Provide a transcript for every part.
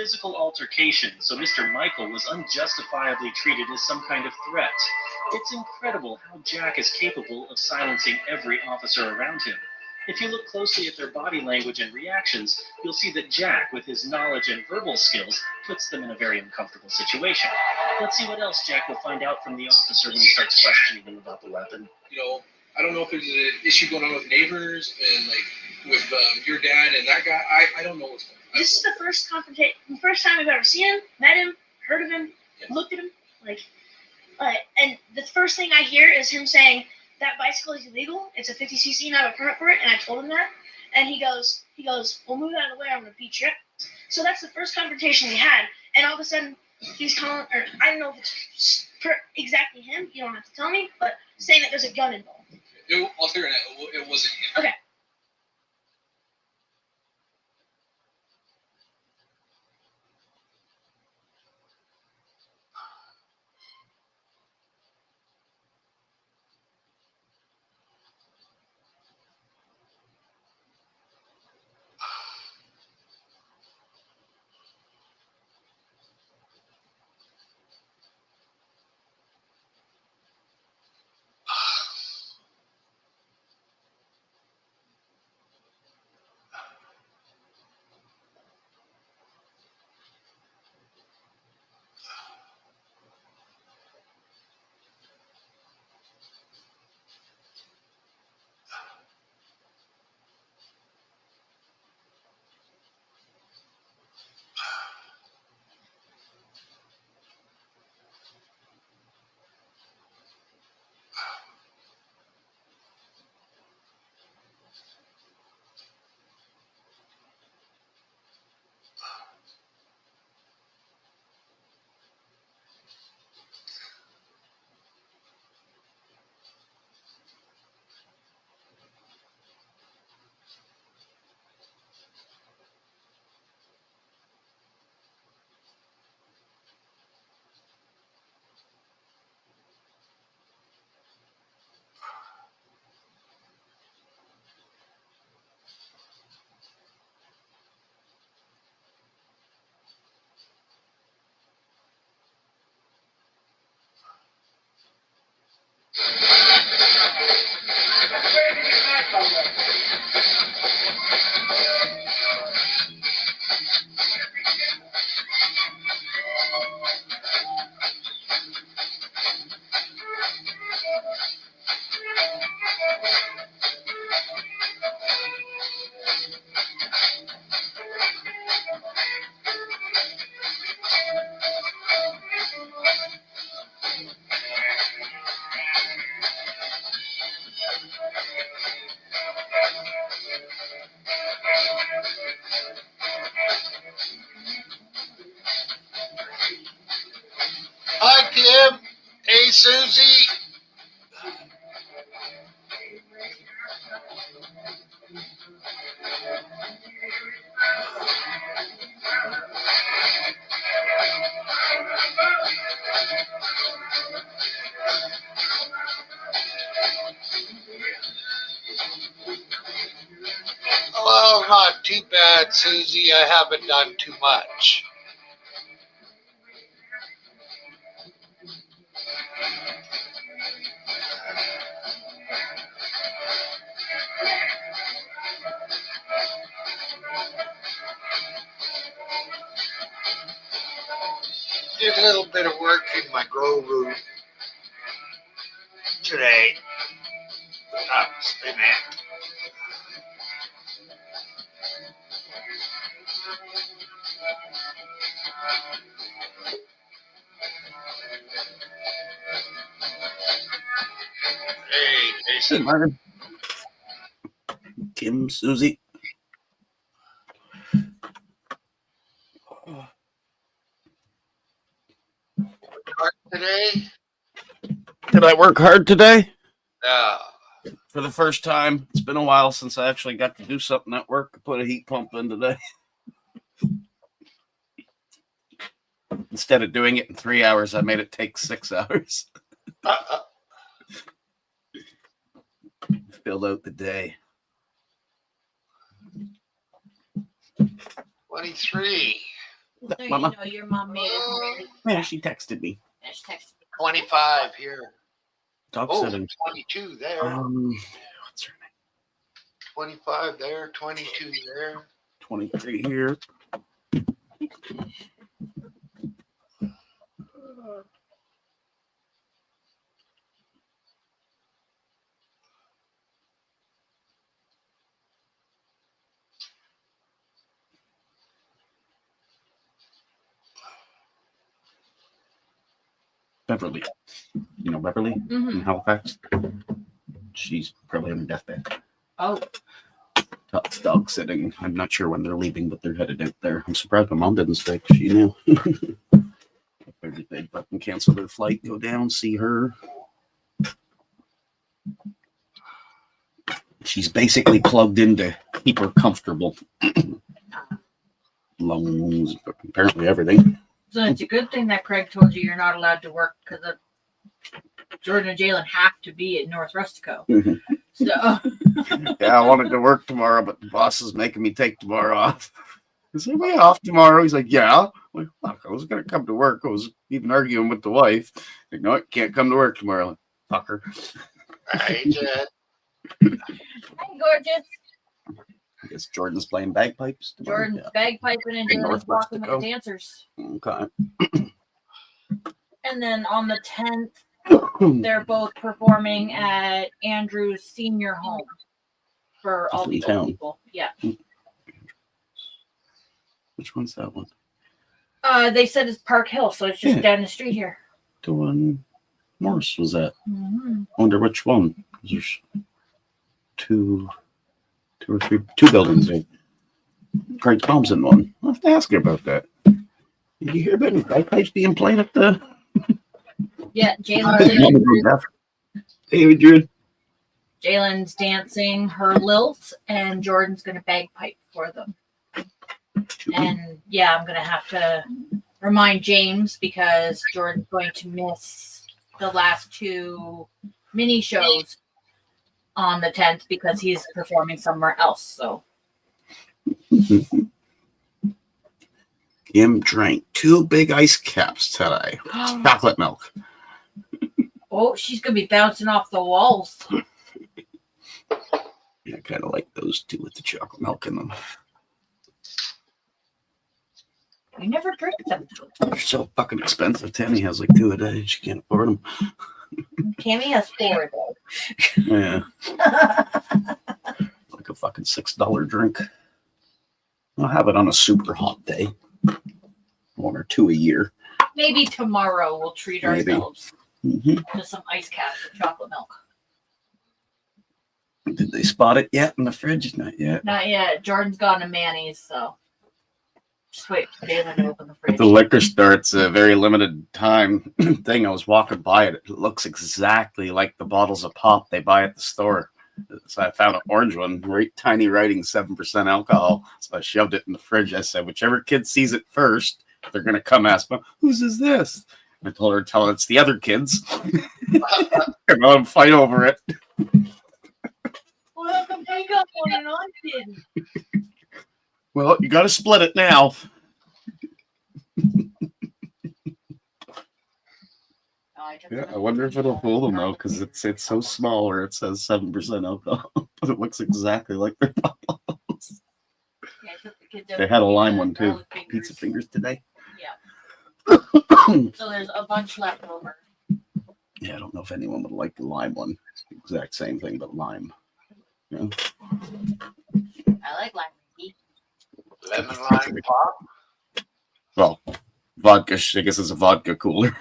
physical altercation, so Mr. Michael was unjustifiably treated as some kind of threat. It's incredible how Jack is capable of silencing every officer around him. If you look closely at their body language and reactions, you'll see that Jack, with his knowledge and verbal skills, puts them in a very uncomfortable situation. Let's see what else Jack will find out from the officer when he starts questioning him about the weapon. I don't know if there's an issue going on with neighbors and with your dad and that guy. I don't know what's going on. This is the first confrontation, the first time I've ever seen him, met him, heard of him, looked at him. And the first thing I hear is him saying, that bicycle is illegal. It's a 50cc, not a permit for it. And I told him that. And he goes, well, move out of the way. I'm going to beat you up. So that's the first confrontation we had. And all of a sudden, he's calling, or I don't know if it's exactly him. You don't have to tell me, but saying that there's a gun involved. I'll figure it out. It wasn't him. Okay. Hi, Kim. Hey, Susie. Well, not too bad, Susie. I haven't done too much. Did a little bit of work in my grow room today. That's been it. Hey, Jason. Hey, Marvin. Kim, Susie. Hard today? Did I work hard today? Yeah. For the first time. It's been a while since I actually got to do something at work. I put a heat pump in today. Instead of doing it in 3 hours, I made it take 6 hours. Filled out the day. 23. So you Mama? know your mom made it. Yeah, she texted me. Yeah, she texted me. 25 here. Dog Oh, sitting. 22 there. What's her name? 25 there. 22 there. 23 here. Beverly. You know Beverly in Halifax? She's probably on her deathbed. Oh, It's dog sitting. I'm not sure when they're leaving, but they're headed out there. I'm surprised my mom didn't stay. She knew. They'd fucking cancel their flight, go down, see her. She's basically plugged in to keep her comfortable. Lungs, apparently everything. so it's a good thing that Craig told you you're not allowed to work because Jordan and Jalen have to be at North Rustico. So Yeah, I wanted to work tomorrow, but the boss is making me take tomorrow off. I said, "We off tomorrow?" He's like, "Yeah." I'm like, fuck, I was gonna come to work. I was even arguing with the wife. Like, no, I can't come to work tomorrow. Like, fucker. Right, Jet. hey, gorgeous. I guess Jordan's playing bagpipes tomorrow. Jordan's bagpiping and In Jalen's North walking with the Rustico. dancers. Okay. And then on the 10th, they're both performing at Andrew's senior home for all the old people. Yeah. Which one's that one? They said it's Park Hill, so it's just down the street here. The one Morris was at. Mm-hmm. I wonder which one. There's two or three buildings there. Craig's mom's in one. I'll have to ask her about that. Did you hear about any bagpipes being played at the Yeah, Jalen's Adrian? Jalen's dancing her lilt, and Jordan's gonna bagpipe for them. And yeah, I'm gonna have to remind James because Jordan's going to miss the last two mini shows on the 10th because he's performing somewhere else. So Kim drank 2 big ice caps today. Chocolate milk. oh, she's gonna be bouncing off the walls. Yeah, I kind of like those 2 with the chocolate milk in them. We never drink them. They're so fucking expensive. Tammy has like 2 a day. She can't afford them. Tammy has 4 though. Yeah. Like a fucking $6 drink. I'll have it on a super hot day. 1 or 2 a year. Maybe tomorrow we'll treat Maybe. ourselves to some ice caps and chocolate milk. Did they spot it yet in the fridge? Not yet. Not yet. Jordan's gone to Manny's, so just wait for Jalen to open the fridge. The liquor store, it's a very limited time thing. I was walking by it. It looks exactly like the bottles of pop they buy at the store. So I found an orange one, right, tiny writing, 7% alcohol. So I shoved it in the fridge. I said, whichever kid sees it first, they're going to come ask me, whose is this? And I told her, tell it's the other kids. And let them fight over it. Well, how come they got one and I didn't? Well, you got to split it now. Yeah, I wonder if it'll fool them though, because it's so small where it says 7% alcohol, but it looks exactly like their bottles. Yeah, I took the kids out They to had a eat lime the one too. garlic Pizza fingers today. Yeah. So there's a bunch left over. Yeah, I don't know if anyone would like the lime one. Exact same thing, but lime. Yeah. I like lime. Lemon lime pop. Well, vodka. I guess it's a vodka cooler.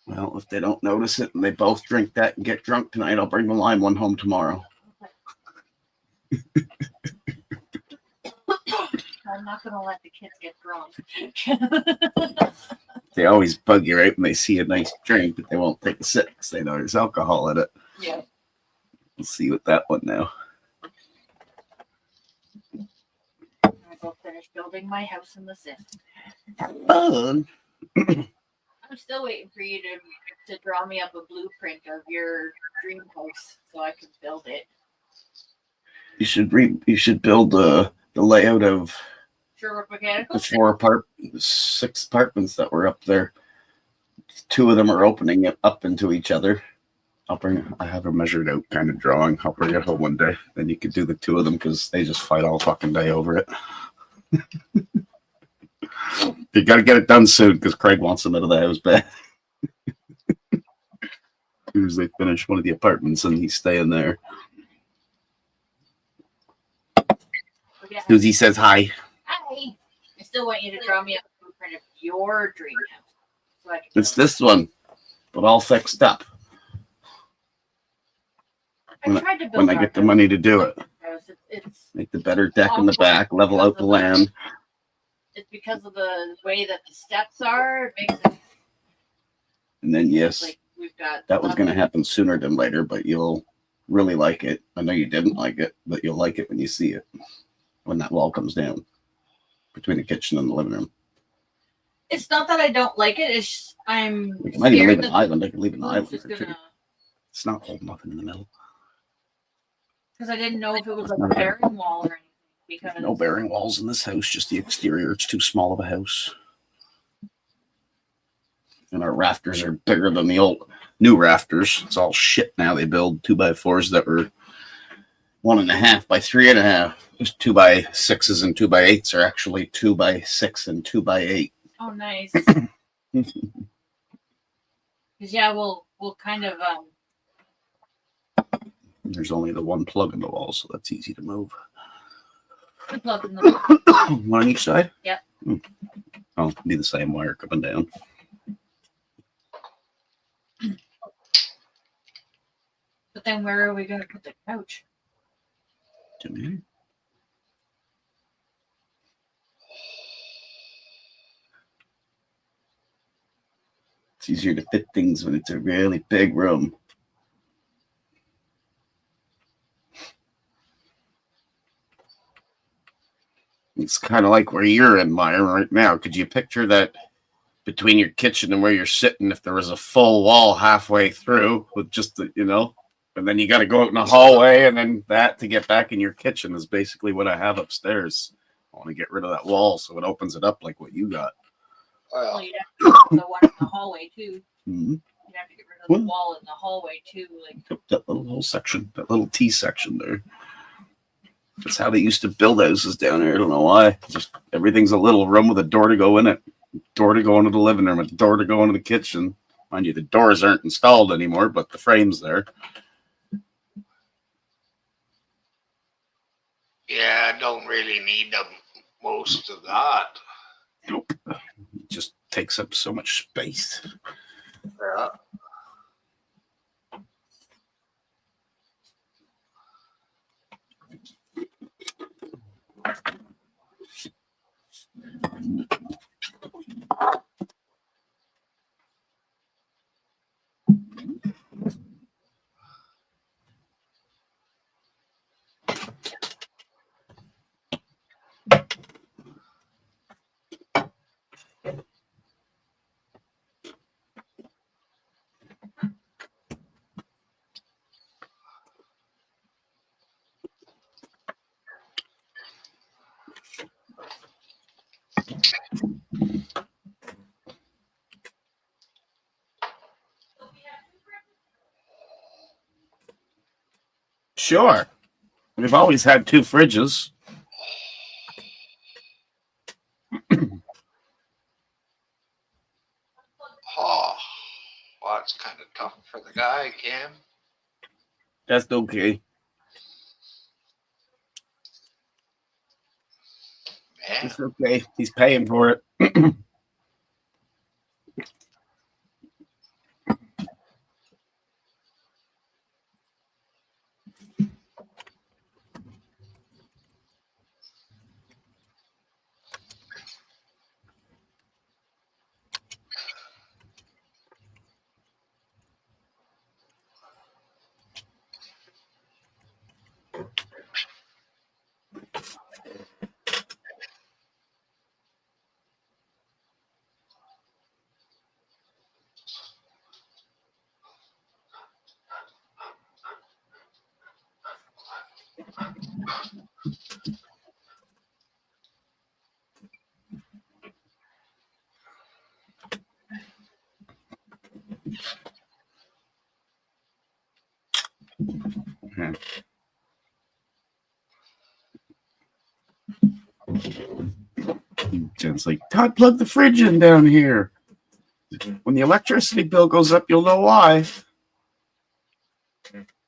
Well, if they don't notice it and they both drink that and get drunk tonight, I'll bring the lime one home tomorrow. I'm not going to let the kids get drunk. They always bug you right when they see a nice drink, but they won't take a sip because they know there's alcohol in it. Yeah. We'll see with that one now. I'm going to go finish building my house in the Sim. Fun. I'm still waiting for you to to draw me up a blueprint of your dream house so I can build it. You should build the layout of Sherwood the Mechanical. 6 apartments that were up there. 2 of them are opening it up into each other. I have a measured out kind of drawing. I'll bring it home one day. Then you could do the 2 of them because they just fight all fucking day over it. You got to get it done soon because Craig wants them out of the house bad. As soon as they finish one of the apartments and he's staying there. Susie says hi. Hi. I still want you to draw me up a blueprint of your dream house. So I can It's this one, but all fixed up. I tried to build When I get the money to do it. It's Make the better deck in the back, level out the land. It's because of the way that the steps are. It makes it And then, yes, like we've got that was going to happen sooner than later, but you'll really like it. I know you didn't like it, but you'll like it when you see it. When that wall comes down between the kitchen and the living room. It's not that I don't like it. It's just I'm We might even leave scared an that island. I could leave an the island roof's or just two. gonna. It's not holding nothing in the middle. Because I didn't know if it was like a bearing wall or anything. Because No bearing walls in this house, just the exterior. It's too small of a house. And our rafters are bigger than the old new rafters. It's all shit now. They build 2x4s that were 1.5 by 3.5. There's 2x6s and 2x8s are actually 2x6 and 2x8. oh, nice. Because yeah, we'll kind of There's only the one plug in the wall, so that's easy to move. the plug in the One on each side? Yep. Oh, be the same wire coming down. But then where are we going to put the couch? To me. It's easier to fit things when it's a really big room. It's kind of like where you're in, Maya, right now. Could you picture that between your kitchen and where you're sitting, if there was a full wall halfway through with just the, and then you got to go out in the hallway, and then that to get back in your kitchen is basically what I have upstairs. I want to get rid of that wall so it opens it up like what you got. Well, you'd have to get rid of the one in the hallway too. Mm-hmm. You'd have to get rid of the wall in the hallway too. Like That little whole section, that little T section there. That's how they used to build houses down there. I don't know why. Just everything's a little room with a door to go in it. Door to go into the living room, a door to go into the kitchen. Mind you, the doors aren't installed anymore, but the frame's there. Yeah, I don't really need them, most of that. Nope. It just takes up so much space. Yeah. Sure. We've always had 2 fridges. Oh, well, that's kind of tough for the guy, Cam. That's okay. Man. It's okay. He's paying for it. Jen's like, Todd, plug the fridge in down here. When the electricity bill goes up, you'll know why.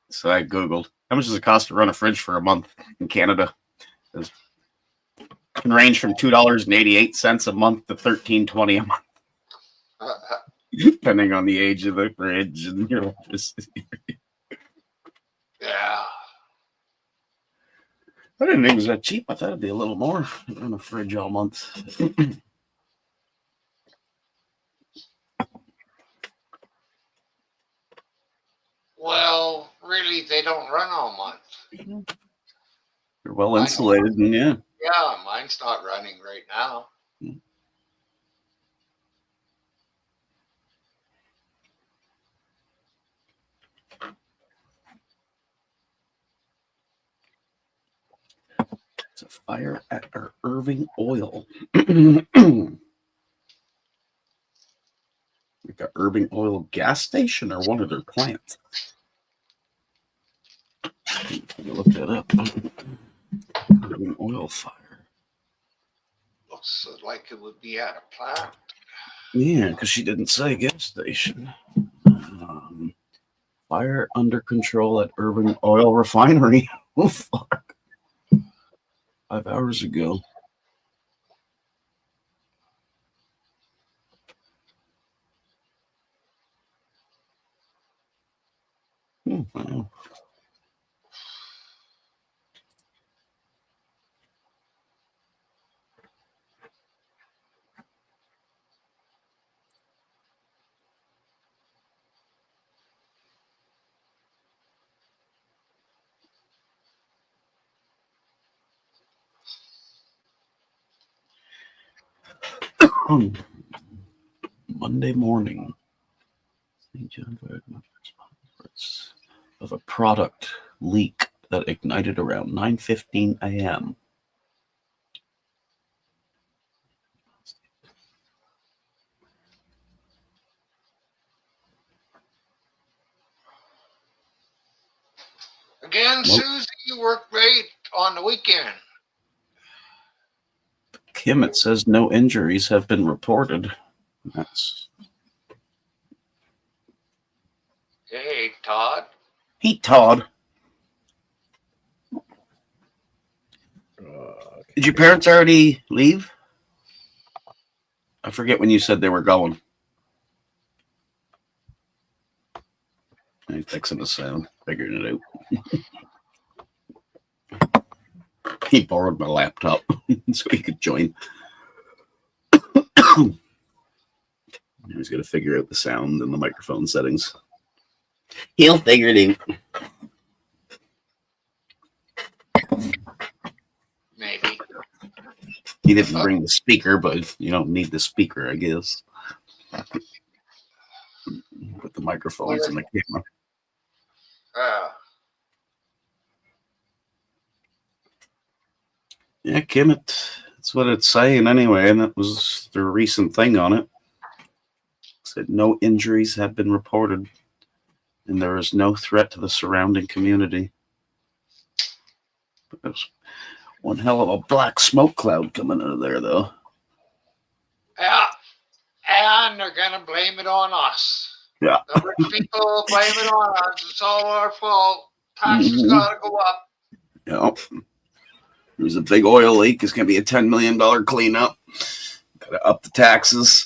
So I Googled, how much does it cost to run a fridge for a month in Canada? It can range from $2.88 a month to $13.20 a month, depending on the age of the fridge and your electricity. Yeah. I didn't think it was that cheap. I thought it'd be a little more to run a fridge all month. Well, really, they don't run all month. They're well insulated, and yeah. Yeah, mine's not running right now. It's a fire at our Irving Oil. Like a Irving Oil gas station or one of their plants. Look that up. Irving Oil fire. Looks like it would be at a plant. Yeah, because she didn't say gas station. Fire under control at Irving Oil Refinery. Oh, fuck. 5 hours ago. Wow. Monday morning. St. John of a product leak that ignited around 9:15 a.m. Again, Nope. Susie, you work late on the weekend. Kim, it says no injuries have been reported. That's Hey, Todd. Hey, Todd. Did your parents already leave? I forget when you said they were going. I'm fixing the sound, figuring it out. He borrowed my laptop so he could join. He's going to figure out the sound and the microphone settings. He'll figure it out. Maybe. He didn't bring the speaker, but you don't need the speaker, I guess. With the microphones and the camera. Yeah, Kim, that's what it's saying anyway, and that was the recent thing on it. It said no injuries have been reported, and there is no threat to the surrounding community. But there's one hell of a black smoke cloud coming out of there, though. Yeah, and they're gonna blame it on us. Yeah. The rich people blame it on us. It's all our fault. Taxes gotta go up. Yeah. There's a big oil leak. It's gonna be a $10 million cleanup. Gotta up the taxes.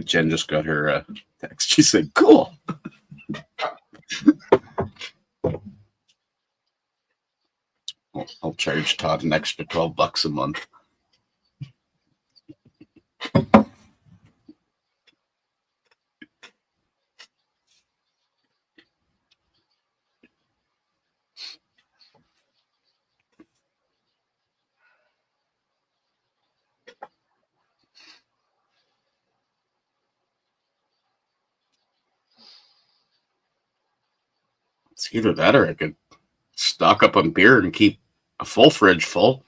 Jen just got her text. She said, "Cool." charge Todd an extra $12 a month. It's either that or I could stock up on beer and keep a full fridge full.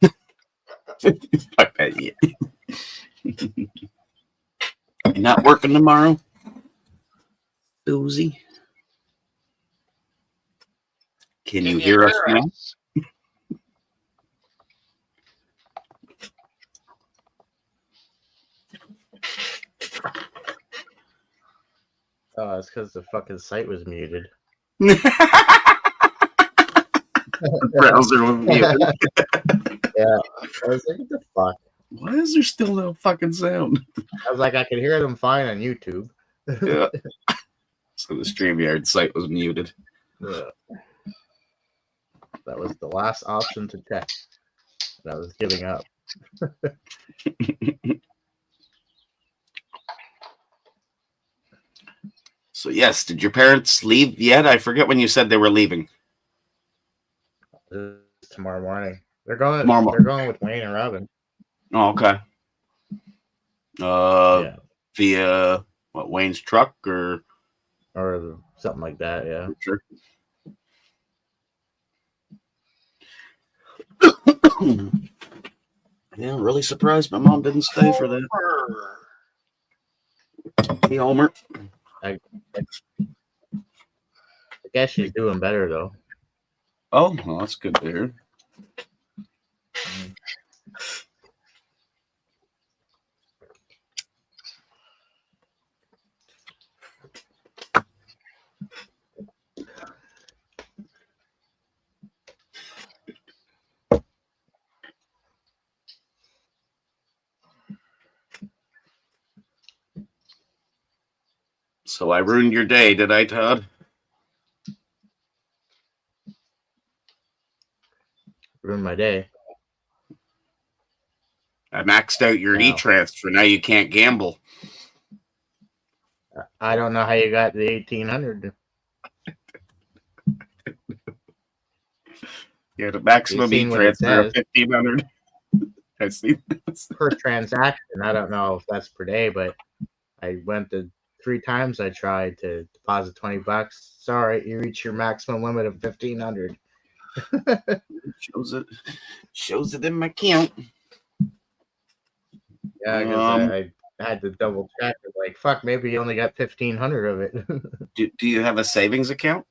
Fuck that, yeah. You're not working tomorrow, Susie? Can you hear us now? Oh, it's because the fucking site was muted. Browser was muted. Yeah. I was like, what the fuck? Why is there still no fucking sound? I was like, I could hear them fine on YouTube. Yeah. So the StreamYard site was muted. Yeah. That was the last option to check. And I was giving up. So yes, did your parents leave yet? I forget when you said they were leaving. Tomorrow morning. They're going. Tomorrow They're going with Wayne and Robin. Oh, okay. Yeah. Via what, Wayne's truck or something like that. Yeah. Sure. Yeah, really surprised my mom didn't stay for that. Hey, Homer. I guess she's doing better though. Oh, well, that's good to hear. So I ruined your day, did I, Todd? Ruined my day. I maxed out your Wow. e-transfer. Now you can't gamble. I don't know how you got the 1,800. You had a maximum You've seen what it e-transfer of says. 1,500. I've seen this. Per transaction. I don't know if that's per day, but I went the 3 times I tried to deposit $20. Sorry, you reach your maximum limit of 1,500. Shows it in my account. Yeah, because I had to double check. Like, fuck, maybe you only got 1,500 of it. Do you have a savings account?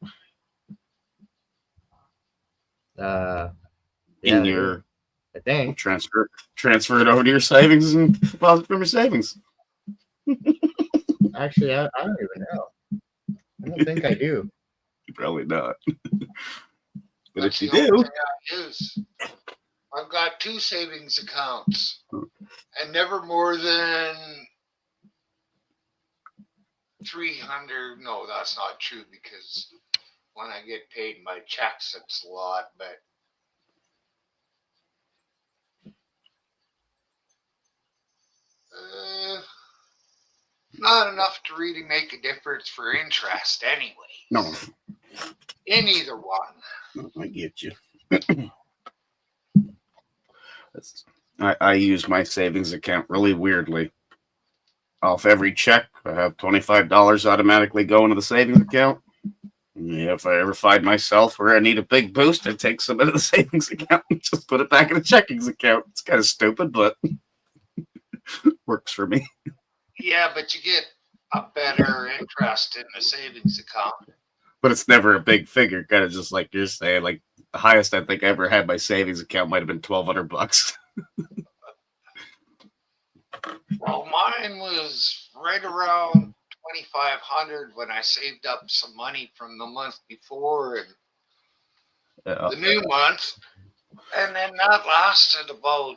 Yeah, In your, I think. transfer it over to your savings and deposit from your savings. Actually, I don't even know. I don't think I do. Probably not. But That's if you the only do, thing I use. I've got 2 savings accounts, and never more than 300. No, that's not true, because when I get paid my checks, it's a lot, but not enough to really make a difference for interest anyway. no, In either one. I get you. I use my savings account really weirdly. Off every check, I have $25 automatically go into the savings account. Yeah, if I ever find myself where I need a big boost, I take some out of the savings account and just put it back in the checkings account. It's kind of stupid, but works for me. Yeah, but you get a better interest in the savings account. But it's never a big figure. Kind of just like you're saying, like the highest I think I ever had my savings account might have been $1,200. Well, mine was right around 2,500 when I saved up some money from the month before and the new month, and then that lasted about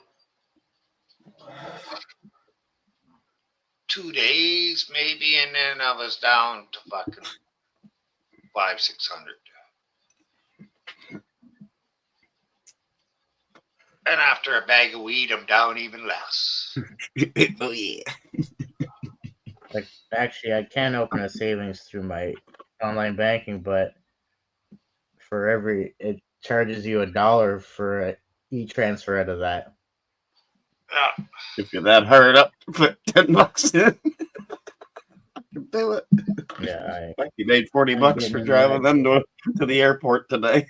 2 days maybe, and then I was down to fucking 500-600. And after a bag of weed, I'm down even less. Oh yeah. Like, actually, I can open a savings through my online banking, but for it charges you $1 for a e-transfer out of that. If you're that hard up to put $10 in, I can do it. Yeah, You made $40 for driving them to the airport today.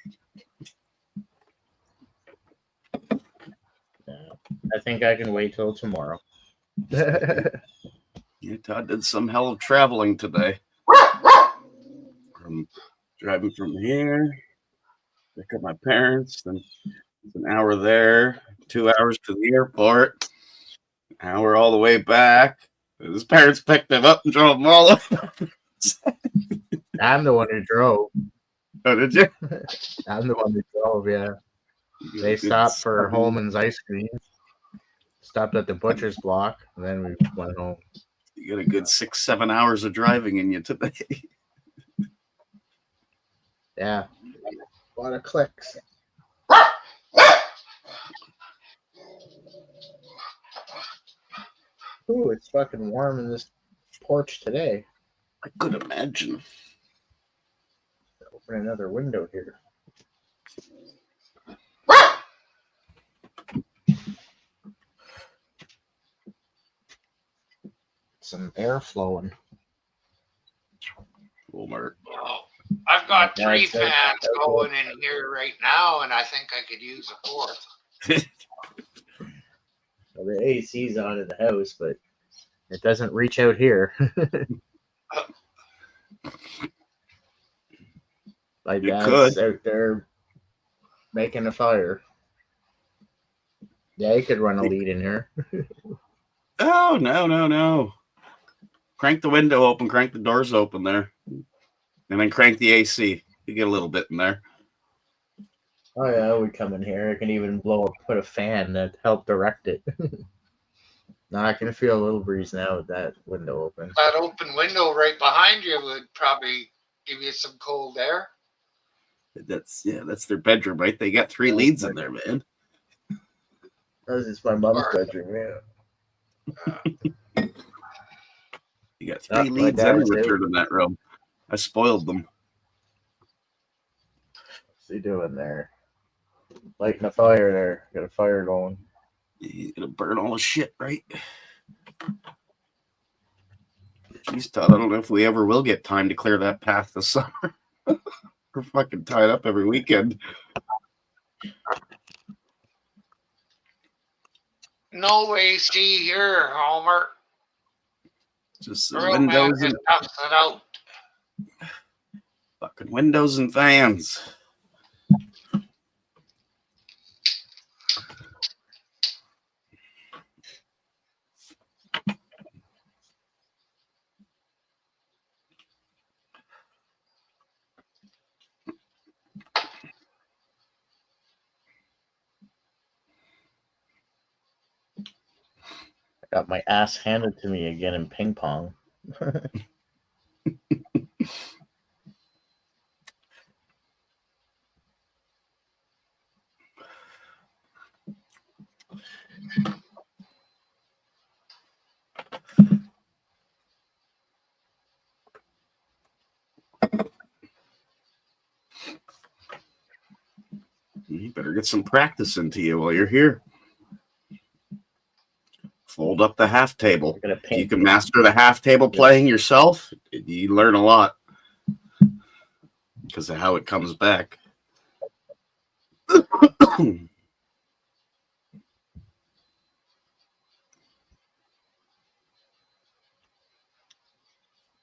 I think I can wait till tomorrow. Yeah, Todd did some hell of traveling today. From driving from here, pick up my parents, then an hour there, 2 hours to the airport, an hour all the way back. His parents picked him up and drove him all over. I'm the one who drove. Oh, did you? I'm the one who drove, yeah. They stopped for Holman's ice cream. Stopped at the butcher's block, and then we went home. You got a good 6-7 hours of driving in you today. Yeah. A lot of clicks. Ooh, it's fucking warm in this porch today. I could imagine. Open another window here. Some air flowing. Walmart. Oh, I've got Yeah, 3 it's fans okay. going in here right now, and I think I could use a 4th. Well, the AC's on in the house, but it doesn't reach out here. My You dad's could. out there making a fire. Yeah, he could run a lead in here. Oh, no. Crank the window open, crank the doors open there. And then crank the AC. You get a little bit in there. Oh yeah, I would come in here. I can even put a fan that help direct it. Now I can feel a little breeze now with that window open. That open window right behind you would probably give you some cold air. That's their bedroom, right? They got 3 leads in there, man. This is my mom's bedroom, yeah. You got 3 leads and a return in that room. I spoiled them. What's he doing there? Lighting a fire there. Got a fire going. He's gonna burn all the shit, right? Jeez, Todd, I don't know if we ever will get time to clear that path this summer. We're fucking tied up every weekend. No AC here, Homer. Just Real windows man and just toughs it out. fucking windows and fans. Got my ass handed to me again in ping pong. You better get some practice into you while you're here. Fold up the half table. If you can master the half table playing yourself, you learn a lot because of how it comes back.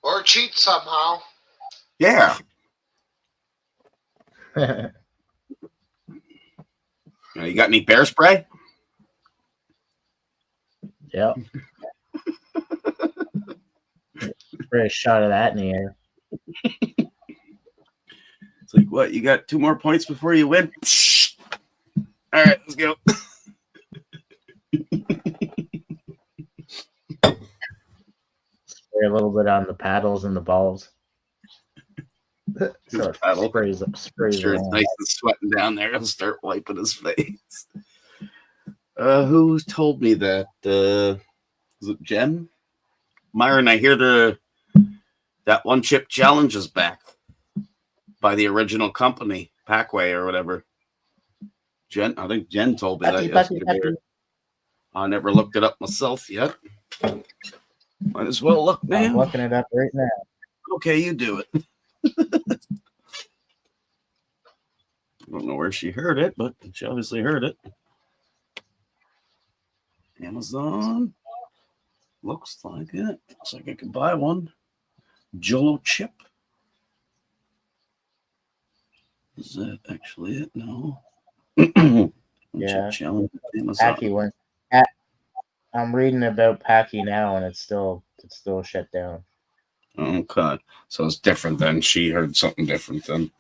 Or cheat somehow. Yeah. You got any bear spray? Yep. Spray a shot of that in the air. It's like, what? You got 2 more points before you win? All right, let's go. Spray a little bit on the paddles and the balls. So Paddle. sprays Sure, it's around. nice and sweating down there. He'll start wiping his face. Who told me that? Was it Jen? Myron, I hear that one chip challenge is back by the original company, Packway or whatever. Jen, I think Jen told me that yesterday. I never looked it up myself yet. Might as well look now. I'm looking it up right now. Okay, you do it. I don't know where she heard it, but she obviously heard it. Amazon. Looks like it. Looks like I could buy one. Jolo chip. Is that actually it? No. Yeah. Chip challenge. Amazon. Packy one. I'm reading about Packy now, and it's still shut down. Okay, so it's different then. She heard something different then.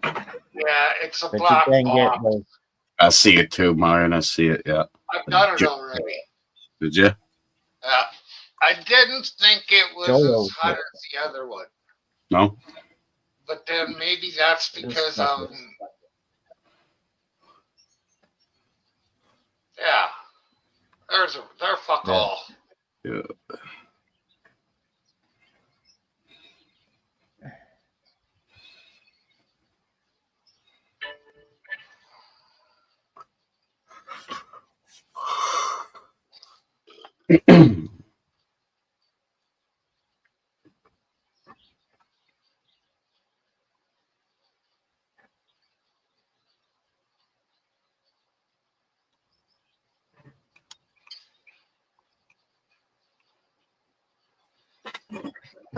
Yeah, it's a But black you can get box. those. I see it too, Myron. I see it. Yeah. I've got it already. Did you? I didn't think it was Jolo as hot chip. as the other one, No. but then maybe that's because yeah. They're fuck Yeah. all. Yeah.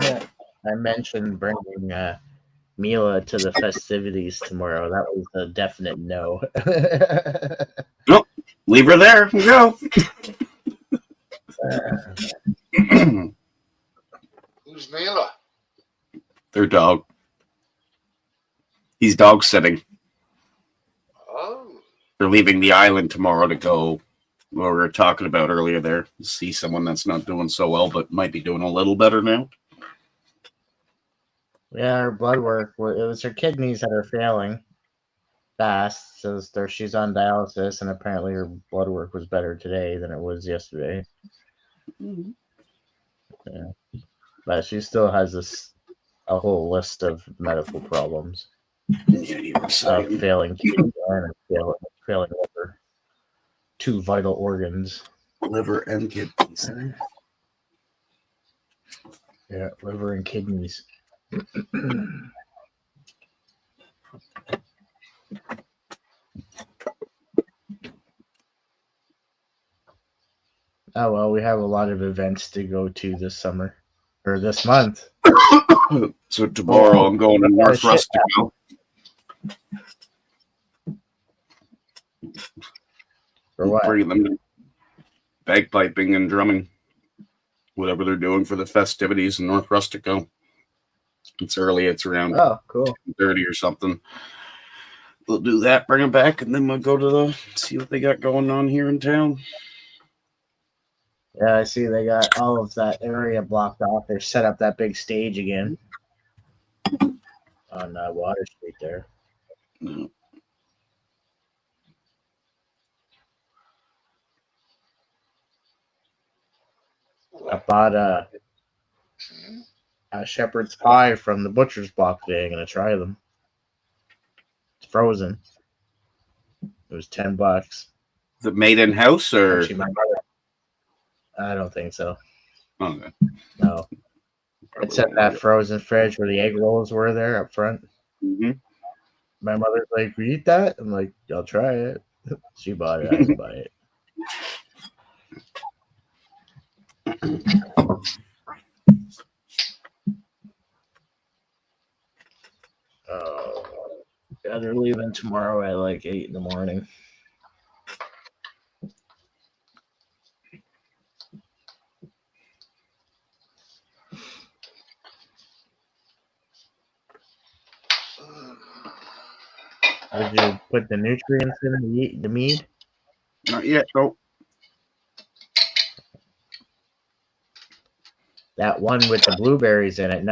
Yeah. I mentioned bringing Mila to the festivities tomorrow. That was a definite no. Nope. Leave her there and go. Who's Mila? Their dog. He's dog sitting. Oh. They're leaving the island tomorrow to go where we were talking about earlier there. See someone that's not doing so well, but might be doing a little better now. Yeah, her blood work. It was her kidneys that are failing fast. So she's on dialysis, and apparently her blood work was better today than it was yesterday. Mm-hmm. Yeah. But she still has a whole list of medical problems. Yeah, you were saying. Failing kidney and failing liver. 2 vital organs. Liver and kidneys. Yeah, liver and kidneys. Oh well, we have a lot of events to go to this summer or this month. So tomorrow I'm going to North Rustico. For what? Bringing them to bagpiping and drumming, whatever they're doing for the festivities in North Rustico. It's early. It's around cool 30 or something. We'll do that, bring them back, and then we'll go to see what they got going on here in town. Yeah, I see they got all of that area blocked off. They set up that big stage again on Water Street there. Yeah. I bought a shepherd's pie from the butcher's block today. I'm gonna try them. It's frozen. It was $10. Is it made in house or? Actually, my mother. I don't think so. Okay. No. It's in that frozen fridge where the egg rolls were there up front. Mm-hmm. My mother's like, "We eat that?" I'm like, "I'll try it." She bought it. I didn't buy it. Yeah, they're leaving tomorrow at like 8 in the morning. Did you put the nutrients in the mead? Not yet. Nope. That one with the blueberries in it,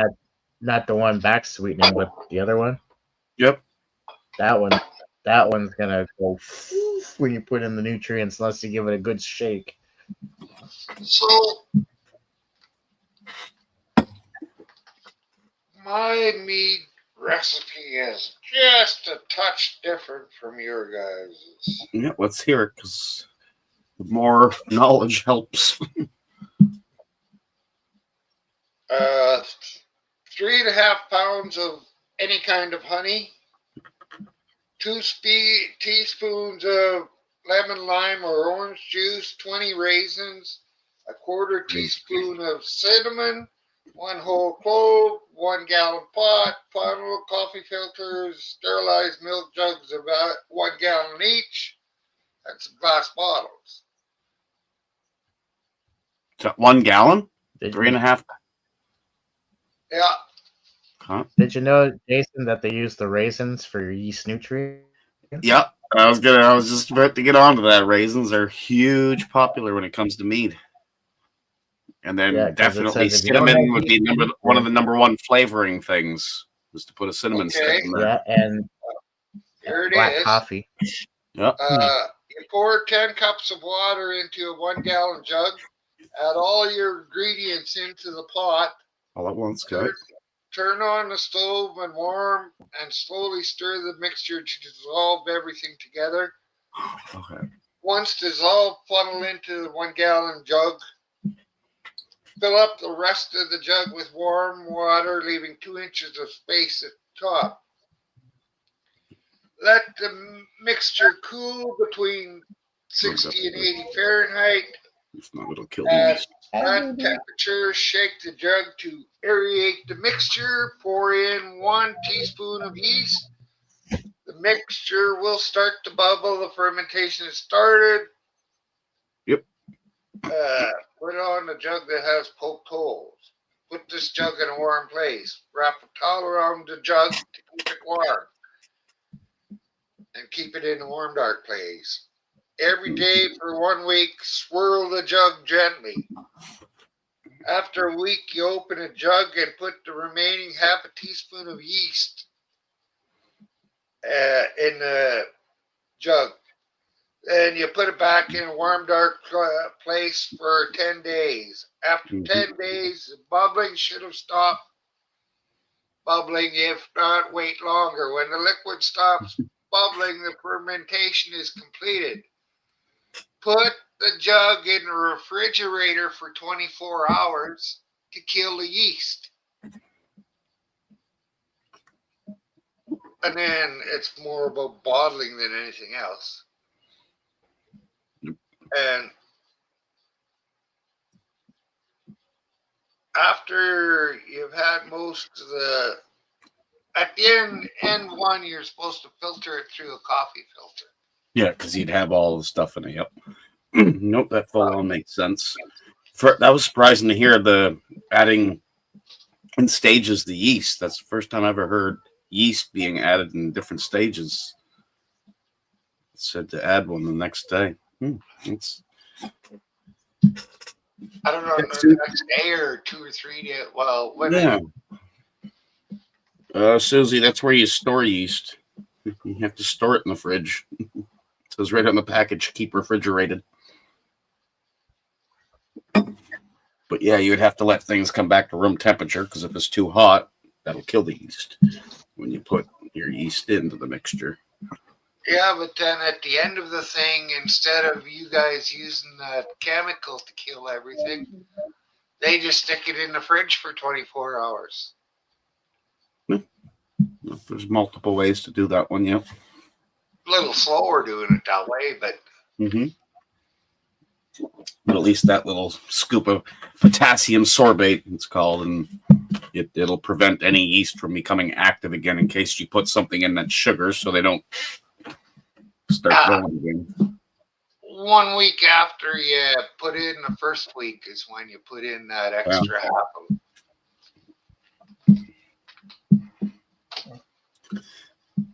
not the one back sweetening, but the other one. Yep. That that one's gonna go when you put in the nutrients unless you give it a good shake. So my mead recipe is just a touch different from your guys'. Yeah, let's hear it because more knowledge helps. 3.5 pounds of any kind of honey, 2 teaspoons of lemon, lime, or orange juice, 20 raisins, a quarter teaspoon of cinnamon, 1 whole clove, 1 gallon pot, funnel, coffee filters, sterilized milk jugs about 1 gallon each. That's glass bottles. So 1 gallon? Did 3.5? Yeah. Huh? Did you know, Jason, that they use the raisins for your yeast nutrients? Yeah, I was just about to get onto that. Raisins are huge popular when it comes to mead. And then Yeah, 'cause it definitely says if you don't cinnamon have would be yeast one of the number one flavoring things, was to put a cinnamon Okay. stick in there. Yeah, and Here it black is. coffee. Yeah. You pour 10 cups of water into a 1 gallon jug. Add all your ingredients into the pot. All at once, good. Turn on the stove when warm and slowly stir the mixture to dissolve everything together. Okay. Once dissolved, funnel into the 1 gallon jug. Fill up the rest of the jug with warm water, leaving 2 inches of space at the top. Let the mixture cool between 60 and 80 Fahrenheit. It's not, it'll kill the At yeast. that temperature, shake the jug to aerate the mixture. Pour in 1 teaspoon of yeast. The mixture will start to bubble. The fermentation has started. Yep. Put it on a jug that has poked holes. Put this jug in a warm place. Wrap a towel around the jug to keep it warm. And keep it in a warm, dark place. Every day for 1 week, swirl the jug gently. After a week, you open a jug and put the remaining half a teaspoon of yeast in the jug. Then you put it back in a warm, dark place for 10 days. After 10 days, the bubbling should have stopped bubbling. If not, wait longer. When the liquid stops bubbling, the fermentation is completed. Put the jug in the refrigerator for 24 hours to kill the yeast. And then it's more about bottling than anything else. And after you've had most of the, at the end one, you're supposed to filter it through a coffee filter. Yeah, because you'd have all the stuff in it. Yep. Nope, that full on makes sense. That was surprising to hear the adding in stages the yeast. That's the first time I ever heard yeast being added in different stages. It said to add one the next day. It's I don't know, the next day or 2 or 3 days. Well, when Susie, that's where you store yeast. You have to store it in the fridge. It says right on the package, keep refrigerated. But yeah, you would have to let things come back to room temperature because if it's too hot, that'll kill the yeast when you put your yeast into the mixture. Yeah, but then at the end of the thing, instead of you guys using that chemical to kill everything, they just stick it in the fridge for 24 hours. There's multiple ways to do that one, yeah. A little slower doing it that way, but But at least that little scoop of potassium sorbate, it's called, and it'll prevent any yeast from becoming active again in case you put something in that sugar so they don't start going again. 1 week after you put in the first week is when you put in that extra half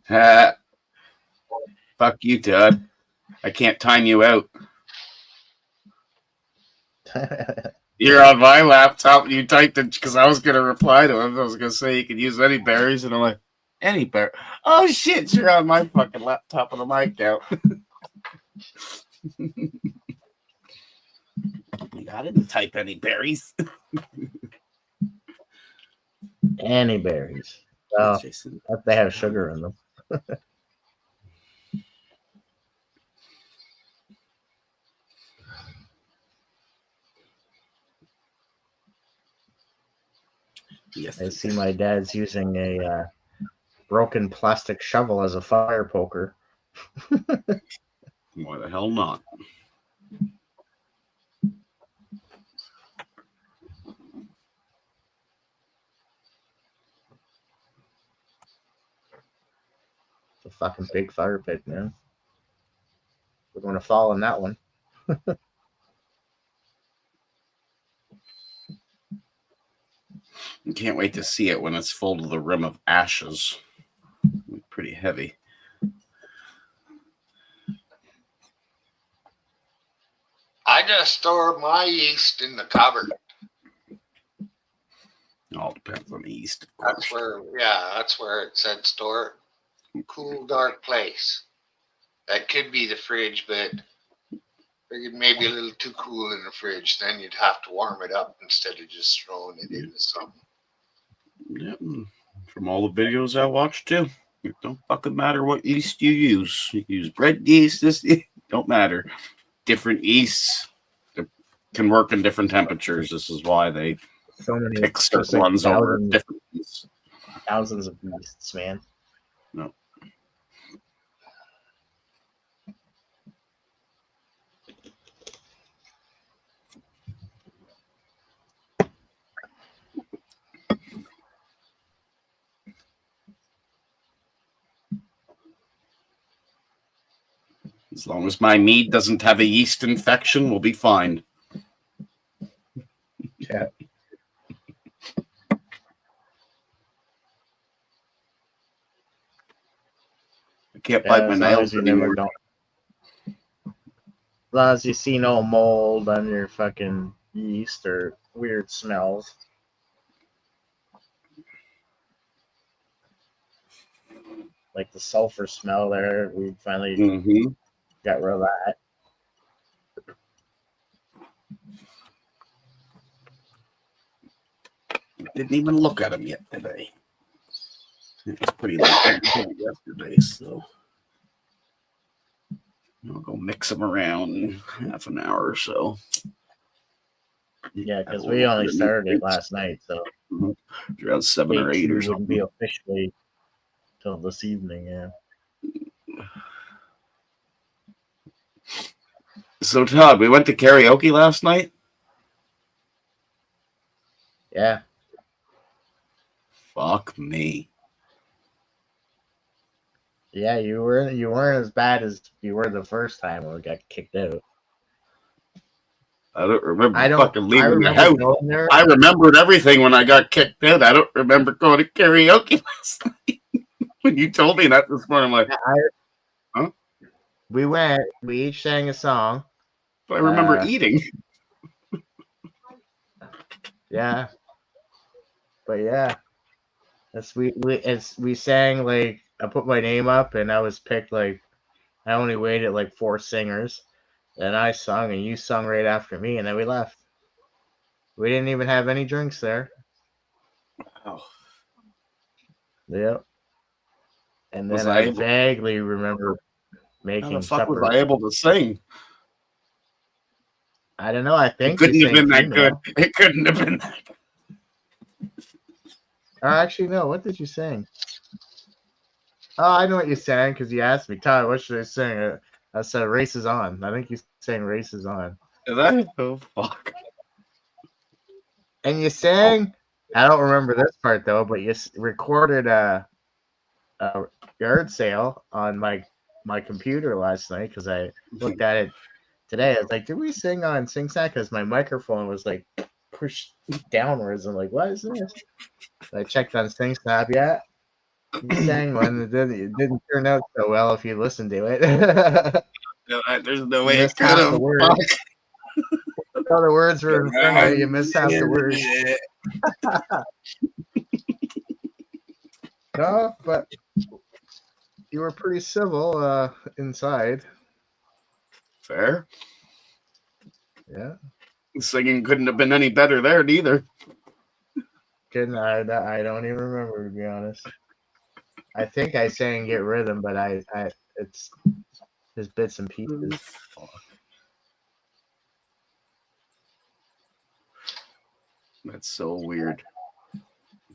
of. Fuck you, Todd. I can't time you out. You're on my laptop and you typed it because I was going to reply to him. I was going to say you could use any berries, and I'm like, Any berry. Oh shit, you're on my fucking laptop on the mic out. I didn't type any berries. Any berries. Well, if they have sugar in them. Yes. I see my dad's using a broken plastic shovel as a fire poker. Why the hell not? It's a fucking big fire pit, man. We're going to fall in that one. Can't wait to see it when it's full to the rim of ashes. Pretty heavy. I just store my yeast in the cupboard. All depends on the yeast. That's where it said store. Cool, dark place. That could be the fridge, but maybe a little too cool in the fridge. Then you'd have to warm it up instead of just throwing it into something. Yep. From all the videos I watched too, it don't fucking matter what yeast you use. You use bread yeast, this don't matter. Different yeasts can work in different temperatures. This is why they pick certain ones over different yeasts. Thousands of yeasts, man. No. As long as my mead doesn't have a yeast infection, we'll be fine. Yeah. I can't bite my nails anymore. As long as you see no mold on your fucking yeast or weird smells. Like the sulfur smell there, we finally got rid of that. Didn't even look at them yet today. It was pretty late yesterday, so I'll go mix them around in half an hour or so. Yeah, because we only started it last night, so around 7 or 8 or something. Wouldn't be officially till this evening, yeah. So Todd, we went to karaoke last night. Yeah. Fuck me. Yeah, you weren't as bad as you were the first time when we got kicked out. I don't remember fucking leaving the house. There. I remembered everything when I got kicked out. I don't remember going to karaoke last night. When you told me that this morning, I'm like, huh? We went. We each sang a song. But I remember eating. Yeah. But yeah, we sang like I put my name up and I was picked like I only waited like 4 singers. Then I sung and you sung right after me, and then we left. We didn't even have any drinks there. Oh. Yep. And then I vaguely remember making how the fuck supper. was I able to sing? I don't know. I think it couldn't have been that good. It couldn't have been that good. Actually, no. What did you sing? Oh, I know what you sang because you asked me, Todd, what should I sing? I said, Race is On. I think you sang Race is On. Is that? Oh, fuck. And you sang, I don't remember this part though, but you recorded a yard sale on my computer last night because I looked at it today. I was like, did we sing on SingSat? Because my microphone was like pushed downwards. I'm like, what is this? So I checked on SingSat. Yeah, you sang one. It didn't turn out so well if you listened to it. No, there's no way it could have. All the words were in front of you. You missed half the words. No, but you were pretty civil inside. Fair. Yeah. Singing couldn't have been any better there, neither. Couldn't I don't even remember, to be honest. I think I sang Get Rhythm, but it's just bits and pieces. That's so weird.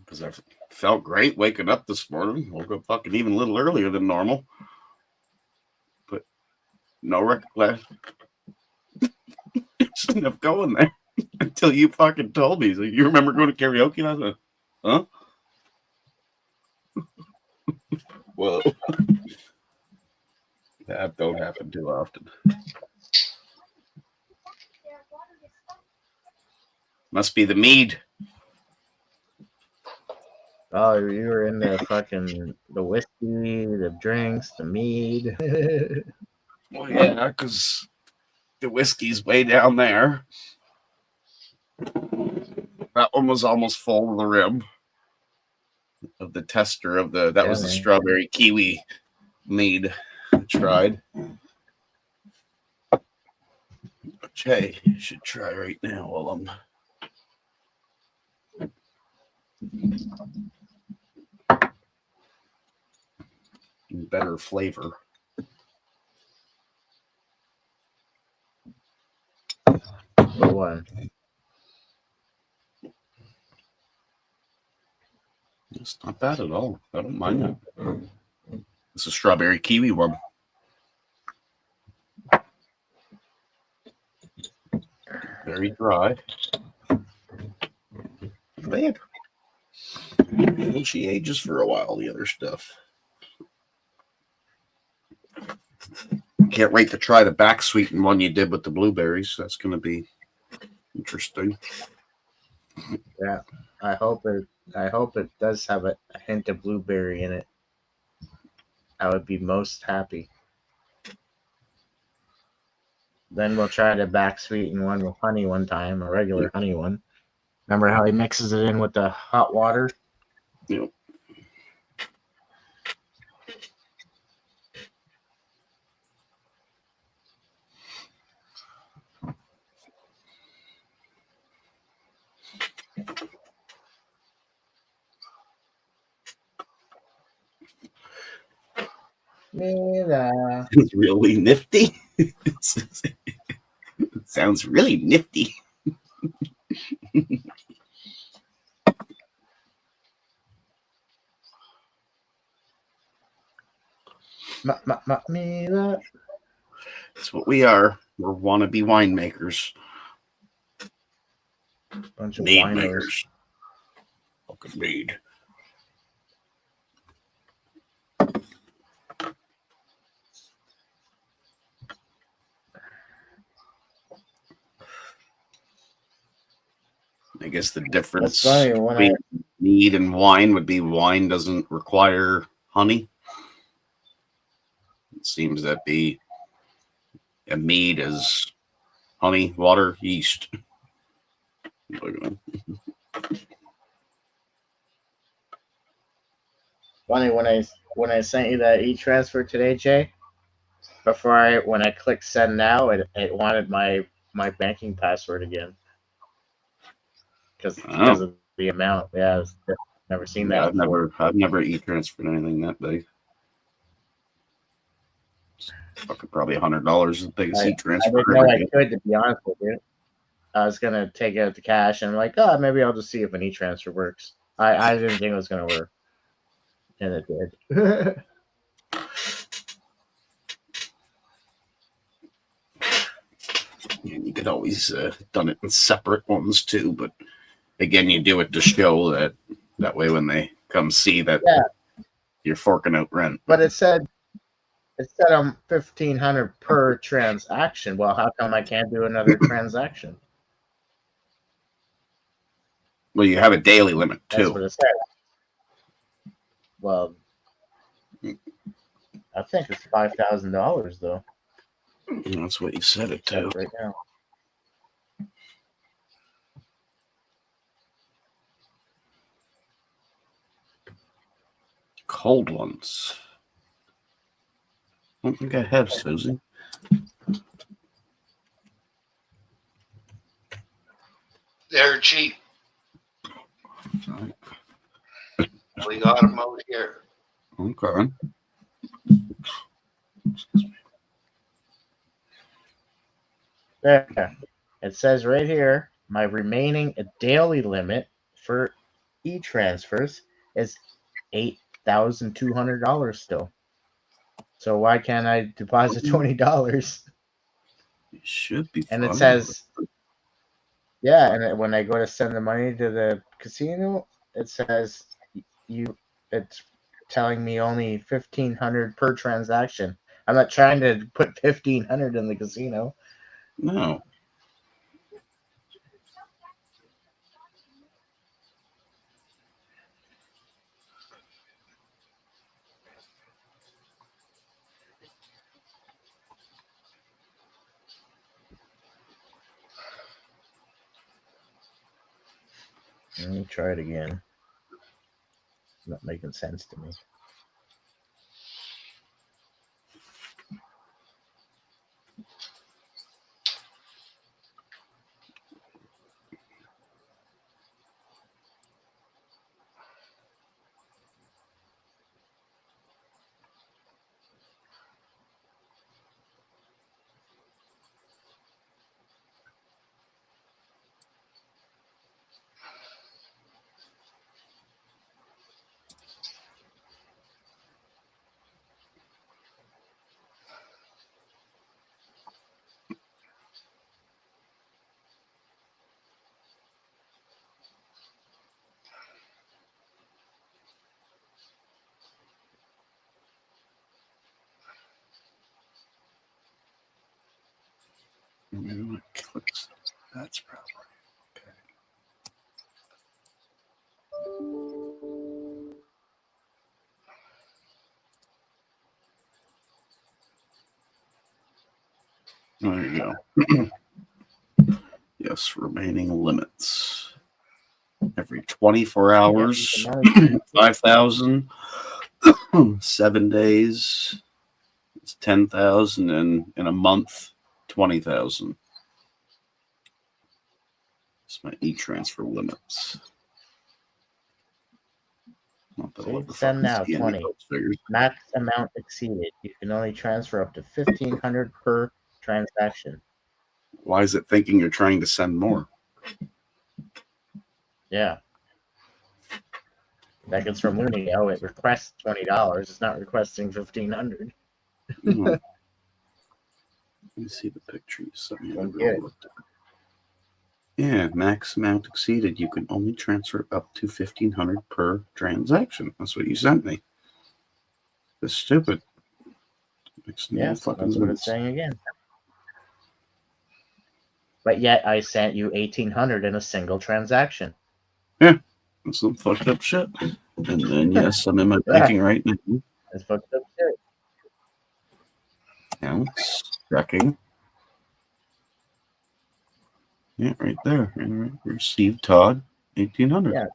Because I felt great waking up this morning. Woke up fucking even a little earlier than normal. But no recollection. Shouldn't have gone there until you fucking told me. So you remember going to karaoke last night? Huh? Whoa. That don't happen too often. Must be the mead. Oh, you were in the fucking the whiskey, the drinks, the mead. Well, yeah, because the whiskey's way down there. That one was almost full to the rim of the tester of the. That was the strawberry kiwi mead I tried. Which, hey, you should try right now while I'm. Better flavor. For one. It's not bad at all. I don't mind that. It's a strawberry kiwi one. Very dry. Bad. Well, she ages for a while, the other stuff. Can't wait to try the back sweetened one you did with the blueberries. That's going to be interesting. Yeah, I hope it does have a hint of blueberry in it. I would be most happy. Then we'll try the back sweeten one with honey one time, a regular honey one. Remember how he mixes it in with the hot water? Yep. It's really nifty. It sounds really nifty. Mila. That's what we are. We're wannabe winemakers. Bunch of Mead winos. makers. Fucking mead. I guess the difference between mead and wine would be wine doesn't require honey. It seems that be a mead is honey, water, yeast. Funny when I sent you that e-transfer today, Jay. When I clicked send now, it wanted my banking password again because of the amount. Yeah, I've never seen that. I've never e-transferred anything that big. Fucking probably $100 is the biggest e-transfer. I didn't know I could, to be honest with you. I was gonna take out the cash and I'm like, oh, maybe I'll just see if an e-transfer works. I didn't think it was gonna work, and it did. And you could always done it in separate ones too, but again, you do it to show that way when they come see that you're forking out rent. But it said I'm $1,500 per transaction. Well, how come I can't do another transaction? Well, you have a daily limit too. That's what it said. Well, I think it's $5,000 though. That's what you said it to. Right now. cold ones. I don't think I have, Susie. They're cheap. Right. We got them out here. Okay. There. It says right here, my remaining daily limit for e-transfers is $8,200 still. So why can't I deposit $20? It should be And fine. it says, yeah, and when I go to send the money to the casino, it says it's telling me only $1,500 per transaction. I'm not trying to put $1,500 in the casino. No. Let me try it again. It's not making sense to me. That's probably okay. There you go. Yes, remaining limits. Every 24 hours, 5,000. 7 days, it's 10,000, and in a month, 20,000. It's my e-transfer limits. Not that I'll ever Send now, see any 20. of those figures. Max amount exceeded. You can only transfer up to $1,500 per transaction. Why is it thinking you're trying to send more? Yeah. That gets from Looney. Oh, it requests $20. It's not requesting $1,500. Let me see the picture you sent me. Yeah, max amount exceeded. You can only transfer up to $1,500 per transaction. That's what you sent me. That's stupid. Yeah, that's what it's saying again. But yet I sent you $1,800 in a single transaction. Yeah, that's some fucked up shit. And then yes, I'm in my banking right now. That's fucked up shit. Accounts, checking. Yeah, right there. Received Todd, 1,800. Yeah.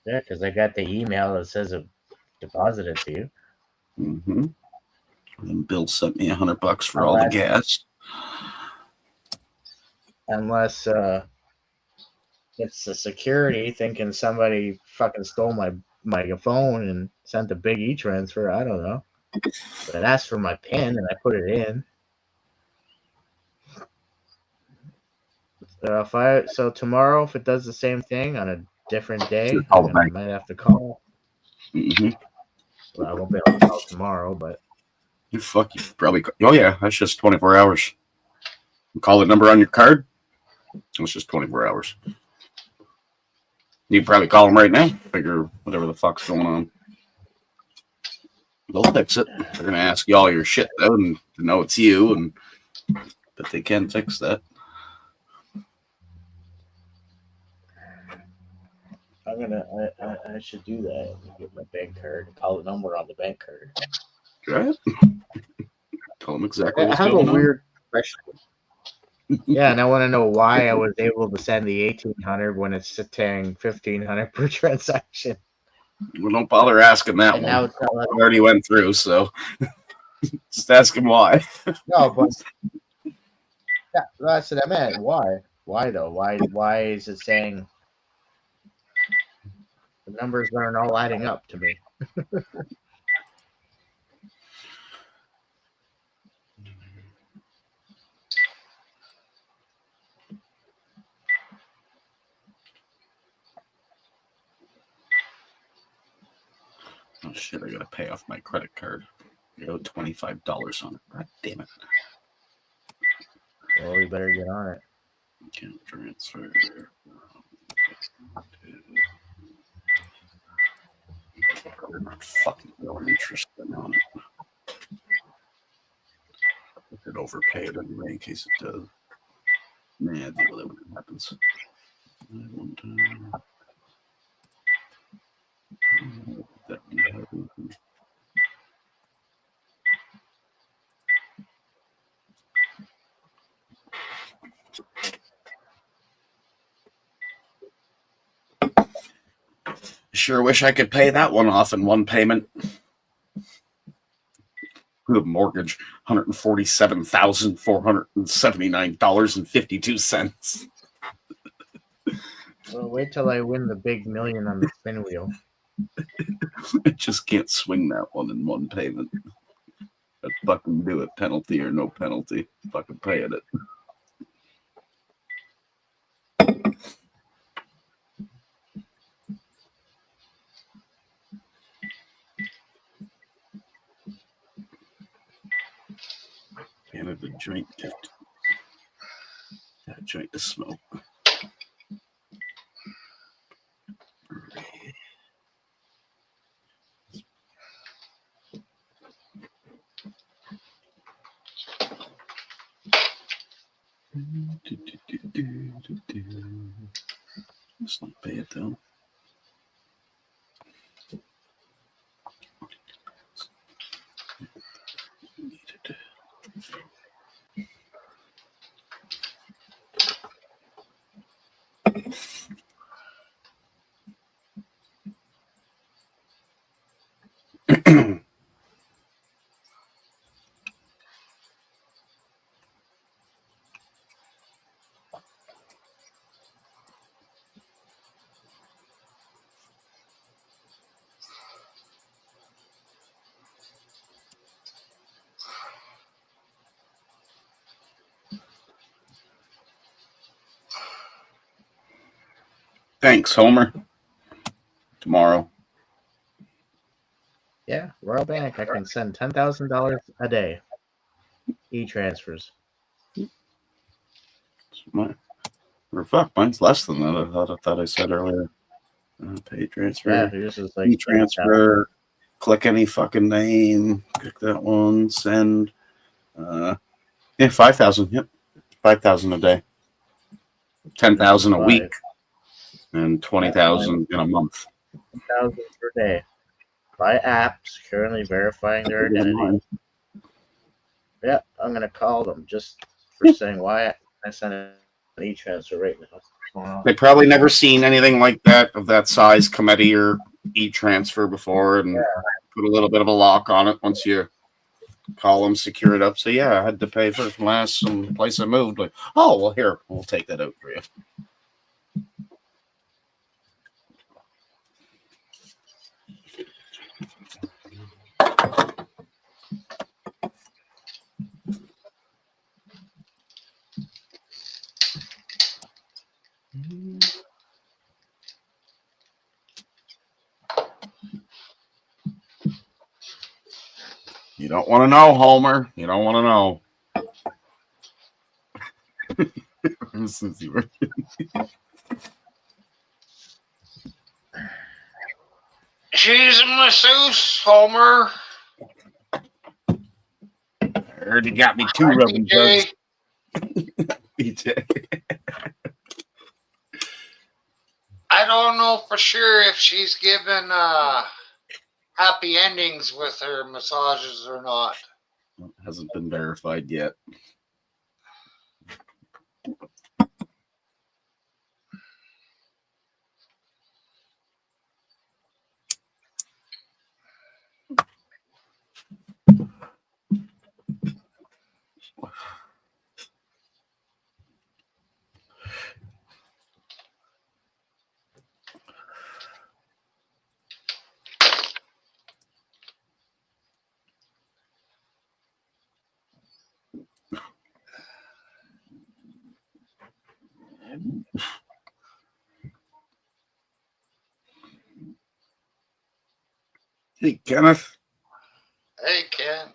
Yeah, because I got the email that says it deposited to you. Mm-hmm. And Bill sent me $100 for all the gas. Unless it's the security thinking somebody fucking stole my phone and sent a big e-transfer. I don't know. But it asked for my PIN and I put it in. So tomorrow, if it does the same thing on a different day, I might have to call. Mm-hmm. Well, I won't be able to call tomorrow, but you probably. Oh yeah, that's just 24 hours. Call the number on your card. It's just 24 hours. You can probably call them right now. Figure whatever the fuck's going on. They'll fix it. They're gonna ask you all your shit though, and to know it's you, but they can fix that. I should do that. Get my bank card. Call the number on the bank card. Right. Tell them exactly what's going on. I have a weird question. Yeah, and I want to know why I was able to send the $1,800 when it's saying $1,500 per transaction. Well, don't bother asking that And one. now tell us, I already went through, so just ask him why. no, but that's what I meant. Why? Why though? Why is it saying the numbers aren't all adding up to me? Oh shit! I gotta pay off my credit card. I owe $25 on it. God damn it! Well, we better get on it. Can't transfer. They're not fucking going interested on it. I could overpay it anyway in case it does. Nah, deal with it when it happens. One time. That one happened. Sure wish I could pay that one off in one payment. The mortgage, $147,479.52. Well, wait till I win the big million on the spin wheel. I just can't swing that one in one payment. I'd fucking do it, penalty or no penalty. Fucking paying it. Canada joint gift. That joint to smoke. Let's not pay it though. Needed. Thanks, Homer. Tomorrow. Yeah, Royal Bank. I can send $10,000 a day. E-transfers. Mine's less than that. I thought I said earlier. Pay transfer. Yeah, yours is like E-transfer. Click any fucking name. Click that one. Send. Yeah, 5,000. Yep, 5,000 a day. 10,000 a week, and 20,000 in a month. 10,000 per day. By apps currently verifying their identity. Yeah, I'm gonna call them just for saying why I sent an e-transfer right now. They probably never seen anything like that of that size, committee or e-transfer before, and put a little bit of a lock on it once you call them, secure it up. So yeah, I had to pay first and last some place I moved. Like, oh well, here we'll take that out for you. You don't want to know, Homer. You don't want to know. Since you were Cheese and masseuse, Homer. I heard you got me two rubbing bugs. BJ. I don't know for sure if she's given happy endings with her massages or not. Hasn't been verified yet. Hey, Kenneth. Hey, Ken.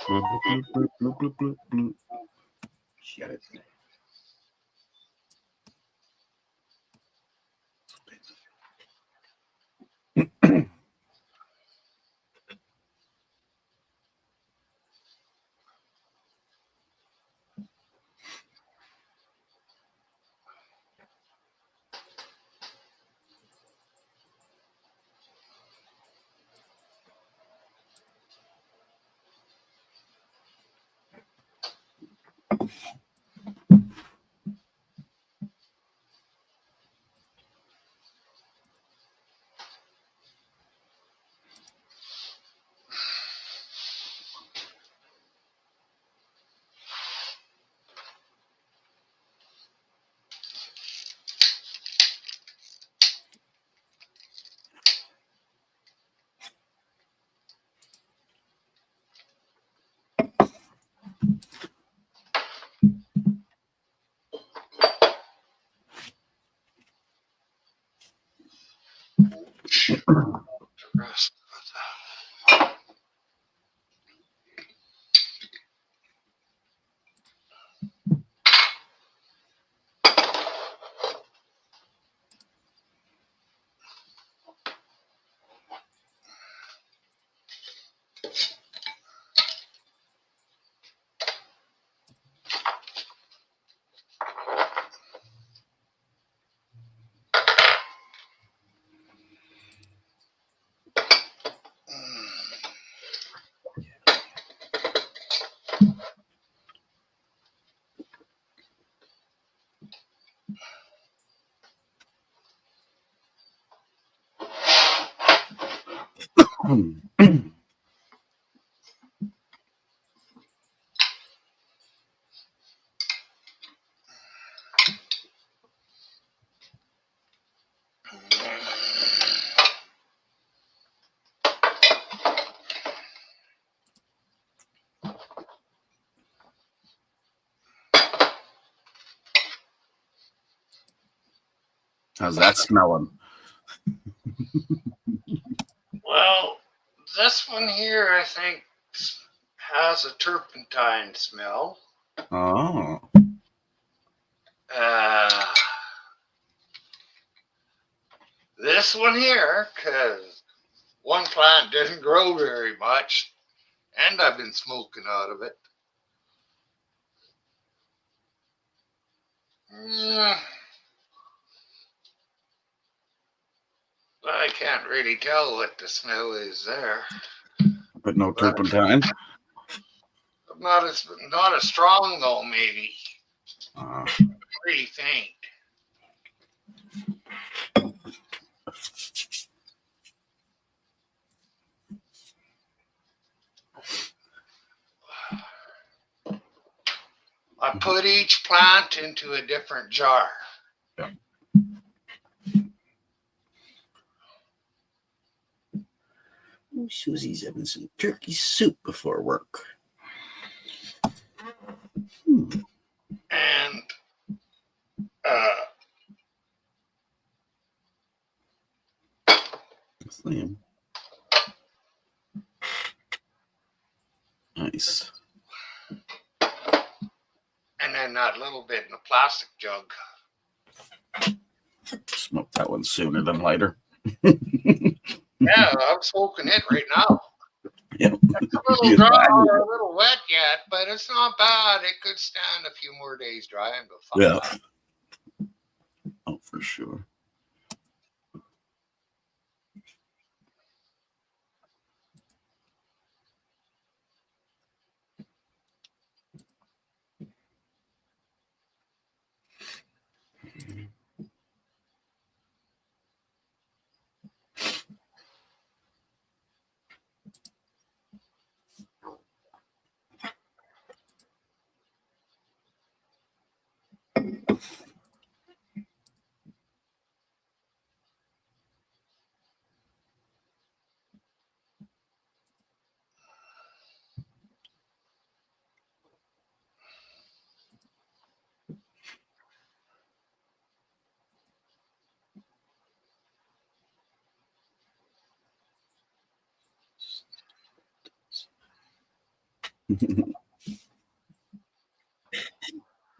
Bloop, bloop, bloop, bloop, bloop, bloop, bloop. Shut it. How's that smelling? Well, this one here, I think, has a turpentine smell. Oh. This one here, because one plant didn't grow very much, and I've been smoking out of it. I can't really tell what the smell is there. But no turpentine? Not as strong though, maybe. Pretty faint. I put each plant into a different jar. Yeah. Susie's having some turkey soup before work. And nice. And then that little bit in a plastic jug. Smoke that one sooner than later. Yeah, I'm smoking it right now. Yeah. It's a little dry or a little wet yet, but it's not bad. It could stand a few more days dry and go fine. Yeah. Oh, for sure.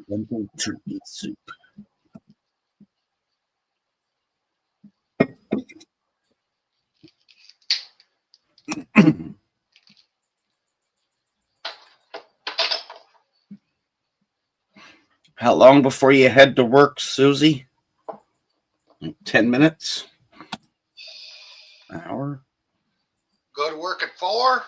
Lentil turkey soup. How long before you head to work, Susie? 10 minutes? An hour? Go to work at 4?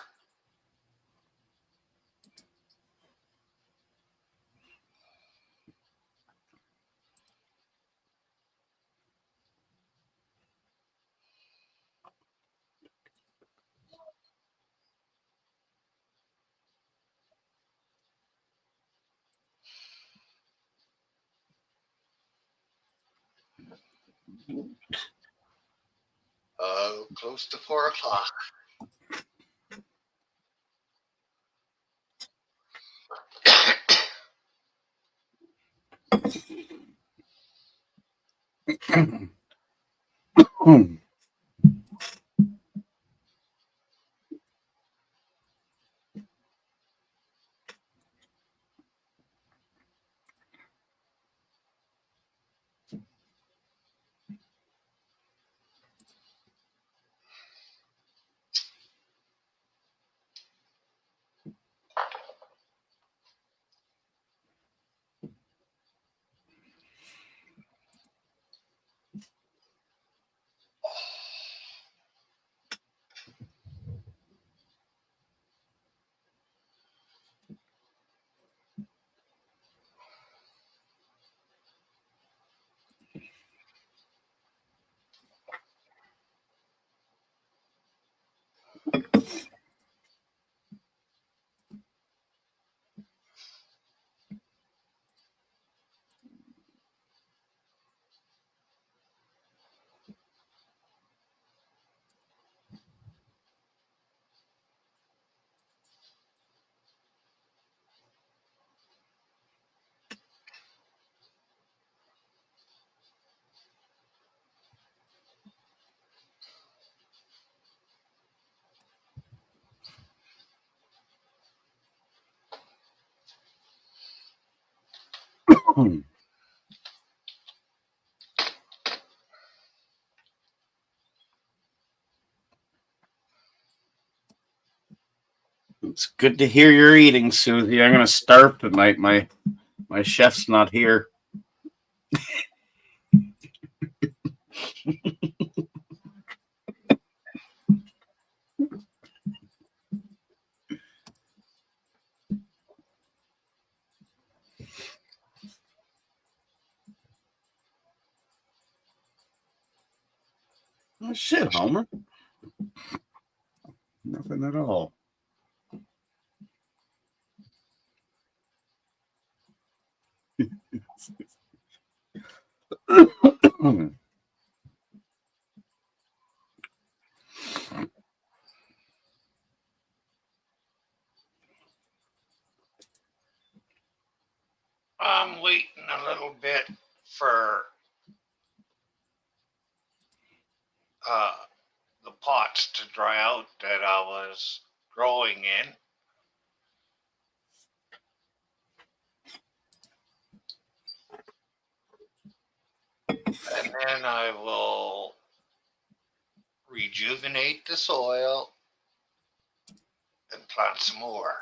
Close to 4 o'clock. It's good to hear you're eating, Susie. I'm gonna starve tonight. My chef's not here. Oh shit, Homer. Nothing at all. I'm waiting a little bit for the pots to dry out that I was growing in. And then I will rejuvenate the soil and plant some more.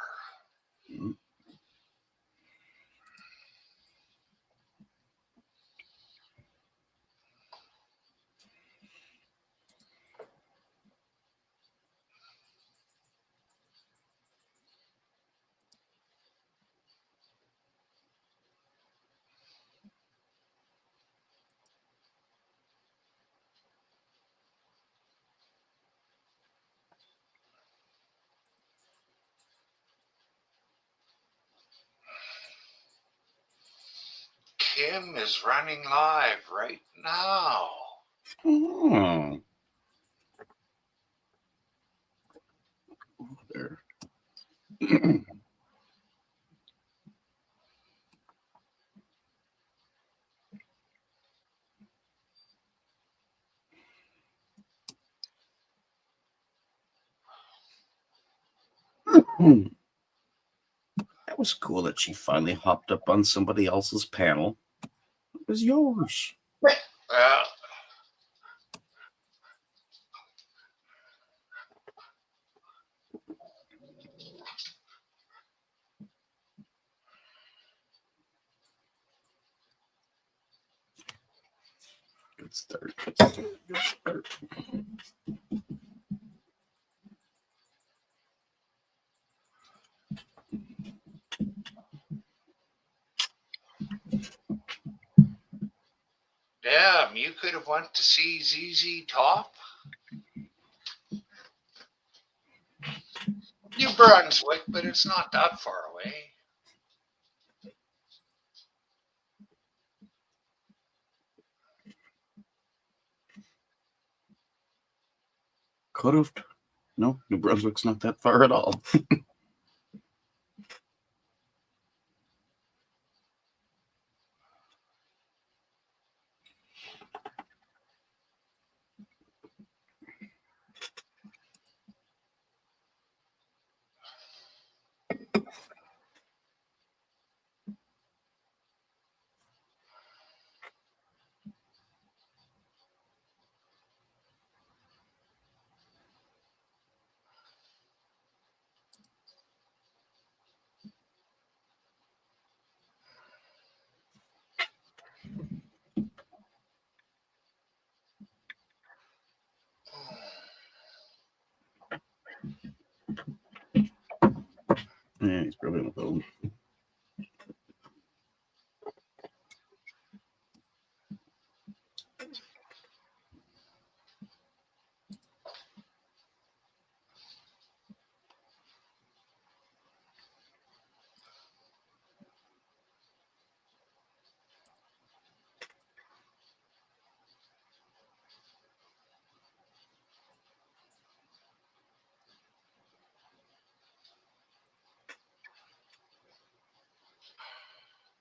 Kim is running live right now. Oh. There. That was cool that she finally hopped up on somebody else's panel. It was yours. Well, Good start. Good start. damn, you could have went to see ZZ Top. New Brunswick, but it's not that far away. Could have. No, New Brunswick's not that far at all. Yeah, he's probably in the building.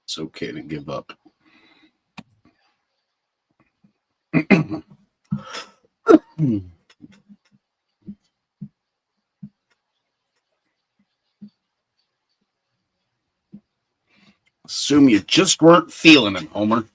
It's okay to give up. Assume you just weren't feeling it, Homer.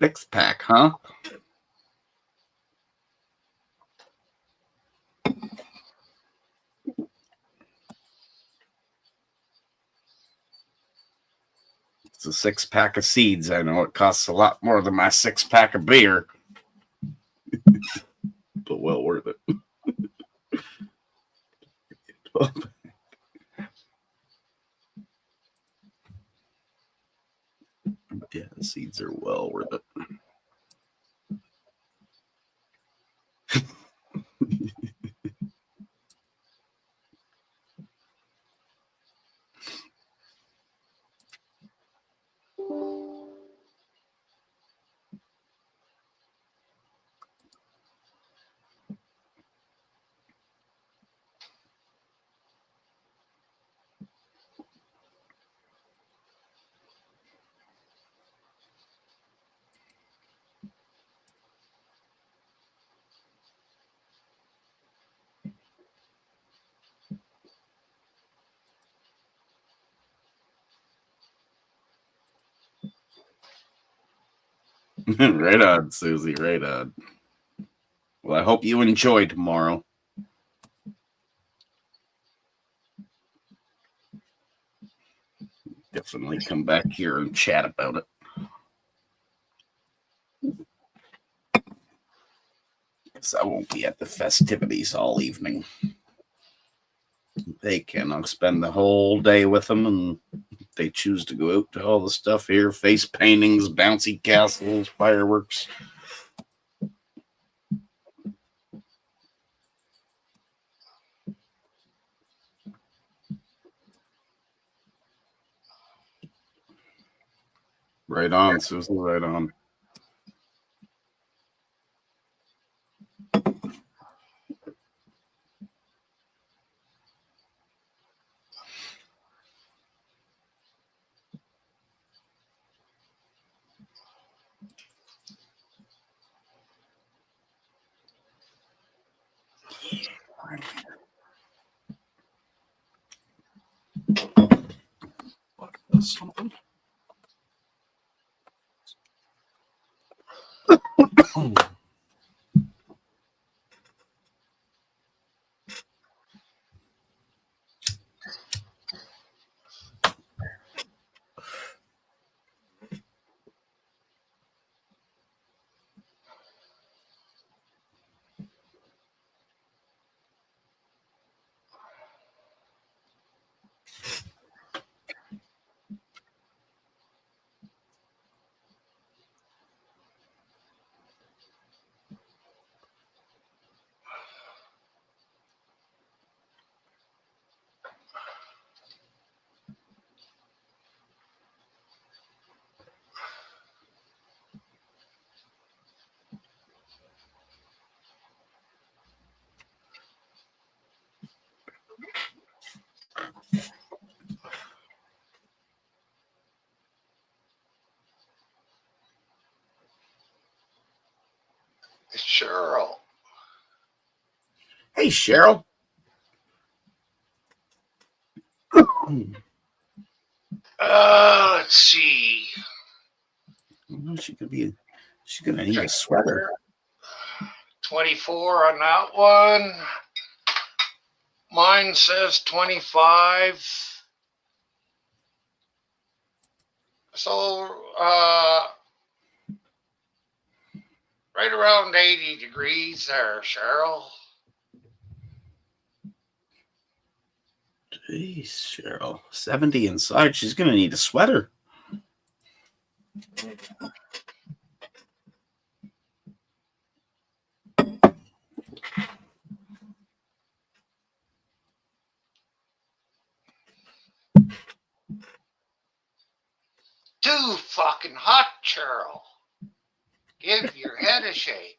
Six pack, huh? It's a 6-pack of seeds. I know it costs a lot more than my 6-pack of beer, but well worth it. Yeah, the seeds are well worth it. Right on, Susie. Right on. Well, I hope you enjoy tomorrow. Definitely come back here and chat about it. Because I won't be at the festivities all evening. They can. I'll spend the whole day with them, and they choose to go out to all the stuff here, face paintings, bouncy castles, fireworks. Right on, Susan, right on. Something. It's Cheryl. Hey, Cheryl. Let's see. She's gonna need a sweater. 24 on that one. Mine says 25. So, right around 80 degrees there, Cheryl. Jeez, Cheryl. 70 inside. She's gonna need a sweater. Too fucking hot, Cheryl. Give your head a shake.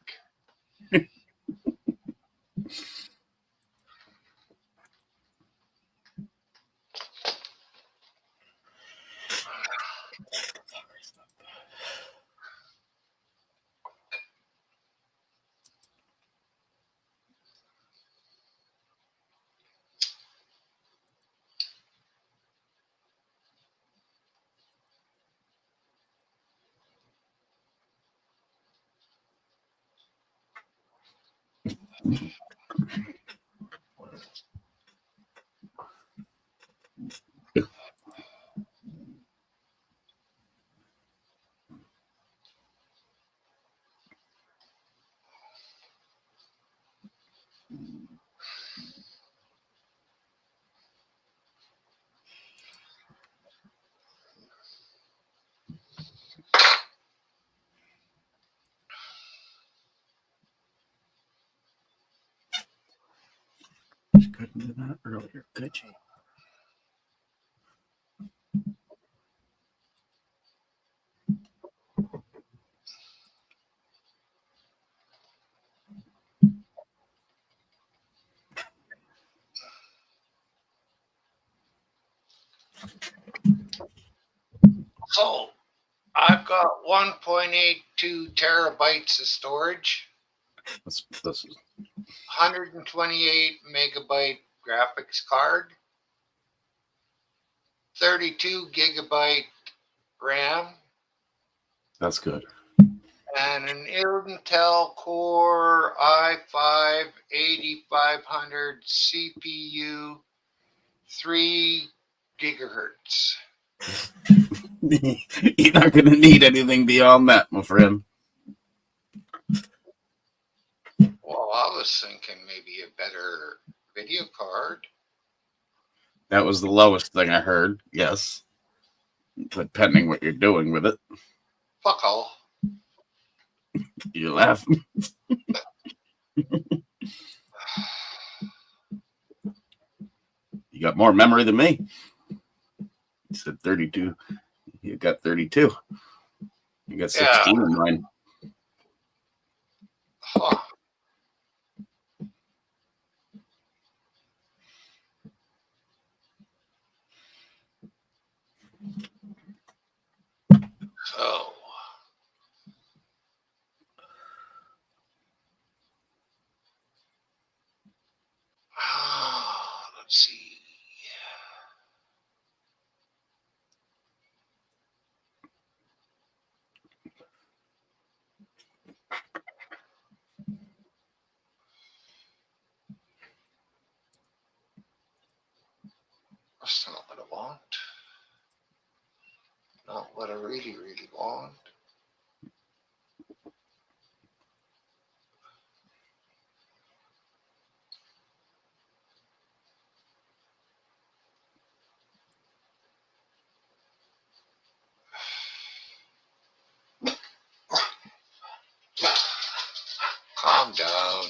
She couldn't do that earlier, could she? So, I've got 1.82 terabytes of storage, This is 128 megabyte graphics card, 32 gigabyte RAM, that's good. and an Intel Core i5 8500 CPU, 3 gigahertz. You're not going to need anything beyond that, my friend. Well, I was thinking maybe a better video card. That was the lowest thing I heard, yes. Depending what you're doing with it. Fuck all. You're laughing. You got more memory than me. You said 32. You got 32. You got 16 in mine. Huh. So, let's see. That's not what I want. Not what I really, really want. Calm down.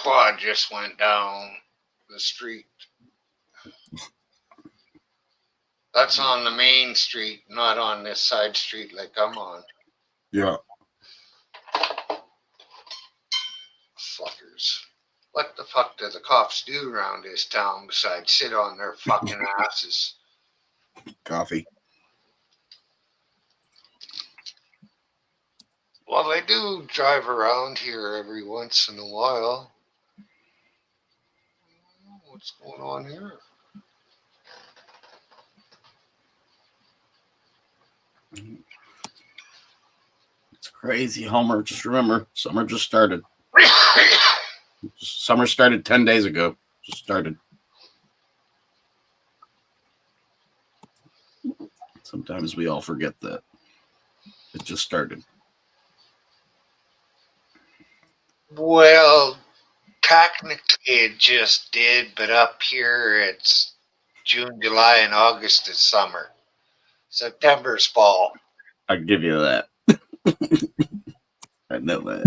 Quad just went down the street. That's on the main street, not on this side street like I'm on. Yeah. Fuckers. What the fuck do the cops do around this town besides sit on their fucking asses? Coffee. Well, they do drive around here every once in a while. What's going on here? It's crazy, Homer. Just remember, summer just started. Summer started 10 days ago. Just started. Sometimes we all forget that. It just started. Well, technically it just did, but up here it's June, July, and August is summer. September's fall. I'll give you that. I know that.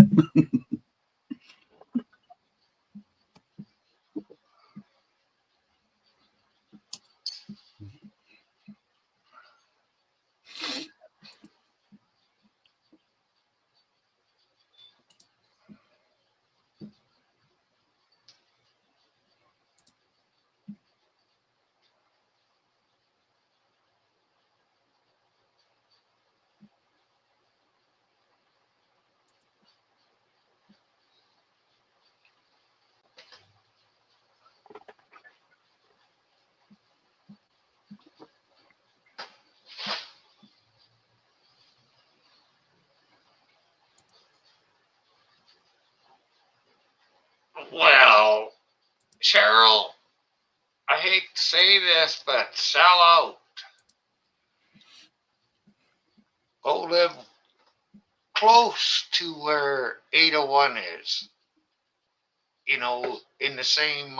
Well, Cheryl, I hate to say this, but sell out. Go live close to where 801 is. You know, in the same,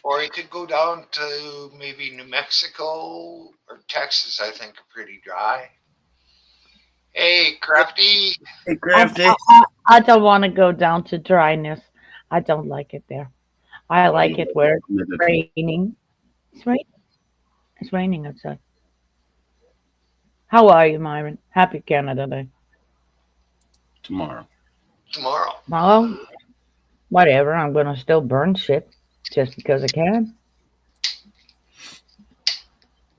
or you could go down to maybe New Mexico or Texas, I think are pretty dry. Hey, Crafty. Hey, Crafty. I don't want to go down to dryness. I don't like it there. I like it where it's raining. It's raining. It's raining outside. How are you, Myron? Happy Canada Day. Tomorrow. Well, whatever. I'm going to still burn shit just because I can.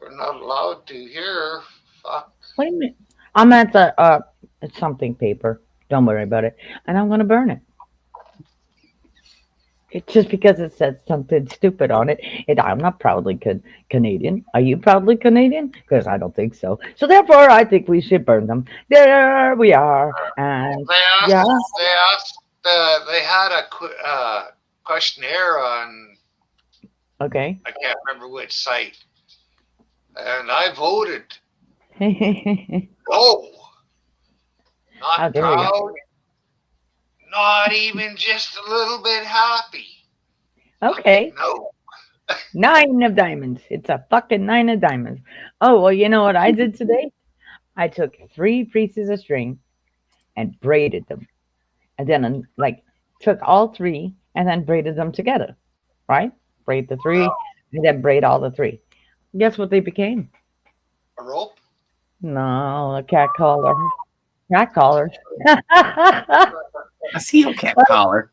We're not allowed to here. Fuck. What do you mean? I'm at the, it's something paper. Don't worry about it. And I'm going to burn it. It's just because it says something stupid on it. I'm not proudly Canadian. Are you proudly Canadian? Because I don't think so. So therefore, I think we should burn them. There we are. And They yeah. they had a questionnaire on, Okay. I can't remember which site, and I voted no. How Not dare you. proud. Not even just a little bit happy. Okay. No. 9 of diamonds. It's a fucking 9 of diamonds. Oh, well, you know what I did today? I took 3 pieces of string and braided them. And then, took all 3 and then braided them together. Right? Braid the 3 and then braid all the 3. Guess what they became? A rope? No, a cat collar. Cat collars. A seal cat collar.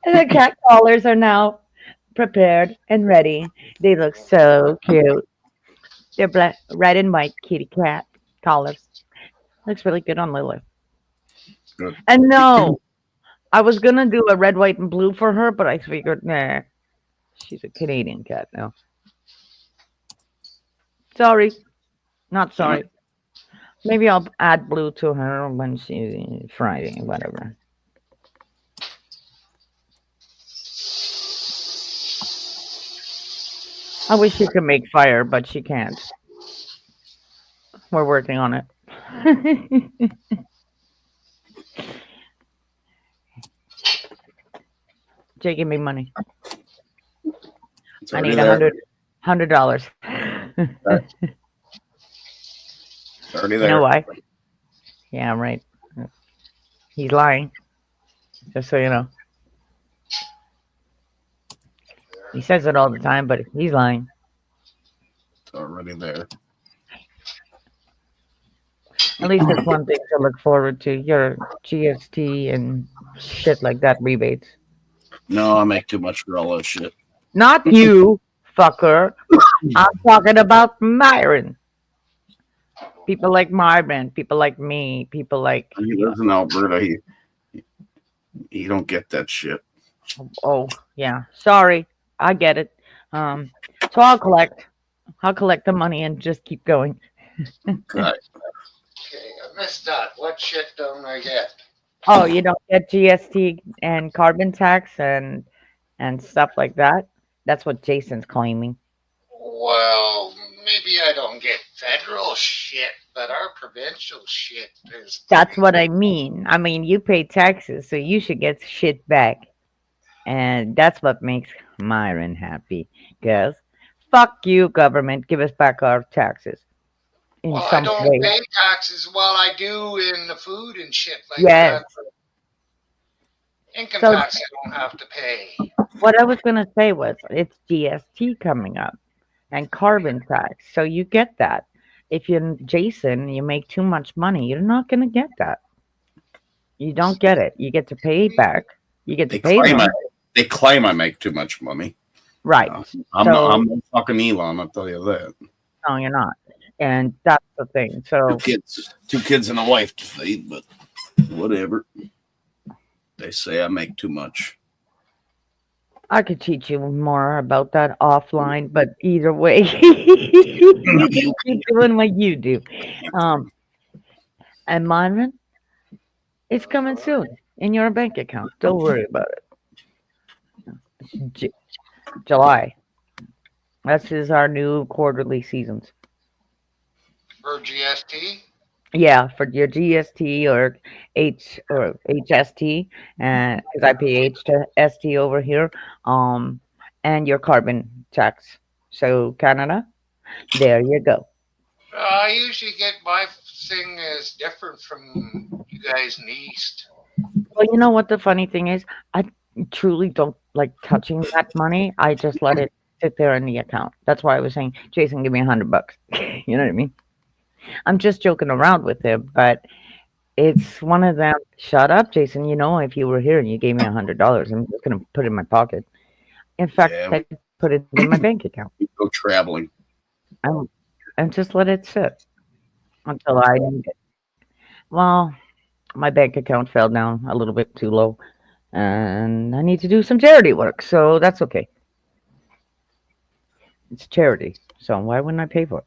The cat collars are now prepared and ready. They look so cute. They're black, red and white kitty cat collars. Looks really good on Lily. Good. And no, I was gonna do a red, white, and blue for her, but I figured, nah, she's a Canadian cat now. Sorry, not sorry. Maybe I'll add blue to her when she's Friday, whatever. I wish she could make fire, but she can't. We're working on it. Jay, give me money. It's I already need there. $100. It's already You there. know why? Yeah, right. He's lying. Just so you know. He says it all the time, but he's lying. It's already there. At least there's one thing to look forward to. Your GST and shit like that rebates. No, I make too much for all that shit. Not you, fucker. I'm talking about Myron. People like Myron, people like me, people like... He lives in Alberta. He don't get that shit. Oh, yeah. Sorry. I get it. So I'll collect the money and just keep going. Right. Okay, I missed that. What shit don't I get? Oh, you don't get GST and carbon tax and stuff like that? That's what Jason's claiming. Well, maybe I don't get federal shit, but our provincial shit is... That's what I mean. I mean, you pay taxes, so you should get shit back. And that's what makes Myron happy. Because fuck you, government. Give us back our taxes in Well, I some don't way. pay taxes. Well, I do in the food and shit like Yes. that. Income So tax I don't have to pay. what I was gonna say was it's GST coming up and carbon tax. So you get that. If you're Jason, you make too much money, you're not gonna get that. You don't get it. You get to pay back. You get to They pay claim them. they claim I make too much money. Right. I'm So no fucking Elon. I'll tell you that. no, you're not. And that's the thing. So Two kids and a wife to feed, but whatever. They say I make too much. I could teach you more about that offline, but either way, you just keep doing what you do. And Myron, it's coming soon in your bank account. Don't worry about it. July. This is our new quarterly seasons. For GST? Yeah, for your GST or HST, and because I pay H to ST over here, and your carbon tax. So Canada, there you go. I usually get my thing is different from you guys in the East. Well, you know what the funny thing is? I truly don't like touching that money. I just let it sit there in the account. That's why I was saying, Jason, give me $100. You know what I mean? I'm just joking around with him, but it's one of them. Shut up, Jason. You know, if you were here and you gave me $100, I'm just gonna put it in my pocket. In fact, Yeah. I put it in my bank account Go traveling. and just let it sit until I need it. Well, my bank account fell down a little bit too low, and I need to do some charity work, so that's okay. It's charity, so why wouldn't I pay for it?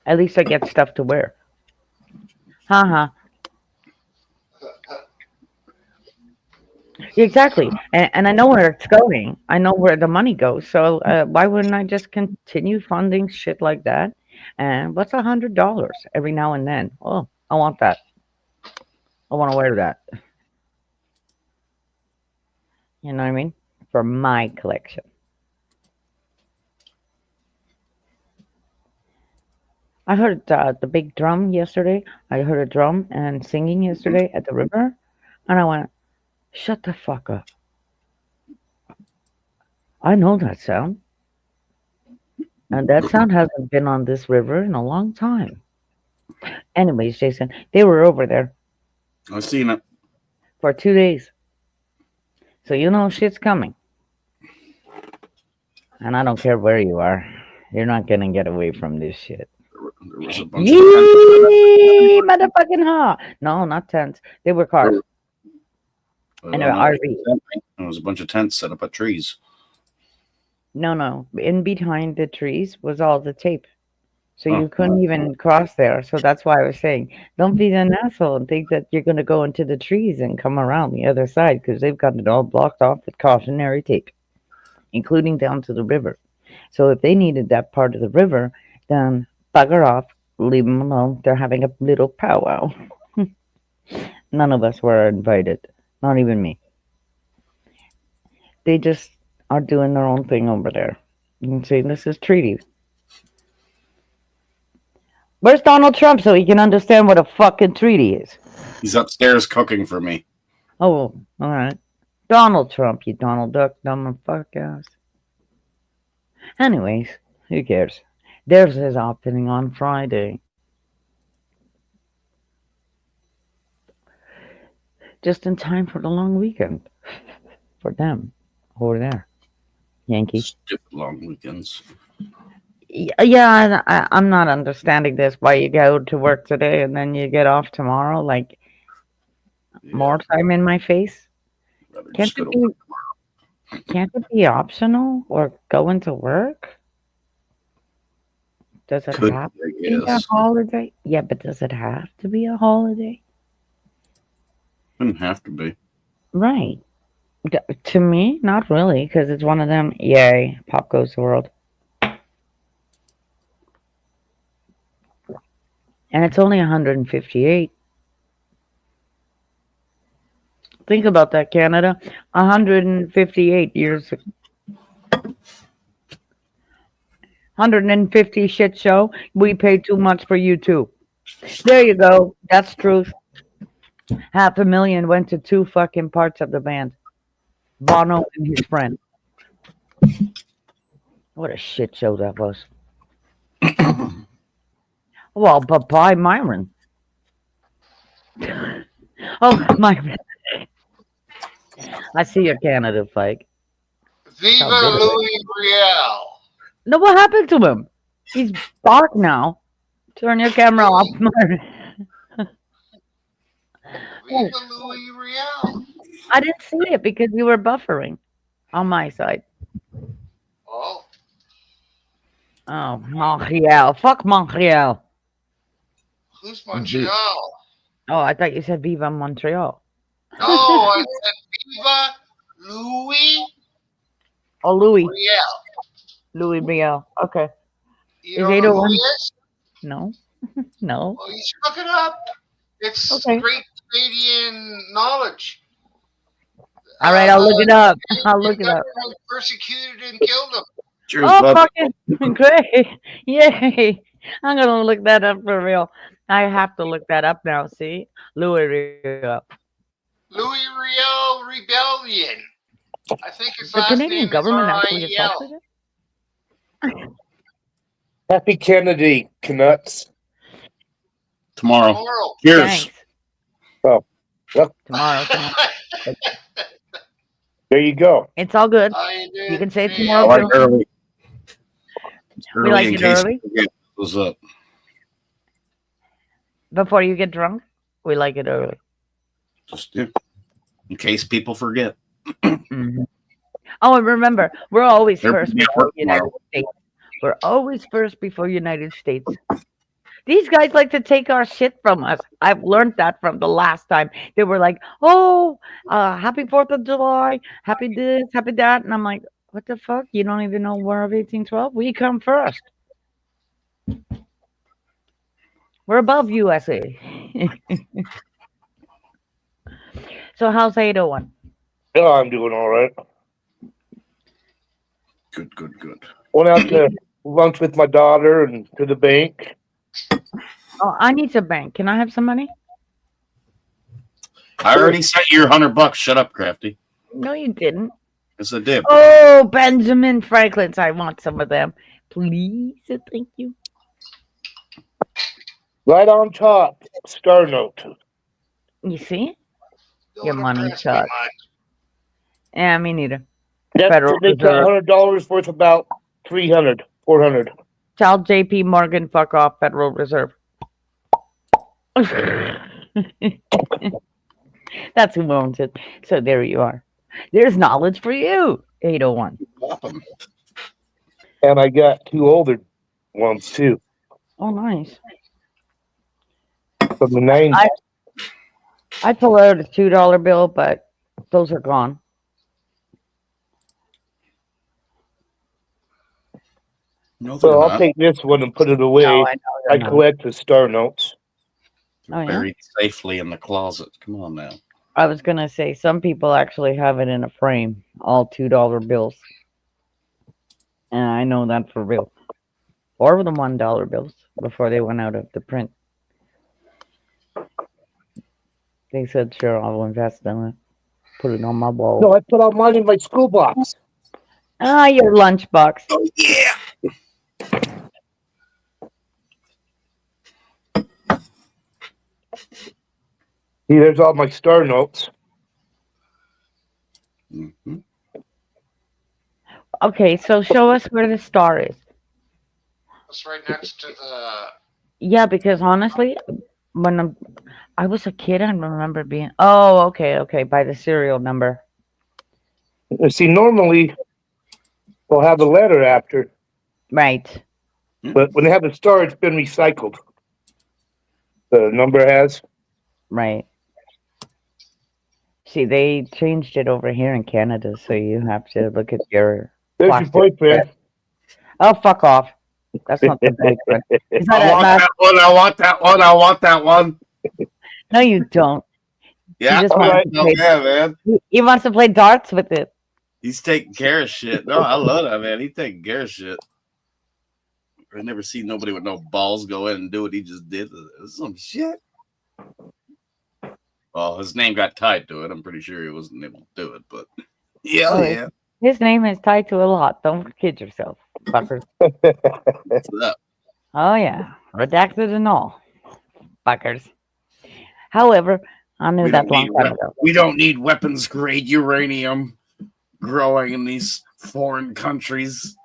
At least I get stuff to wear. Haha. Exactly. And I know where it's going. I know where the money goes. So why wouldn't I just continue funding shit like that? And what's $100 every now and then? Oh, I want that. I want to wear that. You know what I mean? For my collection. I heard the big drum yesterday. I heard a drum and singing yesterday at the river. And I went, shut the fuck up. I know that sound. And that sound hasn't been on this river in a long time. Anyways, Jason, they were over there I've seen it. for 2 days. So you know shit's coming. And I don't care where you are. You're not going to get away from this shit. There was a bunch of tents. Yee, motherfucking ha. No, not tents. They were cars. And an RV. There was a bunch of tents set up at trees. No. In behind the trees was all the tape. So you couldn't even cross there. So that's why I was saying, don't be an asshole and think that you're going to go into the trees and come around the other side because they've got it all blocked off with cautionary tape, including down to the river. So if they needed that part of the river, then bugger off, leave them alone. They're having a little powwow. None of us were invited, not even me. They just are doing their own thing over there. You can see this is treaty. Where's Donald Trump so he can understand what a fucking treaty is? He's upstairs cooking for me. Oh, all right. Donald Trump, you Donald Duck, dumb fuck ass. Anyways, who cares? Theirs is opening on Friday. Just in time for the long weekend. For them. Over there. Yankee. Stupid long weekends. Yeah, I'm not understanding this. Why you go to work today and then you get off tomorrow? Like, more time in my face? Can't it be optional or going to work? Does it have to be a holiday? Yeah, but does it have to be a holiday? Doesn't have to be. Right. To me, not really, because it's one of them. Yay, pop goes the world. And it's only 158. Think about that, Canada. 158 years. 150 shit show. We paid too much for you too. There you go. That's truth. 500,000 went to two fucking parts of the band. Bono and his friend. What a shit show that was. Well, but by Myron. Oh, Myron. I see your Canada flag. Viva How big. Louis Riel. No, what happened to him? He's dark now. Turn your camera off, Myron. Viva Louis Riel. I didn't see it because you were buffering on my side. Oh, Oh, Montreal. Fuck Montreal. who's Montreal? Oh, I thought you said Viva Montreal. No, I said Viva Louis Oh, Louis. Riel. Louis Riel. Okay. You Is don't know 801? who he is? No. No. Well, you should look it up. It's Okay. great Canadian knowledge. All right, I'll look it up. I'll look it up. Government persecuted and killed him. Cheers, Oh, bud. fucking great. Yay. I'm going to look that up for real. I have to look that up now, see? Louis Riel. Louis Riel Rebellion. I think his The last Canadian name government is actually R-I-E-L. assaulted it? Happy Kennedy, Canucks. Tomorrow. Tomorrow. Cheers. Thanks. Oh, well, Tomorrow. there you go. It's all good. You can say it tomorrow. I like early. It's We early like in it case early? you forget what's up. Before you get drunk, we like it early. Just in case people forget. Mhm. Oh, and remember, we're always There first will be a before work United tomorrow. States. We're always first before United States. These guys like to take our shit from us. I've learned that from the last time. They were like, oh, happy 4th of July, happy this, happy that. And I'm like, what the fuck? You don't even know War of 1812? We come first. We're above USA. So how's 801? Oh, I'm doing all right. Good, good, good. Went out to lunch with my daughter and to the bank. Oh, I need some bank. Can I have some money? I already sent you your $100. Shut up, Crafty. No, you didn't. Yes, I did. Oh, Benjamin Franklin's. I want some of them. Please. Thank you. Right on top, Star Note. You see? Don't Your money impress me shot. much. Yeah, me neither. That's Federal they put Reserve. $100 worth about 300, 400. Tell JP Morgan, fuck off, Federal Reserve. That's who owns it. So there you are. There's knowledge for you, 801. And I got two older ones too Oh, nice. from the 90s. I pull out a $2 bill, but those are gone. No, So they're I'll not. take this one and put it away. No, I know I they're not. collect the Star Notes. They're Oh, yeah? buried safely in the closet. Come on now. I was going to say, some people actually have it in a frame, all $2 bills. And I know that for real. Or the $1 bills before they went out of the print. They said, sure, I'll invest in it. Put it on my wall. No, I put all mine in my school box. Ah, your lunchbox. Oh, yeah. See, there's all my Star Notes. Mm-hmm. Okay, so show us where the star is. It's right next to the. Yeah, because honestly, when I was a kid, I remember being. Oh, okay, by the serial number. See, normally they'll have the letter after, Right. but when they have the star, it's been recycled. The number has. Right. See, they changed it over here in Canada, so you have to look at your. There's plastic your boyfriend. bag. Oh, fuck off. That's not the boyfriend. Is that I at want last- that one. I want that one. I want that one. No, you don't. Yeah, just wants right. to play- Yeah, man. he wants to play darts with it. He's taking care of shit. No, I love that, man. He's taking care of shit. I never seen nobody with no balls go in and do what he just did. Some shit. Well, his name got tied to it. I'm pretty sure he wasn't able to do it, but yeah, Oh, yeah. His name is tied to a lot. Don't kid yourself, fuckers. What's up? Oh yeah, redacted and all, fuckers. However, I knew that long time ago. We don't need weapons grade uranium growing in these foreign countries.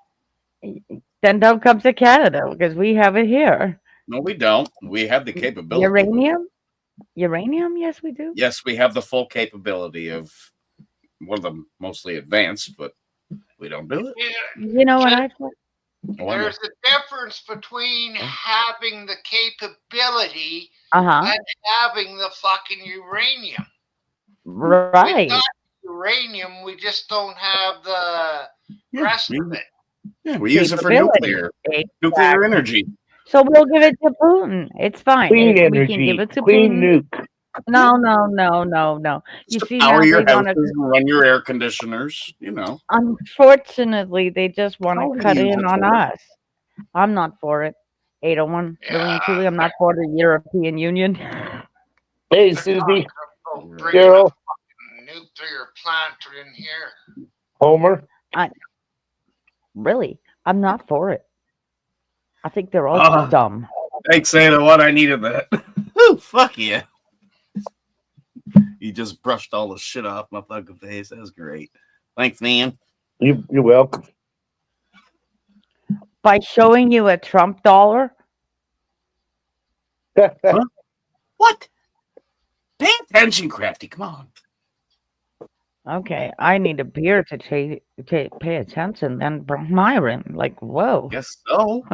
Then don't come to Canada because we have it here. No, we don't. We have the capability. Uranium? Uranium? Yes, we do. Yes, we have the full capability of one of them, mostly advanced, but we don't do it. Yeah, You know what I thought? there's a difference between having the capability Uh-huh. and having the fucking uranium. Right. We got uranium, we just don't have the rest of it. Yeah, we use it for Capability. nuclear energy. So we'll give it to Putin. It's fine. Clean We can energy. give it to Clean Putin. nuke. No. You Just see, power now your they want houses to. and run your air conditioners. You know. Unfortunately, they just want How to do cut you in on support us. I'm not for it. 801, really and truly, I'm not for the European Union. Hey, They're Susie, talking about bringing Carol, a fucking nuclear plant in here. Homer. Really, I'm not for it. I think they're all Ah. dumb. Thanks, Ada. What I needed that. Woo, fuck yeah. You just brushed all the shit off my fucking face. That was great. Thanks, man. You're welcome. By showing you a Trump dollar, What? Pay attention, Crafty. Come on. okay, I need a beer to pay attention. Then Myron, like, whoa. Guess so.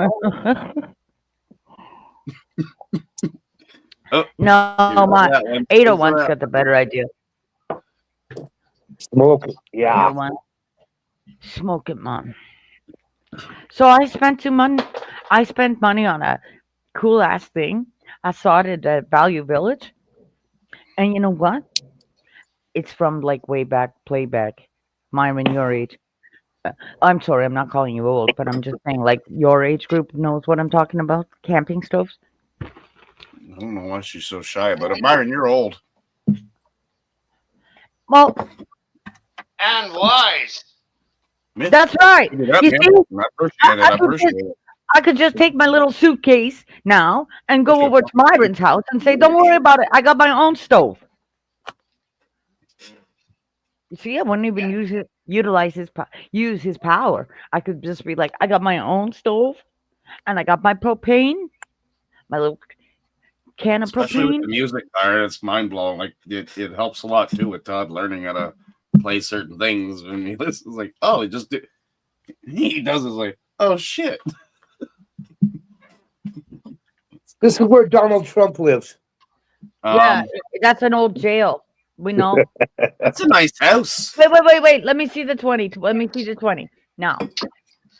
Oh, No, my that one. 801's got the better idea. Smoke it. Yeah. 801. Smoke it, man. So I spent money on a cool ass thing. I saw it at the Value Village. And you know what? It's from like way back, playback. Myron, your age. I'm sorry, I'm not calling you old, but I'm just saying like your age group knows what I'm talking about. Camping stoves. I don't know why she's so shy about it. Myron, you're old. Well, And wise. that's right. Keep it up, You man. see, I appreciate it. I appreciate it. I could just take my little suitcase now and go Okay. over to Myron's house and say, "Don't worry about it. I got my own stove." You see, I wouldn't even use his power. I could just be like, "I got my own stove, and I got my propane, my little can of Especially with propane." the music part, it's mind blowing. Like it helps a lot too with Todd learning how to play certain things. When he listens, like, oh, he just do. He does is like, oh shit. This is where Donald Trump lives. Yeah, that's an old jail. We know. That's a nice house. Wait. Let me see the 20. Let me see the 20. Now.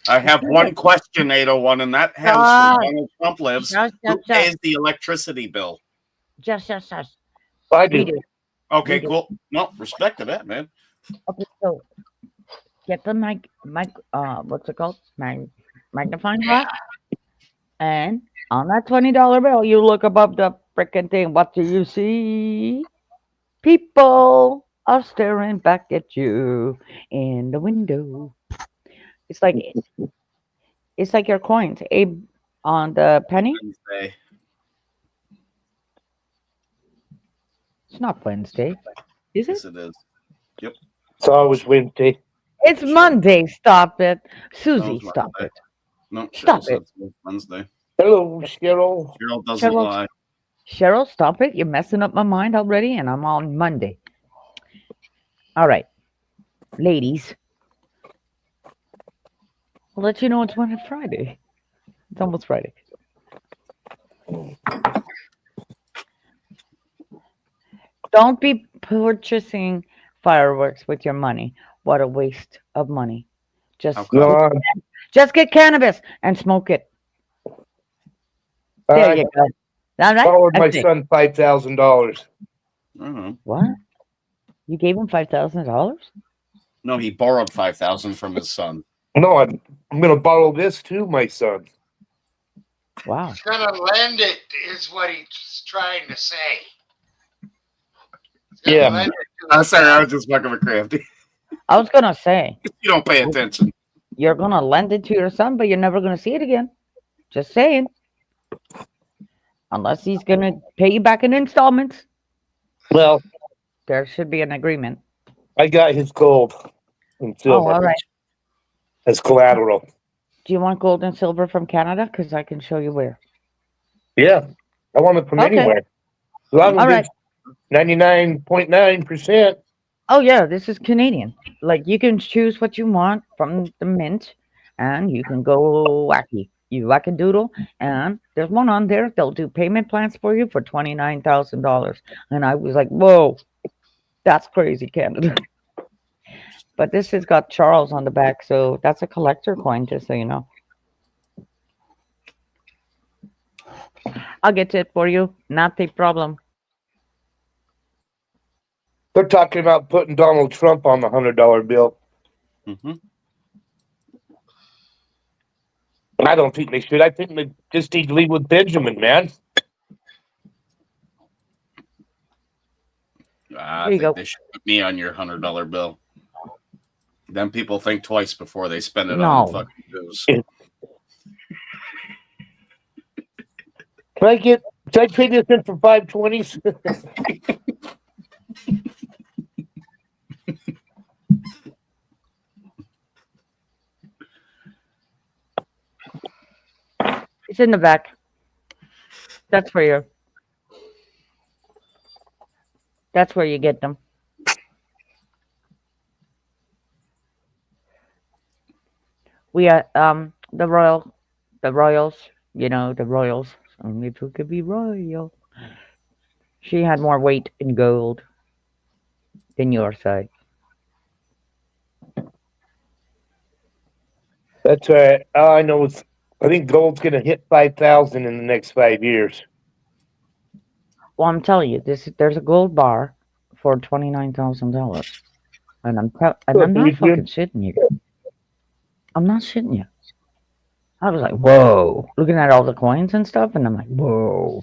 I have one question, 801, in that house where Donald Trump lives. Who pays the electricity bill? Just. I We do. do. Okay, We do. cool. No, respect to that, man. Okay, so get the mic, what's it called? Magnifying glass. And on that $20 bill, you look above the freaking thing. What do you see? People are staring back at you in the window. It's like your coins, Abe, on the penny. Wednesday. It's not Wednesday, is it? Yes, it is. Yep. It's always Wednesday. It's Monday. Stop it, Susie. it's Stop Monday. it. No, Stop Cheryl said it's Wednesday. Hello, Cheryl. Cheryl doesn't Cheryl- lie. Cheryl, stop it. You're messing up my mind already, and I'm on Monday. All right, ladies. I'll let you know it's Friday. It's almost Friday. Don't be purchasing fireworks with your money. What a waste of money. Just get cannabis and smoke it. There I you go. All right? borrowed my Okay. son $5,000. What? You gave him $5,000? No, he borrowed 5,000 from his son. No, I'm gonna borrow this too, my son. Wow. He's gonna lend it, is what he's trying to say. He's gonna Yeah. lend it to I'm his sorry, I dad. was just fucking with Crafty. I was gonna say You don't pay attention. you're gonna lend it to your son, but you're never gonna see it again. Just saying. Unless he's gonna pay you back in installments. Well, There should be an agreement. I got his gold and Oh, silver all right. as collateral. Do you want gold and silver from Canada? Because I can show you where. Yeah, I want it from Okay. anywhere. As long All as right. it's 99.9%. Oh yeah, this is Canadian. Like you can choose what you want from the mint, and you can go wacky. You wackadoodle, and there's one on there. They'll do payment plans for you for $29,000. And I was like, whoa, that's crazy, Canada. But this has got Charles on the back, so that's a collector coin, just so you know. I'll get it for you. Not a problem. They're talking about putting Donald Trump on the $100 bill. Mm-hmm. I don't think they should. I think they just need to leave with Benjamin, man. I Here you think go. they should put me on your $100 bill. Then people think twice before they spend it No. on fucking booze. Should I trade this in for 520s? It's in the back. That's for you. That's where you get them. We the Royals, you know, the Royals. Only if you could be royal. She had more weight in gold than your side. That's right. All I know is I think gold's going to hit 5,000 in the next 5 years. Well, I'm telling you, there's a gold bar for $29,000, and I'm not fucking shitting you. I'm not shitting you. I was like, whoa, looking at all the coins and stuff, and I'm like, whoa.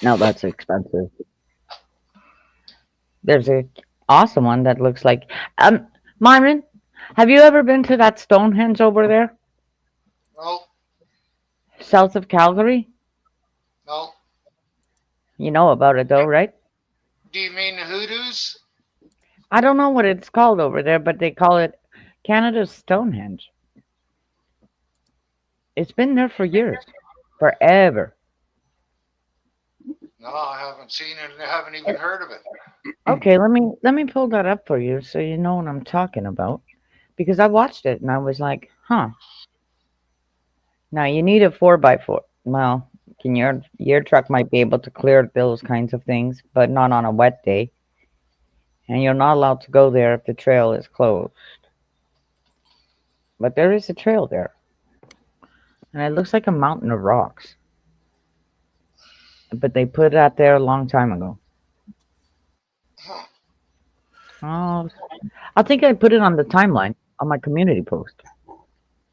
Now that's expensive. There's a awesome one that looks like Myron, have you ever been to that Stonehenge over there? No, South of Calgary? no. You know about it though, right? Do you mean the hoodoos? I don't know what it's called over there, but they call it Canada's Stonehenge. It's been there for years. Forever. No, I haven't seen it and I haven't even heard of it. Okay, let me pull that up for you so you know what I'm talking about. Because I watched it and I was like, huh. Now you need a 4x4. Well, your truck might be able to clear those kinds of things, but not on a wet day. And you're not allowed to go there if the trail is closed. But there is a trail there. And it looks like a mountain of rocks. But they put it out there a long time ago. Huh. Oh, I think I put it on the timeline on my community post.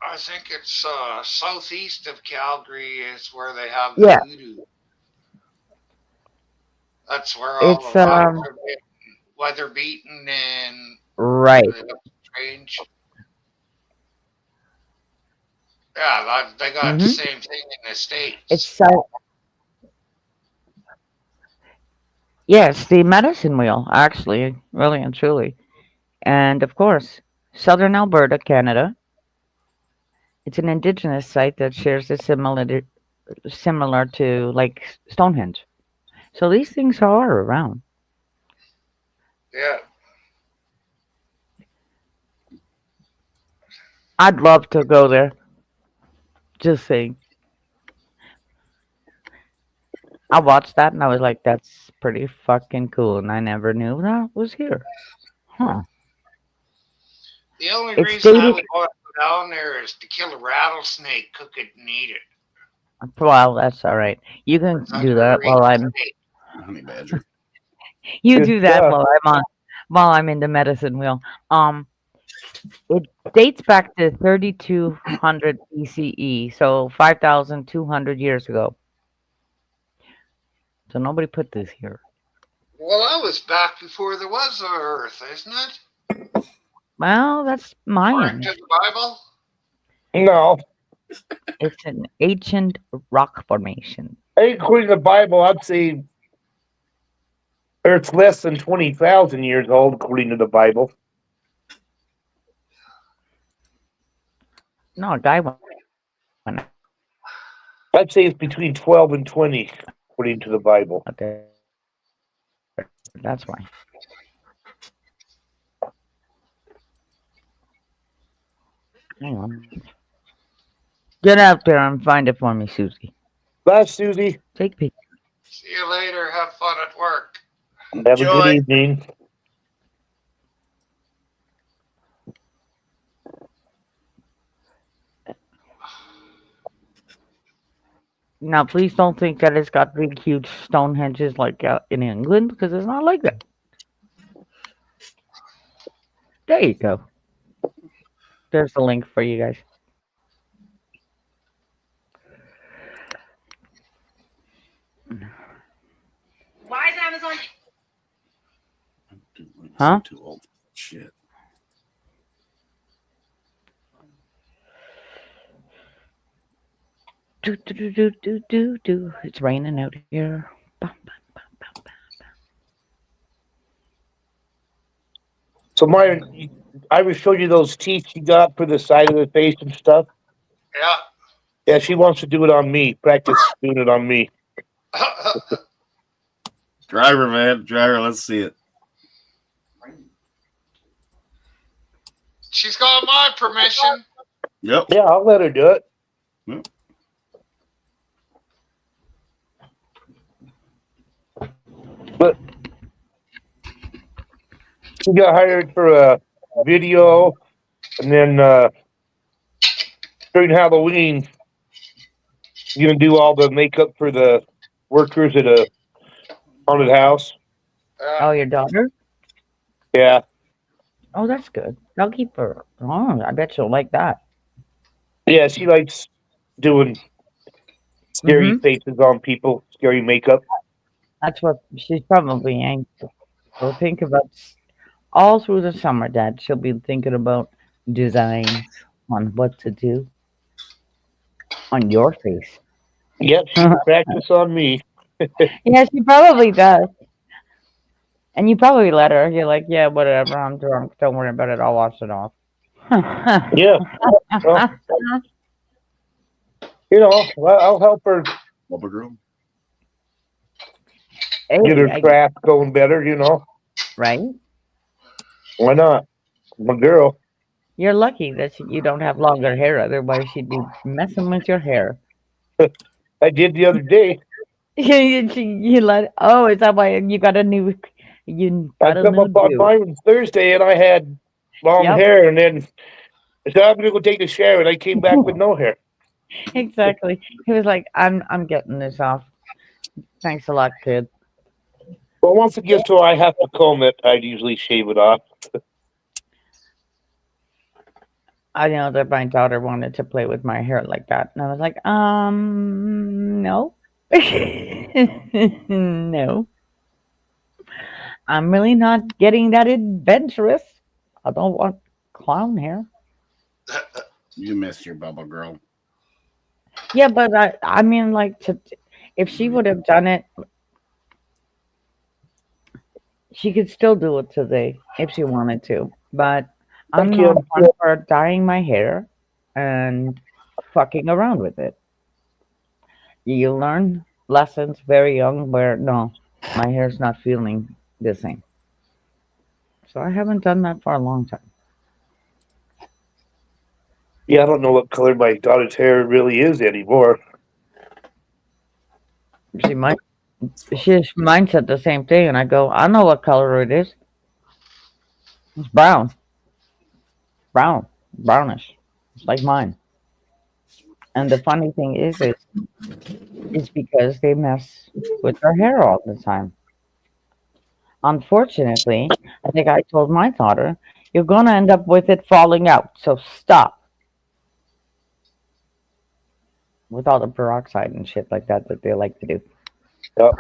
I think it's southeast of Calgary is where they have Yeah. the hoodoo. That's where all It's the rocks are weather beaten and right. they look strange. Yeah, they got the same thing in the States. It's yes, the medicine wheel, actually, really and truly. And of course, southern Alberta, Canada. It's an indigenous site that shares a similar to like Stonehenge. So these things are around. Yeah. I'd love to go there. Just saying. I watched that and I was like, that's pretty fucking cool. And I never knew that was here. Huh. The only It's reason I dated- would want to go down there is to kill a rattlesnake, cook it, and eat it. Well, that's all right. You can It's do that while I'm. Honey badger. You Good do that stuff. while I'm in the medicine wheel. It dates back to 3200 BCE, so 5,200 years ago. So nobody put this here. Well, that was back before there was an Earth, isn't it? Well, that's According Mayan. to the Bible. No, It's an ancient rock formation. according to the Bible, I'd say Earth's less than 20,000 years old, according to the Bible. No, a guy went. I'd say it's between 12 and 20, according to the Bible. Okay. That's why. Hang on. Get out there and find it for me, Susie. Bye, Susie. Take a picture. See you later. Have fun at work. Have a good evening. Now, please don't think that it's got big, huge stone hedges like in England, because it's not like that. There you go. There's the link for you guys. Why is Amazon? Huh? Too old. Shit. Do. It's raining out here. So, Myron, I was showing you those teeth you got for the side of the face and stuff. Yeah. Yeah, she wants to do it on me. Practice doing it on me. Driver, man. Driver, let's see it. She's got my permission. Yep. Yeah, I'll let her do it. Yep. But she got hired for a video, and then during Halloween, you're gonna do all the makeup for the workers at a haunted house. Oh, your daughter? Yeah. Oh, that's good. I'll keep her. Oh, I bet she'll like that. Yeah, she likes doing scary faces on people, scary makeup. That's what she's probably anxious. So think about all through the summer, Dad. She'll be thinking about designs on what to do on your face. Yep, she practice on me. Yeah, she probably does. And you probably let her. You're like, yeah, whatever. I'm drunk. Don't worry about it. I'll wash it off. Yeah. Well, you know, I'll help her Bubba girl. get her craft going better, you know. Right? Why not? My girl. You're lucky that you don't have longer hair. Otherwise, she'd be messing with your hair. I did the other day. you let. Oh, is that why you got a new? You I got a come new up on do. mine Thursday, and I had long hair, and then I said I'm gonna go take a shower, and I came back with no hair. Exactly. He was like, "I'm getting this off. Thanks a lot, kid." Well, once it gets to where I have to comb it, I'd usually shave it off. I know that my daughter wanted to play with my hair like that, and I was like, no, no. I'm really not getting that adventurous. I don't want clown hair. You missed your Bubba girl. Yeah, but I mean, like, if she would have done it, she could still do it today if she wanted to. But I'm not one for dyeing my hair and fucking around with it. You learn lessons very young where, no, my hair's not feeling the same. So I haven't done that for a long time. Yeah, I don't know what color my daughter's hair really is anymore. Mine said the same thing, and I go, I know what color it is. It's brown. Brownish. It's like mine. And the funny thing is it's because they mess with their hair all the time. unfortunately, I think I told my daughter, you're going to end up with it falling out. So stop with all the peroxide and shit like that that they like to do. Yep.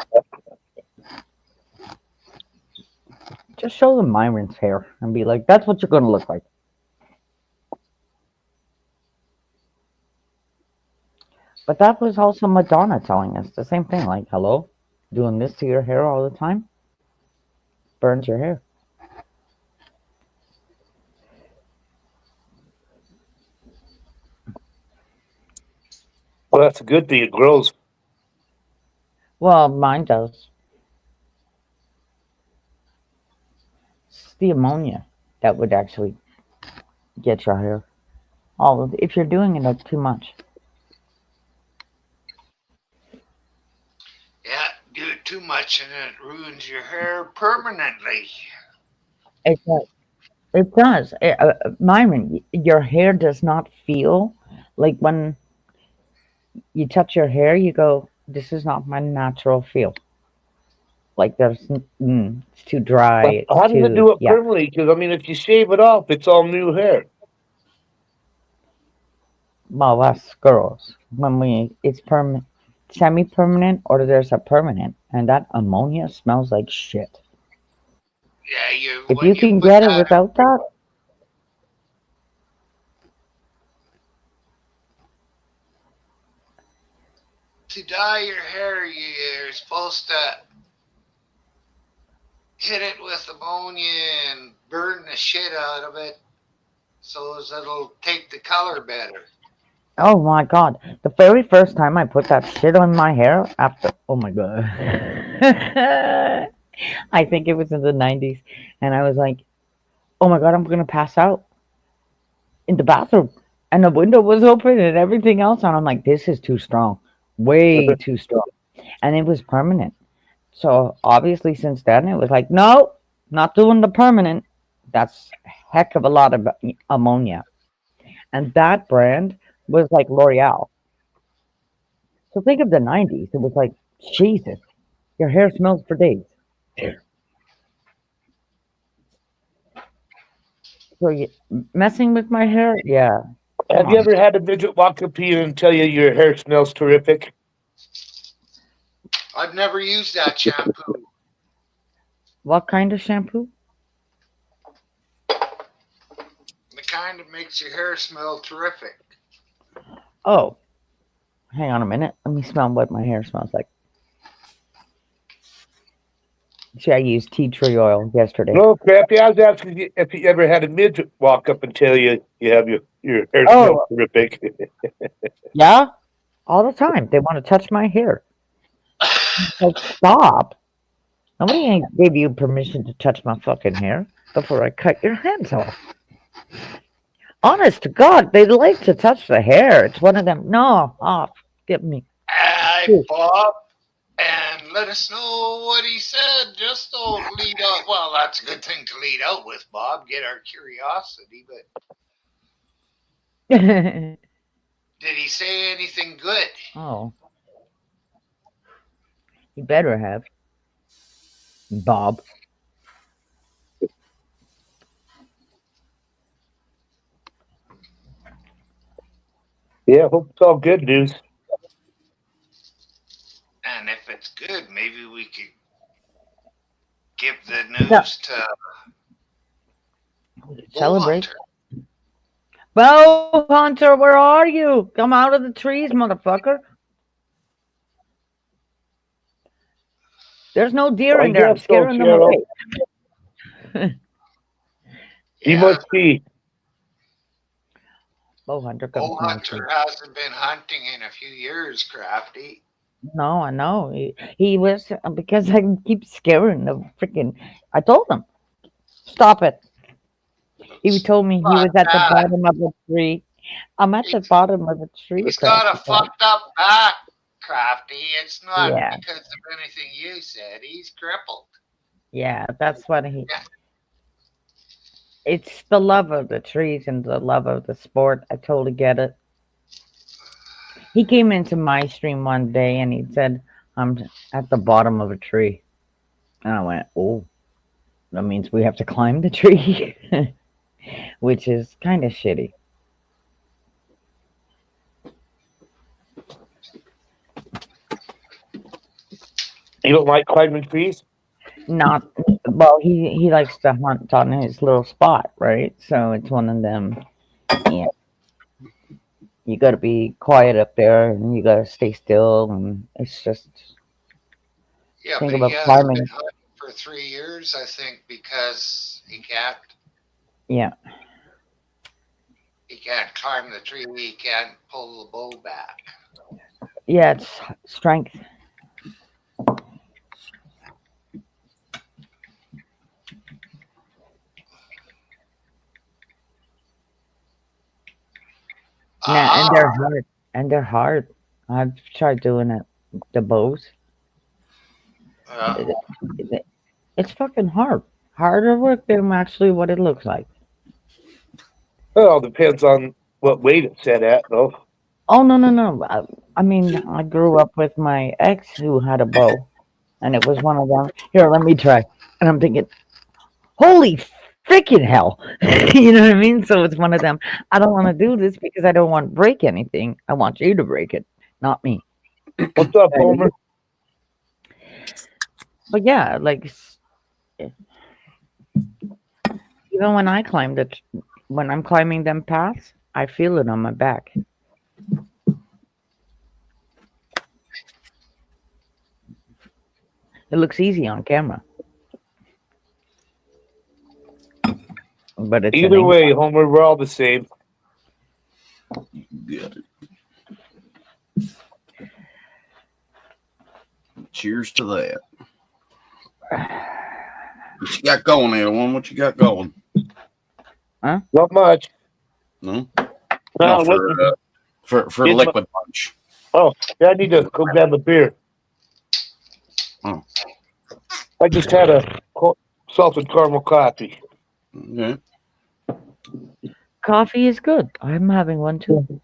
Just show them Myron's hair and be like, that's what you're going to look like. But that was also Madonna telling us the same thing. Like, hello, doing this to your hair all the time burns your hair. Well, that's a good thing. It grows. Well, mine does. It's the ammonia that would actually get your hair. If you're doing it too much. Yeah, do it too much and it ruins your hair permanently. It does. It does. Myron, your hair does not feel like when you touch your hair, you go, this is not my natural feel. Like it's too dry. How does it do it yeah. permanently? Because I mean, if you shave it off, it's all new hair. Well, that's girls. It's semi-permanent, or there's a permanent, and that ammonia smells like shit. Yeah, if you can get it without that. To dye your hair, you're supposed to hit it with ammonia and burn the shit out of it so as it'll take the color better. Oh my god. The very first time I put that shit on my hair oh my god. I think it was in the 90s. And I was like, oh my god, I'm going to pass out in the bathroom. And the window was open and everything else. And I'm like, this is too strong. Way too strong. And it was permanent. So obviously since then, it was like, no, not doing the permanent. That's a heck of a lot of ammonia. And that brand was like L'Oreal. So think of the 90s. It was like, Jesus, your hair smells for days. So you messing with my hair? Yeah. Have you ever had a midget walk up to you and tell you your hair smells terrific? I've never used that shampoo. What kind of shampoo? The kind that makes your hair smell terrific. Oh, hang on a minute. Let me smell what my hair smells like. See, I used tea tree oil yesterday. No, Crappy. I was asking you if you ever had a midget walk up and tell you have your hair smells terrific. Yeah, all the time. They want to touch my hair. Like, stop. Nobody gave you permission to touch my fucking hair before I cut your hands off. Honest to God, they like to touch the hair. It's one of them. No, off. Get me. Hi, Bob. And let us know what he said. Just don't lead out. Well, that's a good thing to lead out with, Bob. Get our curiosity. But did he say anything good? Oh. You better have. Bob. Yeah, hope it's all good news. And if it's good, maybe we could give the news to celebrate. Bo Hunter, where are you? Come out of the trees, motherfucker. There's no deer in there. I'm scaring them away. He must be. Bo Hunter hasn't been hunting in a few years, Crafty. No, I know. He was, because I keep scaring the freaking. I told him, stop it. He told me he was at the bottom of the tree. I'm at the bottom of the tree. He's got a fucked up back, Crafty. It's not because of anything you said. He's crippled. Yeah, that's what he. Yeah. It's the love of the trees and the love of the sport. I totally get it. He came into my stream one day and he said, I'm at the bottom of a tree. And I went, oh. That means we have to climb the tree, which is kind of shitty. You don't like climbing trees? Not well. He likes to hunt on his little spot, right? So it's one of them. Yeah, you got to be quiet up there, and you got to stay still, and it's just Yeah, think but about he hasn't been climbing. hunting for 3 years, I think, because he can't Yeah, climb the tree, he can't pull the bow back. yeah, it's strength. Nah, and they're hard. And they're hard. I've tried doing it. The bows. It's fucking hard. Harder work than actually what it looks like. Well, depends on what weight it's set at, though. Oh no. I mean, I grew up with my ex who had a bow, and it was one of them. Here, let me try. And I'm thinking, holy freaking hell! You know what I mean? So it's one of them. I don't want to do this because I don't want to break anything. I want you to break it, not me. What's up, Homer? But yeah, like even when I climbed it, when I'm climbing them paths, I feel it on my back. It looks easy on camera, but it's Either way, Homer, we're all the same. Good. Cheers to that. What you got going, Adawan? What you got going? Huh? Not much. No. No, No, for liquid punch. Oh, yeah, I need to go grab a beer. Oh. I just had a salted caramel coffee. Okay. Coffee is good. I'm having one too.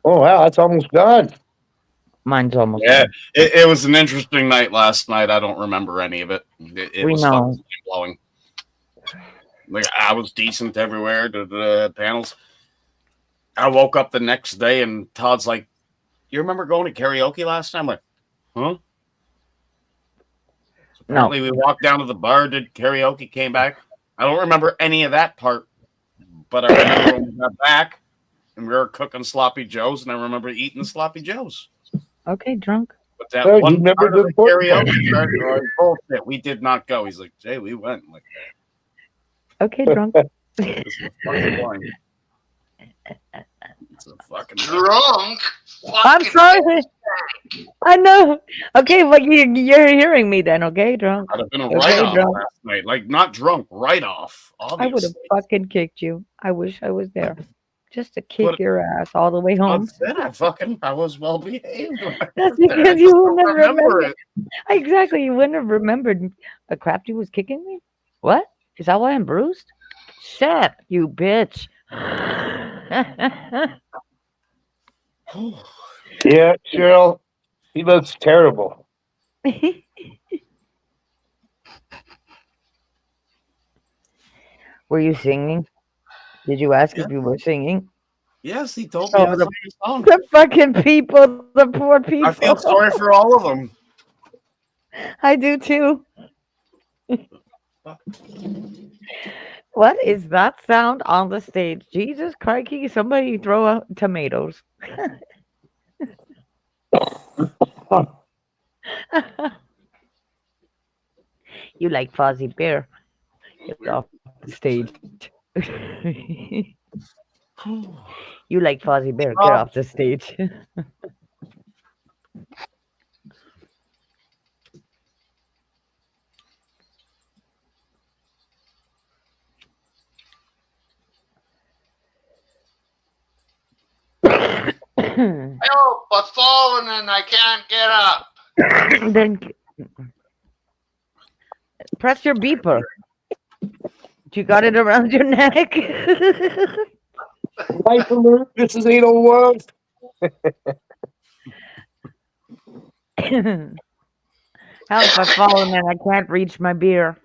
Oh wow, that's almost done. Mine's almost Yeah, done. it was an interesting night last night. I don't remember any of it. It We was know. blowing. Like I was decent everywhere to the panels. I woke up the next day and Todd's like, "You remember going to karaoke last time?" I'm like, huh? So apparently we walked down to the bar, did karaoke, came back. I don't remember any of that part, but I remember when we got back and we were cooking sloppy joes, and I remember eating the sloppy joes. Okay, drunk. But that Well, one you remember part of the the important karaoke part, like, bullshit. We did not go. He's like, Jay, we went. I'm like, Okay, drunk. this was fucking boring. It's a fucking Drunk? I'm sorry. I know. Okay, well you're hearing me then. Okay, drunk. I'd have been a Okay, write-off drunk. last night. Like, not drunk, write-off, I would have obviously. fucking kicked you. I wish I was there. Just to kick your ass all the way home. I was well behaved. That's because you wouldn't have remembered. Exactly, you wouldn't have remembered the crap you was kicking me. What? Is that why I'm bruised? Shut, you bitch. Yeah, Cheryl, he looks terrible. Were you singing? Did you ask if you were singing? Yes, he told me I was the, on the song. the fucking people, the poor people. I feel sorry for all of them. I do too. What is that sound on the stage? Jesus crikey, somebody throw out tomatoes. You like Fozzie Bear. Get off the stage. You like Fozzie Bear. Get off the stage. Help! I've fallen and I can't get up. Then press your beeper. You got it around your neck. Life alert, this is 801. Help, I've fallen and I can't reach my beer.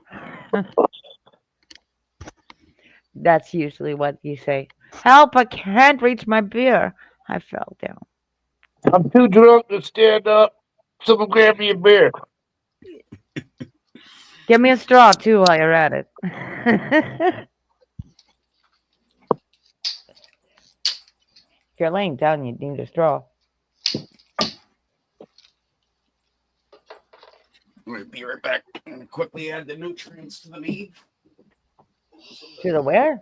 That's usually what you say. Help, I can't reach my beer. I fell down. I'm too drunk to stand up. Someone grab me a beer. Give me a straw too while you're at it. If you're laying down, you need a straw. I'm gonna be right back. I'm gonna quickly add the nutrients to the mead. To the where?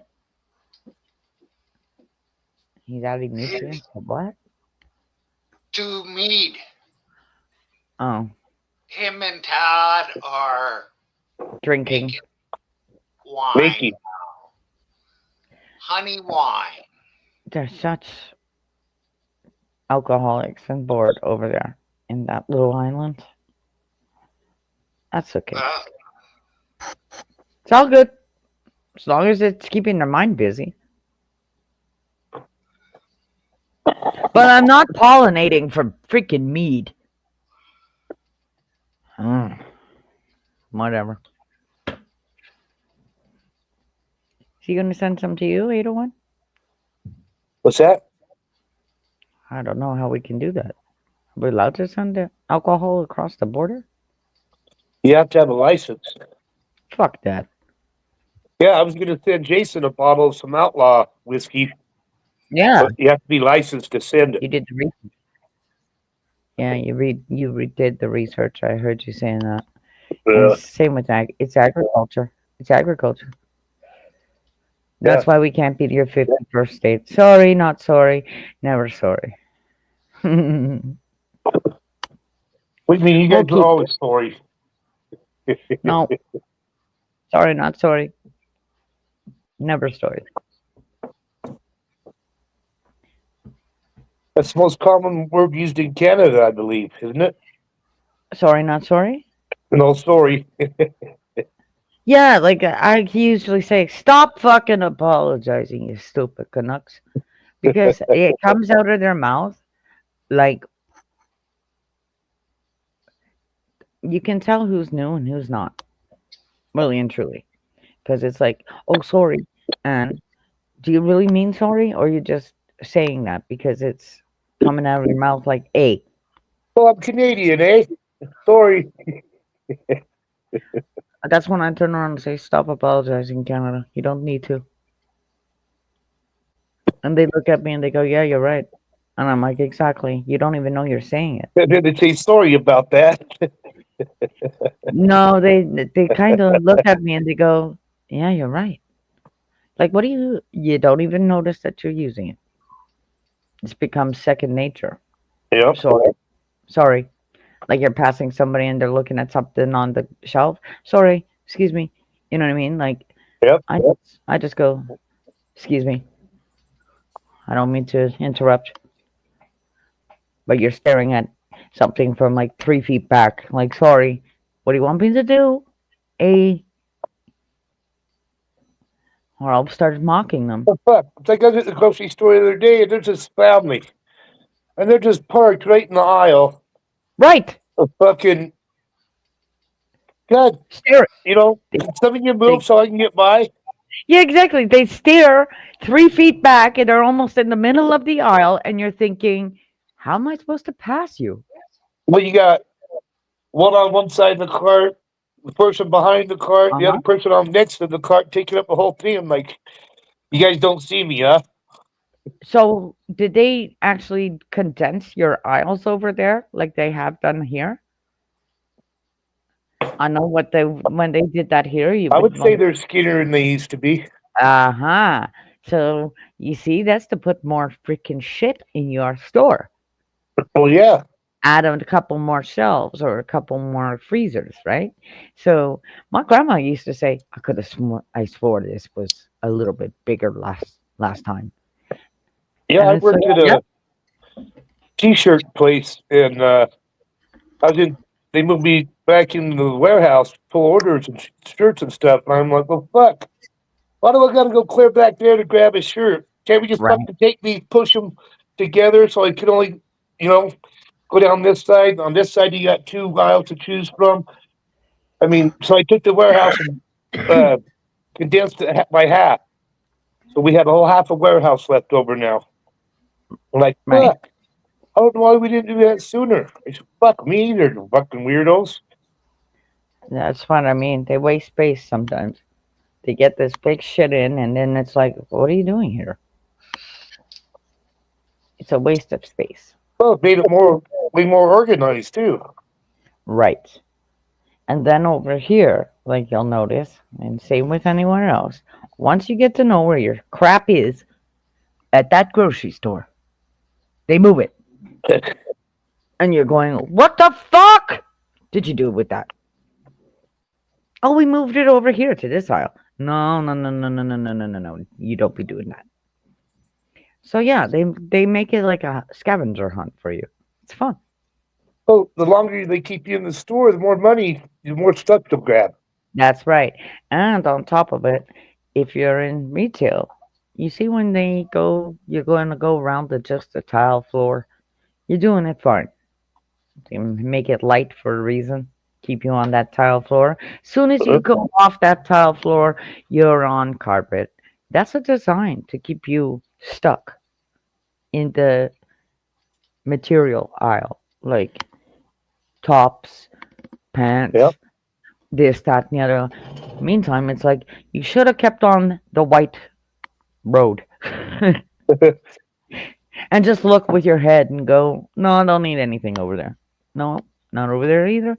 He's adding nutrients to what? To mead. Oh, Him and Todd are drinking. making wine. Makey. Honey wine. They're such alcoholics and bored over there in that little island. That's okay. It's all good. As long as it's keeping their mind busy. But I'm not pollinating for freaking mead. Whatever. Is he going to send some to you, 801? What's that? I don't know how we can do that. Are we allowed to send the alcohol across the border? You have to have a license. Fuck that. Yeah, I was going to send Jason a bottle of some outlaw whiskey. Yeah. But you have to be licensed to send it. You did the research. Yeah, you did the research. I heard you saying that. And same with it's agriculture. It's agriculture. That's why we can't be your 51st state. Sorry, not sorry, never sorry. What do you mean? You guys are always sorry. No. Sorry, not sorry. Never sorry. That's the most common word used in Canada, I believe, isn't it? Sorry, not sorry? No, sorry. Yeah, like I usually say, stop fucking apologizing, you stupid Canucks. Because it comes out of their mouth like you can tell who's new and who's not. Really and truly. Because it's like, oh, sorry. And do you really mean sorry? Or are you just saying that because it's coming out of your mouth like, hey. Well, I'm Canadian, eh? Sorry. That's when I turn around and say, stop apologizing, Canada. You don't need to. And they look at me and they go, yeah, you're right. And I'm like, exactly. You don't even know you're saying it. And then they say sorry about that. No, they kind of look at me and they go, yeah, you're right. Like, what do you don't even notice that you're using it. It's become second nature. Yep. Sorry. Like you're passing somebody and they're looking at something on the shelf. Sorry, excuse me. You know what I mean? Like, yep. I just go, excuse me. I don't mean to interrupt. But you're staring at something from like 3 feet back. Like, sorry, what do you want me to do? Or I'll start mocking them. Oh, fuck. It's like I was at the grocery store the other day and there's this family. And they're just parked right in the aisle. Right. A fucking God. Stare. You know, some of you move so I can get by. Yeah, exactly. They stare 3 feet back and they're almost in the middle of the aisle and you're thinking, how am I supposed to pass you? Well, you got one on one side of the cart, the person behind the cart, the other person on next to the cart taking up the whole thing. I'm like, you guys don't see me, huh? So did they actually condense your aisles over there like they have done here? I know when they did that here. I would say they're skinnier than they used to be. So you see, that's to put more freaking shit in your store. Oh yeah. Add a couple more shelves or a couple more freezers, right? So my grandma used to say, I swore this was a little bit bigger last time. Yeah, I worked at a t-shirt place, and they moved me back into the warehouse, pull orders and shirts and stuff. And I'm like, well, fuck. Why do I got to go clear back there to grab a shirt? Can't we just fucking take these, push them together so I can only, go down this side? On this side, you got 2 aisles to choose from. I mean, so I took the warehouse and condensed it by half. So we have a whole half a warehouse left over now. I'm like, Right. fuck. I don't know why we didn't do that sooner. I said, fuck me, they're fucking weirdos. That's what I mean. They waste space sometimes. They get this big shit in, and then it's like, what are you doing here? It's a waste of space. Well, it made it way more organized too. Right. And then over here, like you'll notice, and same with anywhere else, once you get to know where your crap is at that grocery store, they move it. And you're going, what the fuck did you do with that? Oh, we moved it over here to this aisle. No. You don't be doing that. So yeah, they make it like a scavenger hunt for you. It's fun. Well, the longer they keep you in the store, the more money, the more stuff to grab. That's right. And on top of it, if you're in retail, you see when you're going to go around just the tile floor, you're doing it fine. They make it light for a reason. Keep you on that tile floor. Soon as you go off that tile floor, you're on carpet. That's a design to keep you stuck in the material aisle, like tops, pants, this, that, and the other. Meantime, it's like you should have kept on the white road and just look with your head and go, no, I don't need anything over there. No, not over there either.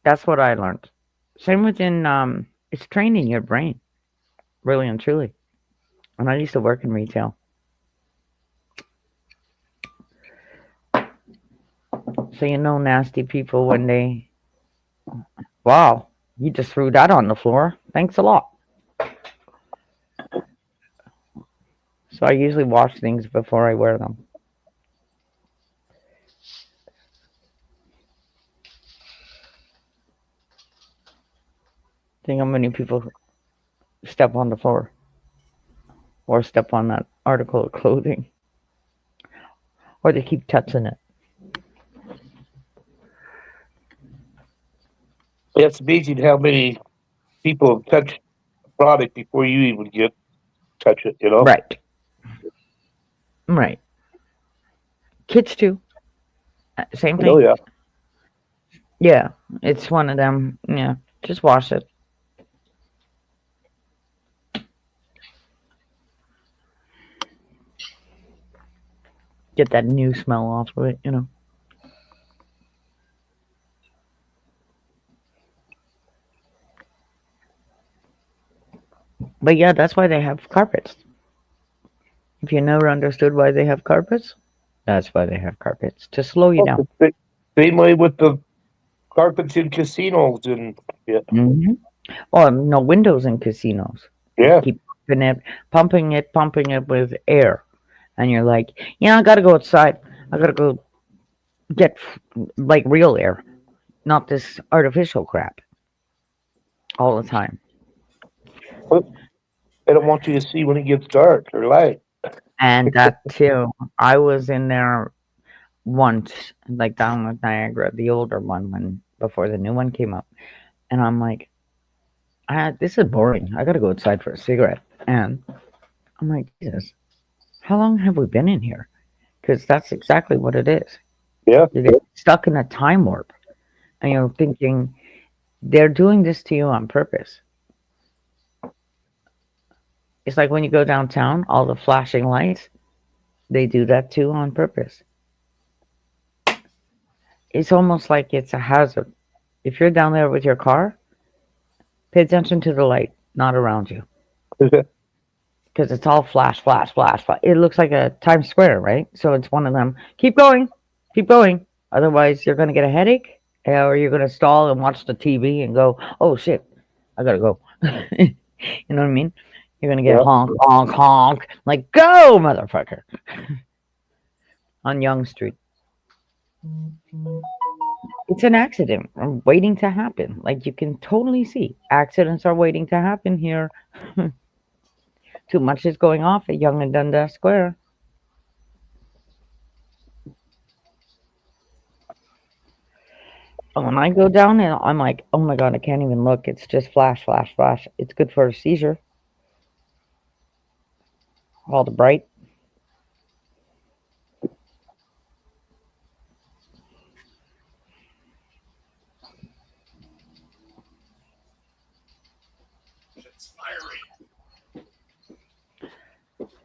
That's what I learned. Same within, it's training your brain, really and truly. And I used to work in retail. So you know nasty people when they, wow, you just threw that on the floor. Thanks a lot. So I usually wash things before I wear them. Think how many people step on the floor or step on that article of clothing, or they keep touching it. It's amazing how many people touch a product before you even touch it, you know? Right. Right. Kids too. Same thing. Oh, yeah. Yeah, it's one of them. Yeah, just wash it. Get that new smell off of it, you know. But yeah, that's why they have carpets. If you never understood why they have carpets, that's why they have carpets, to slow you down. Same way with the carpets in casinos and shit. Mm-hmm. Oh, no windows in casinos. Yeah. Keep pumping it with air. And you're like, yeah, I gotta go outside. I gotta go get like real air, not this artificial crap all the time. They don't want you to see when it gets dark or light. And that too. I was in there once, like down with Niagara, the older one, before the new one came up. And I'm like, this is boring. I gotta go outside for a cigarette. And I'm like, Jesus, how long have we been in here? Because that's exactly what it is. Yeah. You get stuck in a time warp. And you're thinking, they're doing this to you on purpose. It's like when you go downtown, all the flashing lights, they do that too on purpose. It's almost like it's a hazard. If you're down there with your car, pay attention to the light, not around you. Because it's all flash. It looks like a Times Square, right? So it's one of them. Keep going. Otherwise, you're going to get a headache, or you're going to stall and watch the TV and go, oh shit, I got to go. You know what I mean? You're going to get honk. Like, go, motherfucker. On Yonge Street. It's an accident waiting to happen. Like, you can totally see. Accidents are waiting to happen here. Too much is going off at Yonge and Dundas Square. When I go down and I'm like, oh my God, I can't even look. It's just flash. It's good for a seizure. All the bright.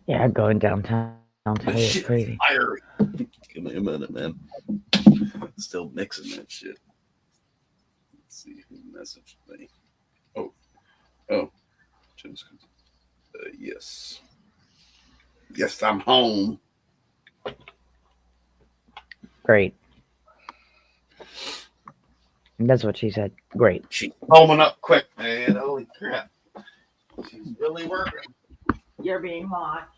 Yeah, going downtown today is crazy. Fiery. Give me a minute, man. Still mixing that shit. Let's see who messaged me. Oh. Yes. Yes, I'm home. Great. That's what she said. Great. She's homing up quick, man. Holy crap. She's really working. You're being mocked.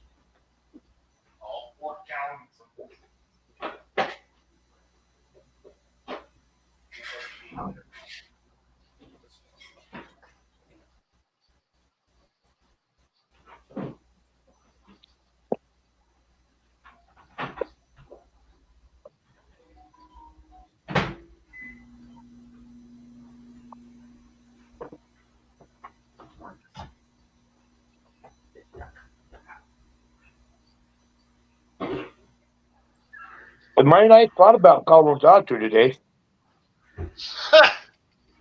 All 4 gallons. But my night thought about calling the doctor today.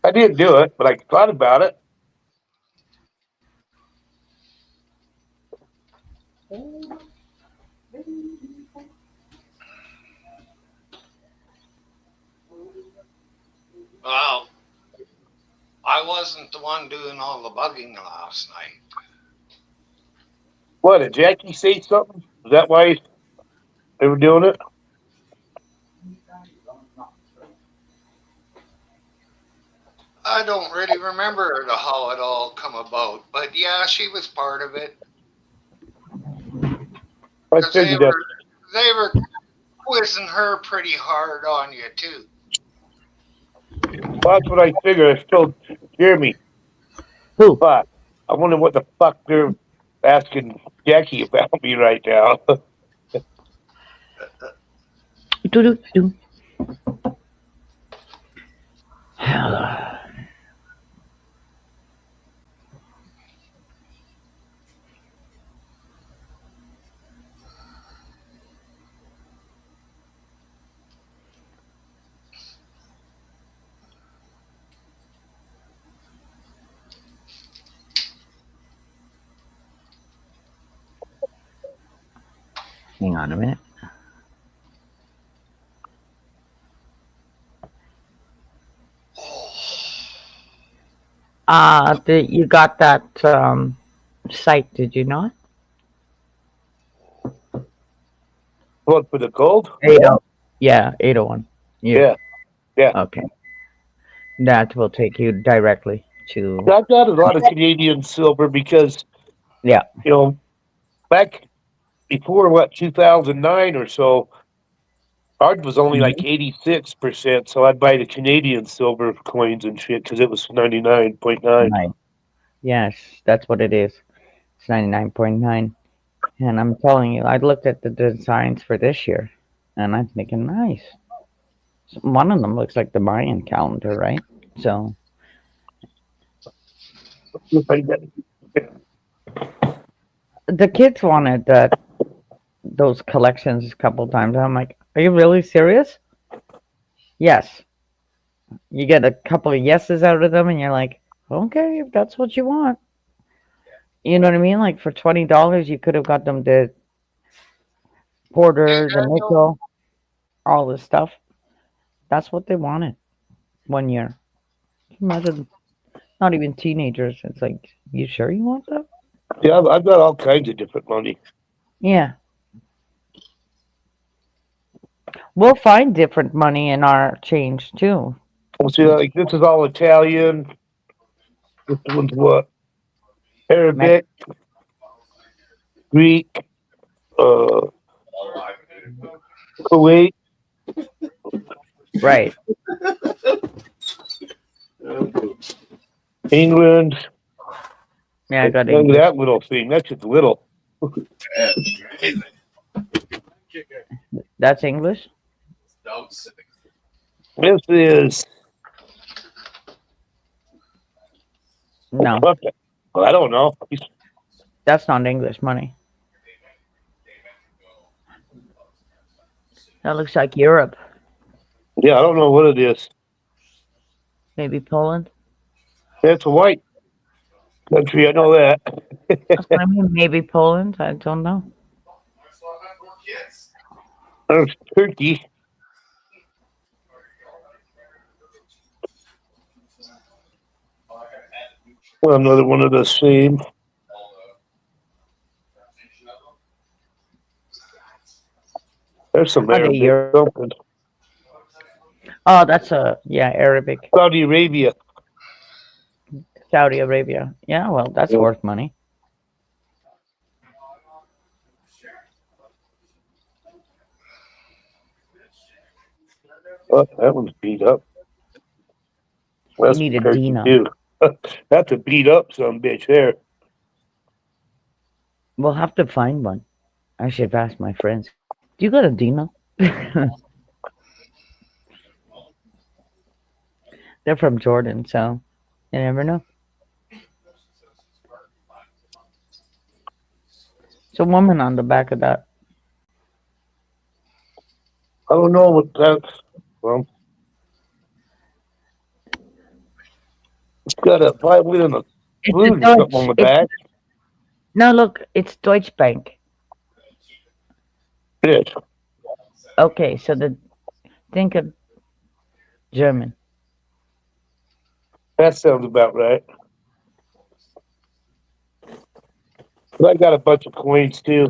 I didn't do it, but I thought about it. Well, I wasn't the one doing all the bugging last night. What, did Jackie say something? Is that why they were doing it? I don't really remember how it all come about, but yeah, she was part of it. I 'Cause they figured that. were quizzing her pretty hard on you too. Well, that's what I figured. I told Jeremy. Who? Fuck. I wonder what the fuck they're asking Jackie about me right now. Do-do-do. Hang on a minute. You got that site, did you not? What, for the cold? 80. Yeah, 801. Yeah. Okay. That will take you directly to. I've got a lot of Canadian silver because, Yeah. Back before 2009 or so, ours was only like 86%. So I'd buy the Canadian silver coins and shit because it was 99.9. Right. Yes, that's what it is. It's 99.9. And I'm telling you, I looked at the designs for this year, and I'm thinking, nice. One of them looks like the Mayan calendar, right? So the kids wanted those collections a couple times. I'm like, are you really serious? Yes. You get a couple of yeses out of them, and you're like, okay, if that's what you want. You know what I mean? Like for $20, you could have got them the quarter, the nickel, all this stuff. That's what they wanted 1 year. Imagine, not even teenagers. It's like, you sure you want that? Yeah, I've got all kinds of different money. Yeah. We'll find different money in our change too. Well, see, like this is all Italian. This one's what? Arabic, Greek, Kuwait. Right. England. Yeah, I got Look English. at that little thing. That's just little. That's English? This is. No. Well, I don't know. That's not English money. That looks like Europe. Yeah, I don't know what it is. Maybe Poland. It's a white country. I know that. That's what I mean. Maybe Poland. I don't know. There's Turkey. Well, another one of the same. There's some Are they Arabic Europe? something. Oh, that's Arabic. Saudi Arabia. Saudi Arabia. Yeah, well, that's Yeah. worth money. Oh, that one's beat up. You That's need a Turkey Dina. too. That's a beat up some bitch there. We'll have to find one. I should ask my friends. Do you got a Dina? They're from Jordan, so you never know. It's a woman on the back of that. I don't know what that's from. It's got a Bible and a It's a blue or something on Deutsch. the back. No, look, it's Deutsche Bank. Yes. Okay, so think of German. That sounds about right. But I got a bunch of coins too.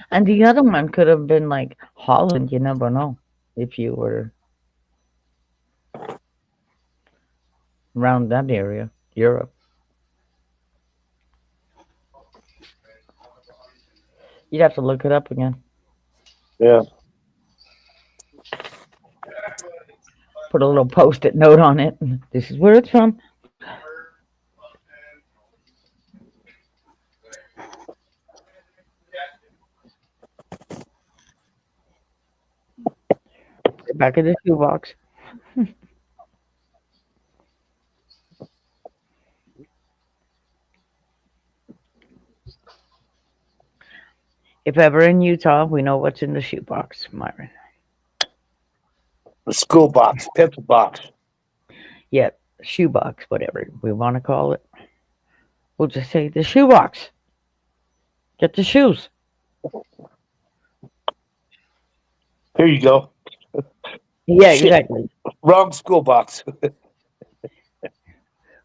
And the other one could have been like Holland. You never know if you were around that area, Europe. You'd have to look it up again. Yeah. Put a little post-it note on it. This is where it's from. Back in the shoebox. If ever in Utah, we know what's in the shoebox, Myron. The school box, pencil box. Yeah, shoebox, whatever we want to call it. We'll just say the shoebox. Get the shoes. Here you go. Yeah, Shit. exactly. Wrong school box.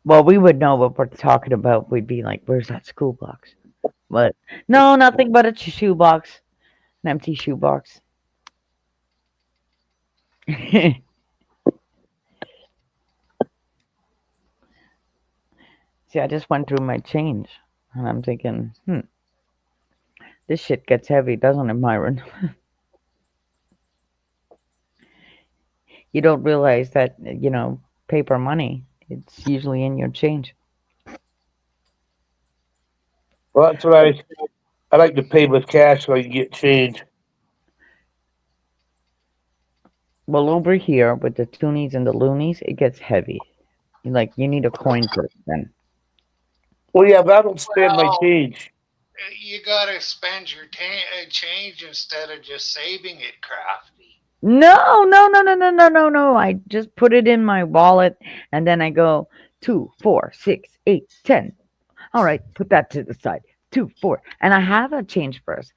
Well, we would know what we're talking about. We'd be like, "Where's that school box?" But no, nothing but a shoebox, an empty shoebox. See, I just went through my change, and I'm thinking, this shit gets heavy, doesn't it, Myron? You don't realize that, paper money, it's usually in your change. Well, that's what I like to pay with cash so I can get change. Well, over here with the toonies and the loonies, it gets heavy. You need a coin purse then. Well, yeah, but I don't spend my Well, change. you gotta spend your change instead of just saving it, Crafty. No, no, no, no, no, no, no, no. I just put it in my wallet and then I go 2, 4, 6, 8, 10. All right, put that to the side. 2, 4. And I have a change purse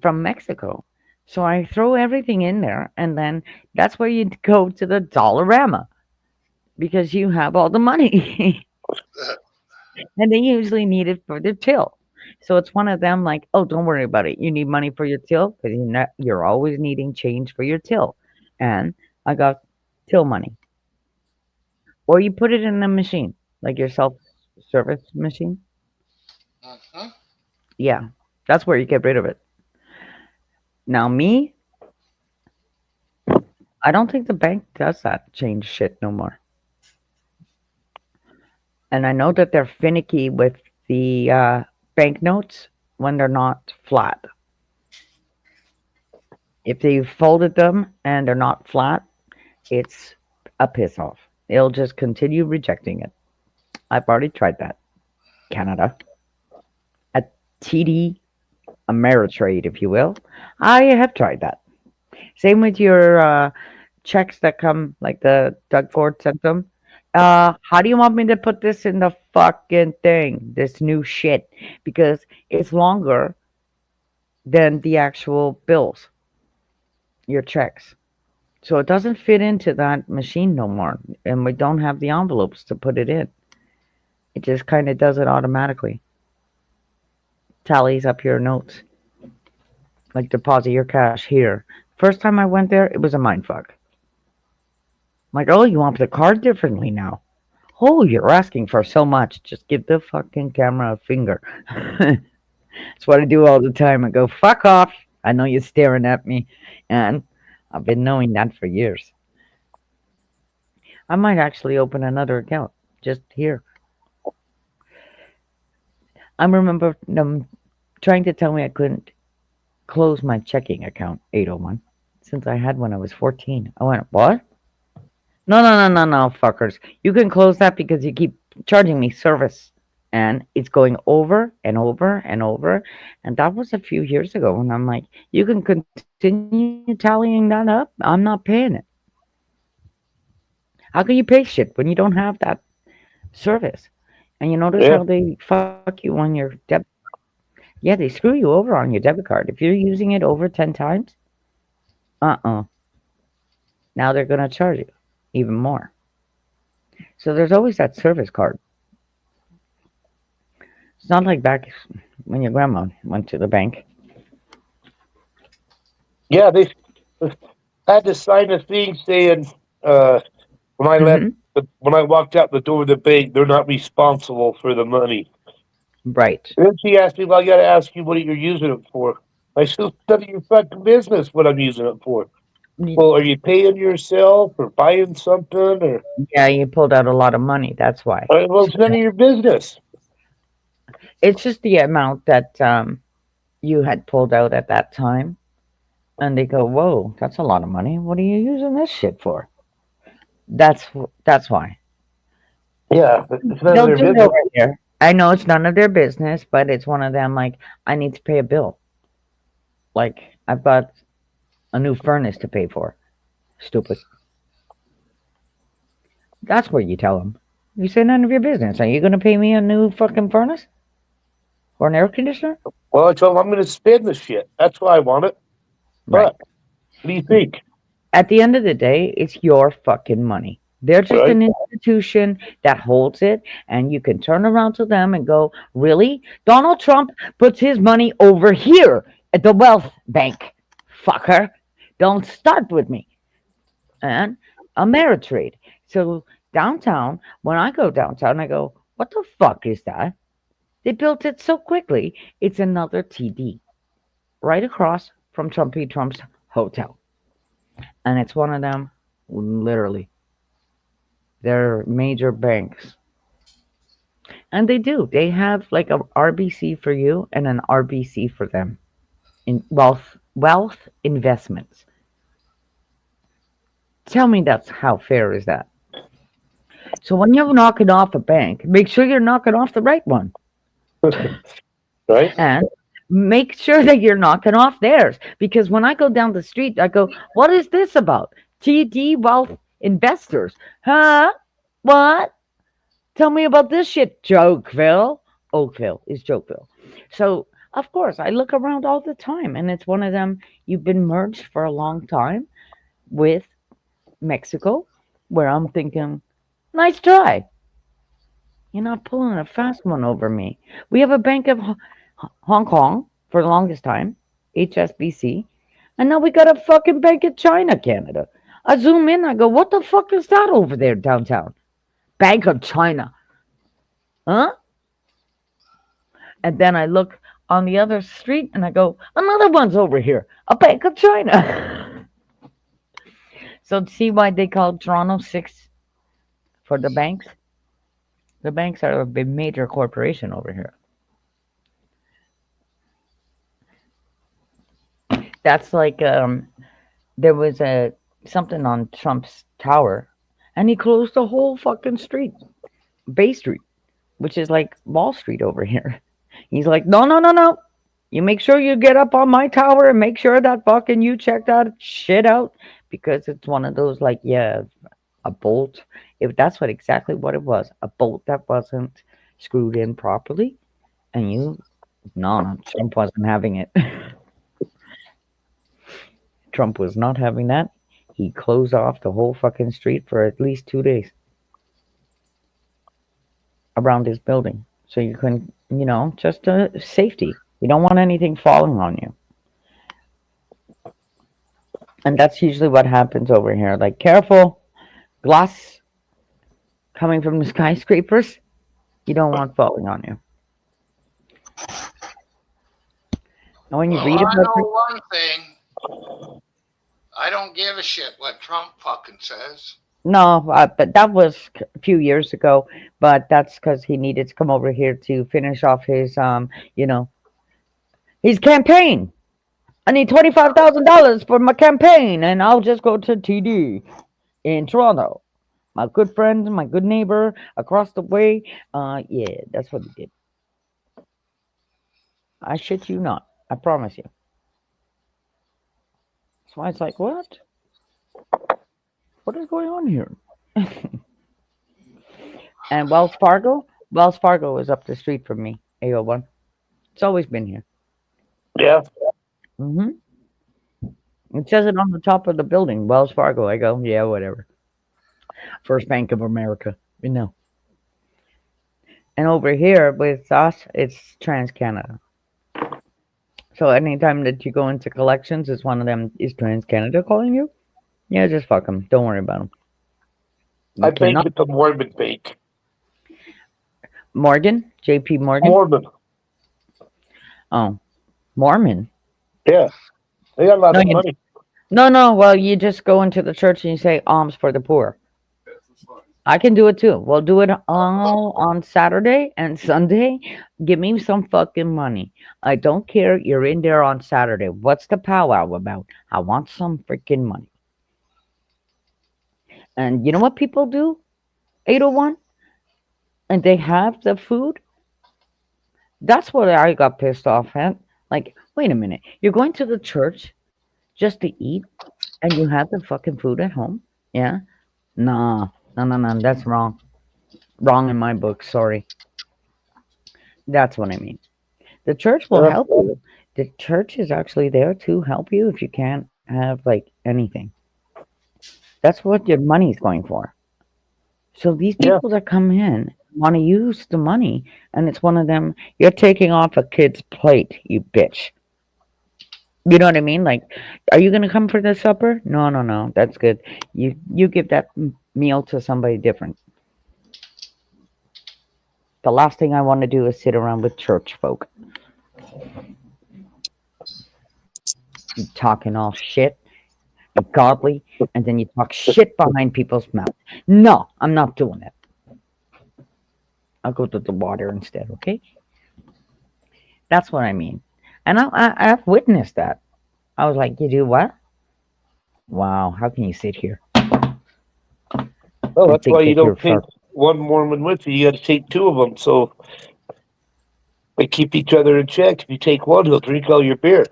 from Mexico. So I throw everything in there and then that's where you go to the Dollarama because you have all the money. And they usually need it for their till. So it's one of them like, oh, don't worry about it. You need money for your till because you're always needing change for your till. And I got till money. Or you put it in the machine, like your self-service machine. Mm-hmm. Yeah, that's where you get rid of it. Now me, I don't think the bank does that change shit no more. And I know that they're finicky with the banknotes when they're not flat. If they folded them and they're not flat, it's a piss off. It'll just continue rejecting it. I've already tried that. Canada. A TD Ameritrade, if you will. I have tried that. Same with your checks that come, like the Doug Ford sent them. How do you want me to put this in the fucking thing? This new shit, because it's longer than the actual bills, your checks. So it doesn't fit into that machine no more, and we don't have the envelopes to put it in. It just kind of does it automatically. Tallies up your notes, like deposit your cash here. First time I went there, it was a mind fuck. I'm like, oh, you want the card differently now? Oh, you're asking for so much. Just give the fucking camera a finger. That's what I do all the time. I go, fuck off. I know you're staring at me. And I've been knowing that for years. I might actually open another account just here. I remember them trying to tell me I couldn't close my checking account, 801, since I had when I was 14. I went, what? No, fuckers. You can close that because you keep charging me service. And it's going over and over and over. And that was a few years ago. And I'm like, you can continue tallying that up. I'm not paying it. How can you pay shit when you don't have that service? And you notice how they fuck you on your debit. Yeah, they screw you over on your debit card. If you're using it over 10 times, now they're going to charge you even more. So there's always that service card. It's not like back when your grandma went to the bank. Yeah, they had to sign a thing saying when I left, when I walked out the door of the bank, they're not responsible for the money. Right. And then she asked me, well, I got to ask you what you're using it for. I said, none of your fucking business what I'm using it for. Well, are you paying yourself or buying something? Or yeah, you pulled out a lot of money. That's why. Well, it's none of your business. It's just the amount that you had pulled out at that time. And they go, whoa, that's a lot of money. What are you using this shit for? That's why. Yeah, it's none They'll of their do it business. over here. I know it's none of their business, but it's one of them, like, I need to pay a bill. Like, I've got a new furnace to pay for. Stupid. That's what you tell them. You say none of your business. Are you going to pay me a new fucking furnace? Or an air conditioner? Well, I told them I'm going to spend the shit. That's why I want it. Right. But what do you think? At the end of the day, it's your fucking money. They're just an institution that holds it, and you can turn around to them and go, really? Donald Trump puts his money over here at the wealth bank. Fucker. Don't start with me. And Ameritrade. So downtown, when I go downtown, I go, what the fuck is that? They built it so quickly. It's another TD right across from Trump's hotel. And it's one of them, literally. They're major banks. And they do. They have like a RBC for you and an RBC for them. In wealth investments. Tell me that's how fair is that? So when you're knocking off a bank, make sure you're knocking off the right one. Right? And make sure that you're knocking off theirs. Because when I go down the street, I go, what is this about? TD Wealth Investors. Huh? What? Tell me about this shit, Jokeville. Oakville is Jokeville. So, of course, I look around all the time, and it's one of them. You've been merged for a long time with Mexico, where I'm thinking, nice try. You're not pulling a fast one over me. We have a Bank of Hong Kong for the longest time, HSBC, and now we got a fucking Bank of China, Canada. I zoom in, I go, what the fuck is that over there downtown? Bank of China. Huh? And then I look on the other street and I go, another one's over here, a Bank of China. So see why they call Toronto 6 for the banks? The banks are a big major corporation over here. That's like there was something on Trump's tower, and he closed the whole fucking street, Bay Street, which is like Wall Street over here. He's like, no. You make sure you get up on my tower and make sure that fucking you check that shit out because it's one of those like, yeah, a bolt. If that's what exactly what it was, a bolt that wasn't screwed in properly, and you, no, Trump wasn't having it. Trump was not having that. He closed off the whole fucking street for at least 2 days around his building. So you couldn't, just safety. You don't want anything falling on you. And that's usually what happens over here. Like, careful, glass coming from the skyscrapers. You don't want falling on you. And when you read I about know it, one thing. I don't give a shit what Trump fucking says. no, but that was a few years ago. But that's because he needed to come over here to finish off his, his campaign. I need $25,000 for my campaign, and I'll just go to TD in Toronto. My good friend, my good neighbor across the way. Yeah, that's what he did. I shit you not. I promise you. That's why it's like, what? What is going on here? And Wells Fargo is up the street from me, 801. It's always been here. Yeah. Mm-hmm. It says it on the top of the building, Wells Fargo. I go, yeah, whatever. First Bank of America, And over here with us, it's TransCanada. So anytime that you go into collections, it's one of them. Is TransCanada calling you? Yeah, just fuck them. Don't worry about them. I bank with the Mormon Bank. Morgan? JP Morgan? Mormon. Oh, Mormon? Yeah. They got a lot of money. No. Well, you just go into the church and you say alms for the poor. I can do it too. We'll do it all on Saturday and Sunday. Give me some fucking money. I don't care. You're in there on Saturday. What's the powwow about? I want some freaking money. And you know what people do? 801? And they have the food? That's what I got pissed off at. Like, wait a minute. You're going to the church just to eat and you have the fucking food at home? Yeah? No. That's wrong. Wrong in my book. Sorry. That's what I mean. The church will help you. The church is actually there to help you if you can't have like anything. That's what your money's going for. So these people that come in want to use the money, and it's one of them. You're taking off a kid's plate, you bitch. You know what I mean? Like, are you gonna come for the supper? No. That's good. You give that meal to somebody different. The last thing I want to do is sit around with church folk. You talking all shit, you godly, and then you talk shit behind people's mouth. No, I'm not doing it. I'll go to the water instead, okay? That's what I mean. And I've witnessed that. I was like, you do what? Wow, how can you sit here? Well, that's why you don't take one Mormon with you. You got to take two of them. So they keep each other in check. If you take one, he'll drink all your beer.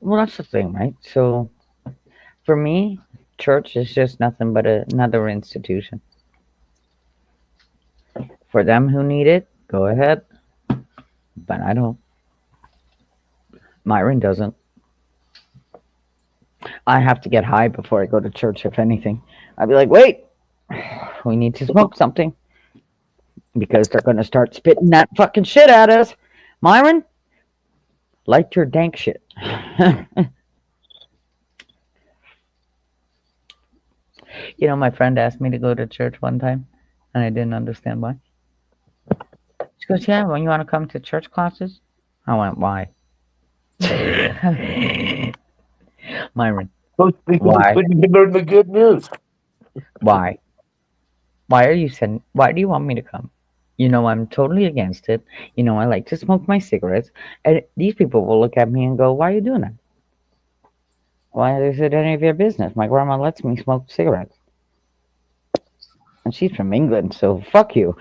Well, that's the thing, right? So for me, church is just nothing but another institution. For them who need it, go ahead. But I don't. Myron doesn't. I have to get high before I go to church, if anything. I'd be like, wait, we need to smoke something. Because they're going to start spitting that fucking shit at us. Myron, light your dank shit. You know, my friend asked me to go to church one time, and I didn't understand why. She goes, yeah, when you want to come to church classes? I went, why? Myron, why? When you learn the good news. Why? Why do you want me to come? You know, I'm totally against it. You know, I like to smoke my cigarettes. And these people will look at me and go, why are you doing that? Why is it any of your business? My grandma lets me smoke cigarettes. And she's from England, so fuck you.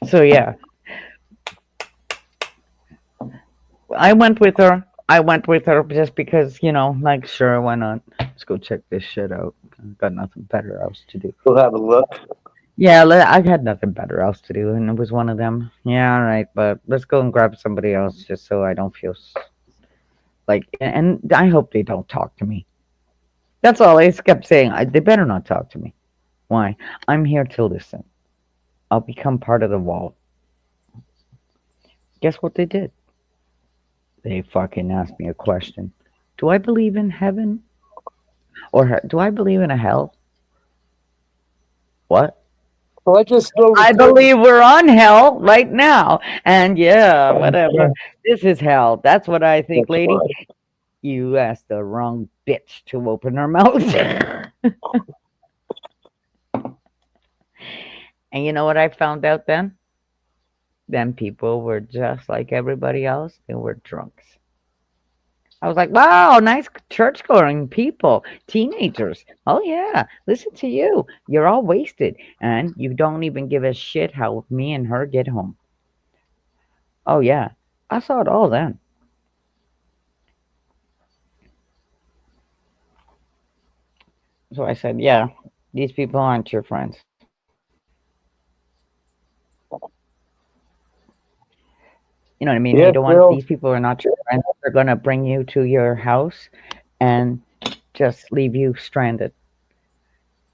So yeah, I went with her. I went with her just because, like, sure, why not? Let's go check this shit out. Got nothing better else to do. We'll have a look. Yeah, I had nothing better else to do, and it was one of them. Yeah, all right, but let's go and grab somebody else just so I don't feel like. And I hope they don't talk to me. That's all. I kept saying, they better not talk to me. Why? I'm here to listen. I'll become part of the wall. Guess what they did? They fucking asked me a question. Do I believe in heaven? Or do I believe in a hell? What? Well, I just know. I believe we're on hell right now. And yeah, whatever. This is hell. That's what I think, That's lady. fine. You asked the wrong bitch to open her mouth. And you know what I found out then? Them people were just like everybody else. They were drunks. I was like, wow, nice church going people, teenagers. Oh, yeah, listen to you. You're all wasted, and you don't even give a shit how me and her get home. Oh, yeah, I saw it all then. So I said, yeah, these people aren't your friends. You know what I mean? Yeah, You don't want, Bill. these people are not your friends. They're going to bring you to your house and just leave you stranded,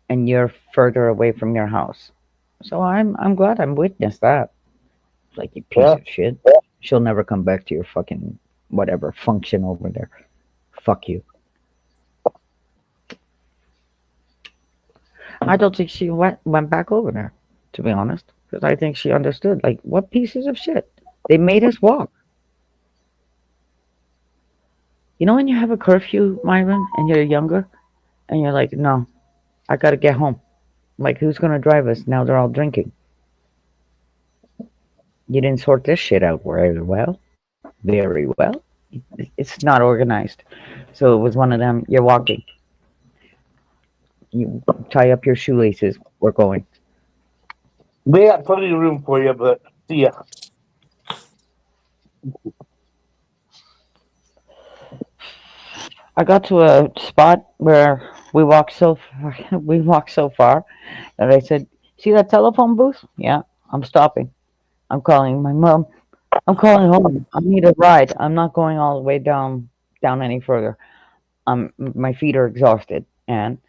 and you're further away from your house. So I'm glad I witnessed that. Like, you piece Yeah. of shit. She'll never come back to your fucking whatever function over there. Fuck you. I don't think she went back over there, to be honest, because I think she understood. Like, what pieces of shit? They made us walk. You know when you have a curfew, Myron, and you're younger, and you're like, no, I gotta get home. Like, who's gonna drive us? Now they're all drinking. You didn't sort this shit out very well. Very well. It's not organized. So it was one of them, you're walking. You tie up your shoelaces. We're going. We got plenty of room for you, but see ya. I got to a spot where we walked so far that I said, "See that telephone booth? Yeah, I'm stopping. I'm calling my mom. I'm calling home. I need a ride. I'm not going all the way down any further. My feet are exhausted." And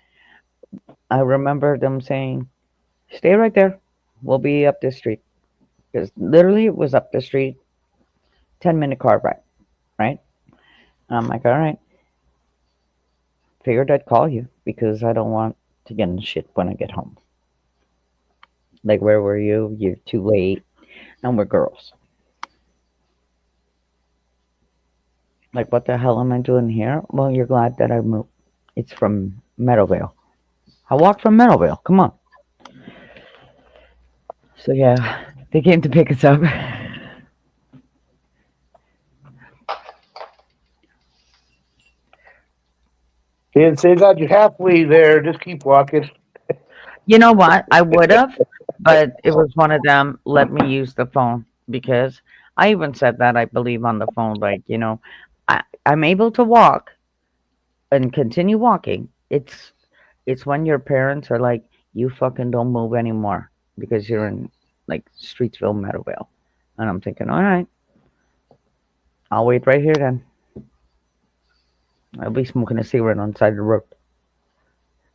I remember them saying, "Stay right there. We'll be up this street." Because literally it was up the street, 10-minute car ride, right? And I'm like, all right. Figured I'd call you because I don't want to get in shit when I get home. Like, where were you? You're too late. And we're girls. Like, what the hell am I doing here? Well, you're glad that I moved. It's from Meadowvale. I walked from Meadowvale. Come on. So, yeah, they came to pick us up. And say, God, you're halfway there. Just keep walking. You know what? I would have, but it was one of them, let me use the phone. Because I even said that, I believe, on the phone. Like, I'm able to walk and continue walking. It's when your parents are like, you fucking don't move anymore because you're in, like, Streetsville, Meadowvale. And I'm thinking, all right, I'll wait right here then. I'll be smoking a cigarette on the side of the road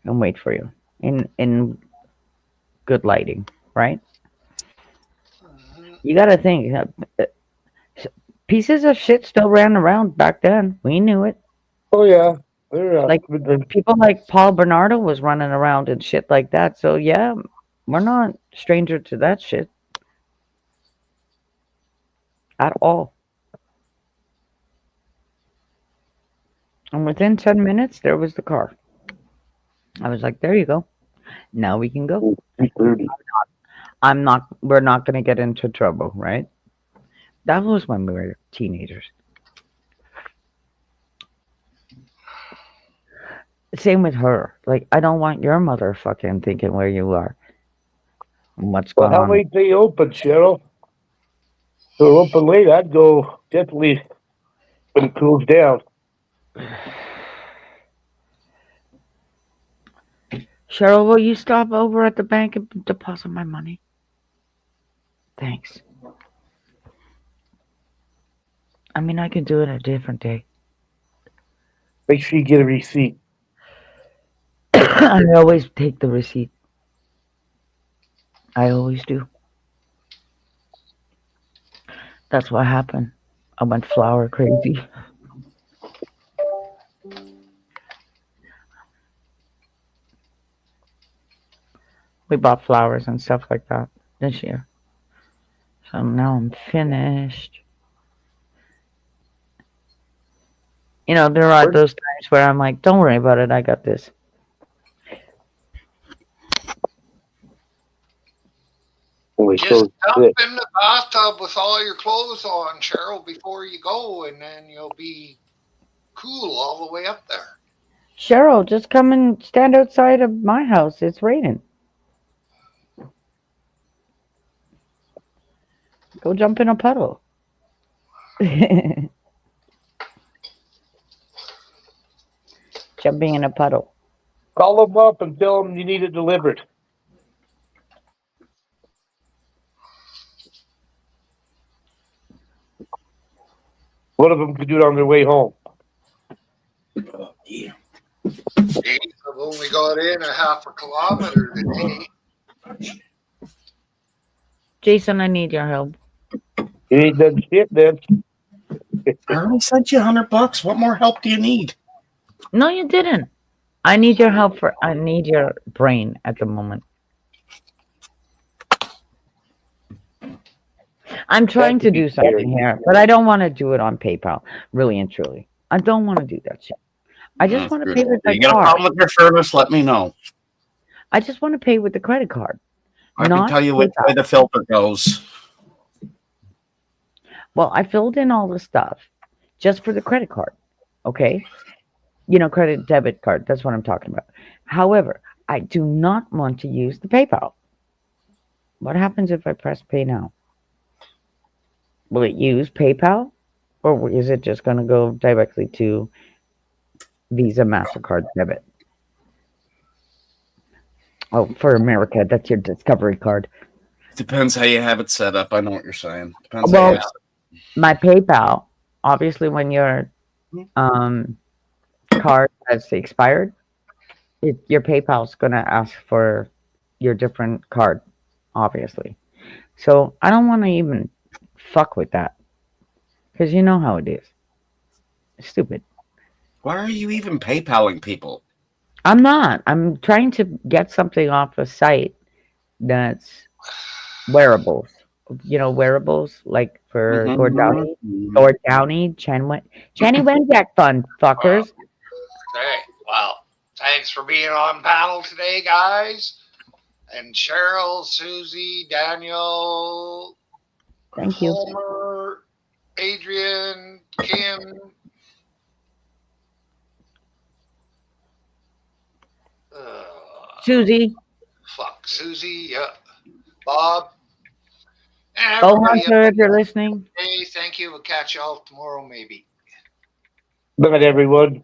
and wait for you in good lighting, right? You got to think, pieces of shit still ran around back then. We knew it. Oh, yeah. They're, Like, people like Paul Bernardo was running around and shit like that. So yeah, we're not stranger to that shit at all. And within 10 minutes, there was the car. I was like, there you go. Now we can go. 3:30. We're not going to get into trouble, right? That was when we were teenagers. Same with her. Like, I don't want your mother fucking thinking where you are. what's Well, going how on. late they open, Cheryl? If they're open late, I'd go definitely when it cools down. Cheryl, will you stop over at the bank and deposit my money? Thanks. I mean, I can do it a different day. Make sure you get a receipt. I always take the receipt. I always do. That's what happened. I went flower crazy. We bought flowers and stuff like that this year. So now I'm finished. You know, there are those times where I'm like, don't worry about it. I got this. Just dump in the bathtub with all your clothes on, Cheryl, before you go, and then you'll be cool all the way up there. Cheryl, just come and stand outside of my house. It's raining. Go jump in a puddle. Jumping in a puddle. Call them up and tell them you need it delivered. One of them could do it on their way home. Oh, yeah. Jeez, I've only got in a half a kilometer today. Jason, I need your help. You ain't done shit then. I already sent you $100. What more help do you need? No, you didn't. I need your help I need your brain at the moment. I'm trying to do something here, but I don't want to do it on PayPal, really and truly. I don't want to do that shit. I just want to pay with my You got a card. problem with your service? Let me know. I just want to pay with the credit card. I can tell you which way the filter goes. Well, I filled in all the stuff just for the credit card. Okay? You know, credit debit card. That's what I'm talking about. However, I do not want to use the PayPal. What happens if I press pay now? Will it use PayPal? Or is it just going to go directly to Visa, MasterCard, debit? Oh, for America, that's your Discovery card. Depends how you have it set up. I know what you're saying. Depends Well, how you have it. My PayPal, obviously, when your card has expired, your PayPal's going to ask for your different card, obviously. So I don't want to even fuck with that. Because you know how it is. It's stupid. Why are you even PayPaling people? I'm not. I'm trying to get something off a site that's wearables. You know, wearables like for Gord Downey, Channy Wenjack Fund, fuckers. Okay, well, thanks for being on panel today, guys. And Cheryl, Susie, Daniel, Thank you. Homer, Adrian, Kim. Susie. Fuck, Susie, yeah. Bob. Go Hunter, if you're listening. Hey, thank you. We'll catch y'all tomorrow, maybe. Look at everyone.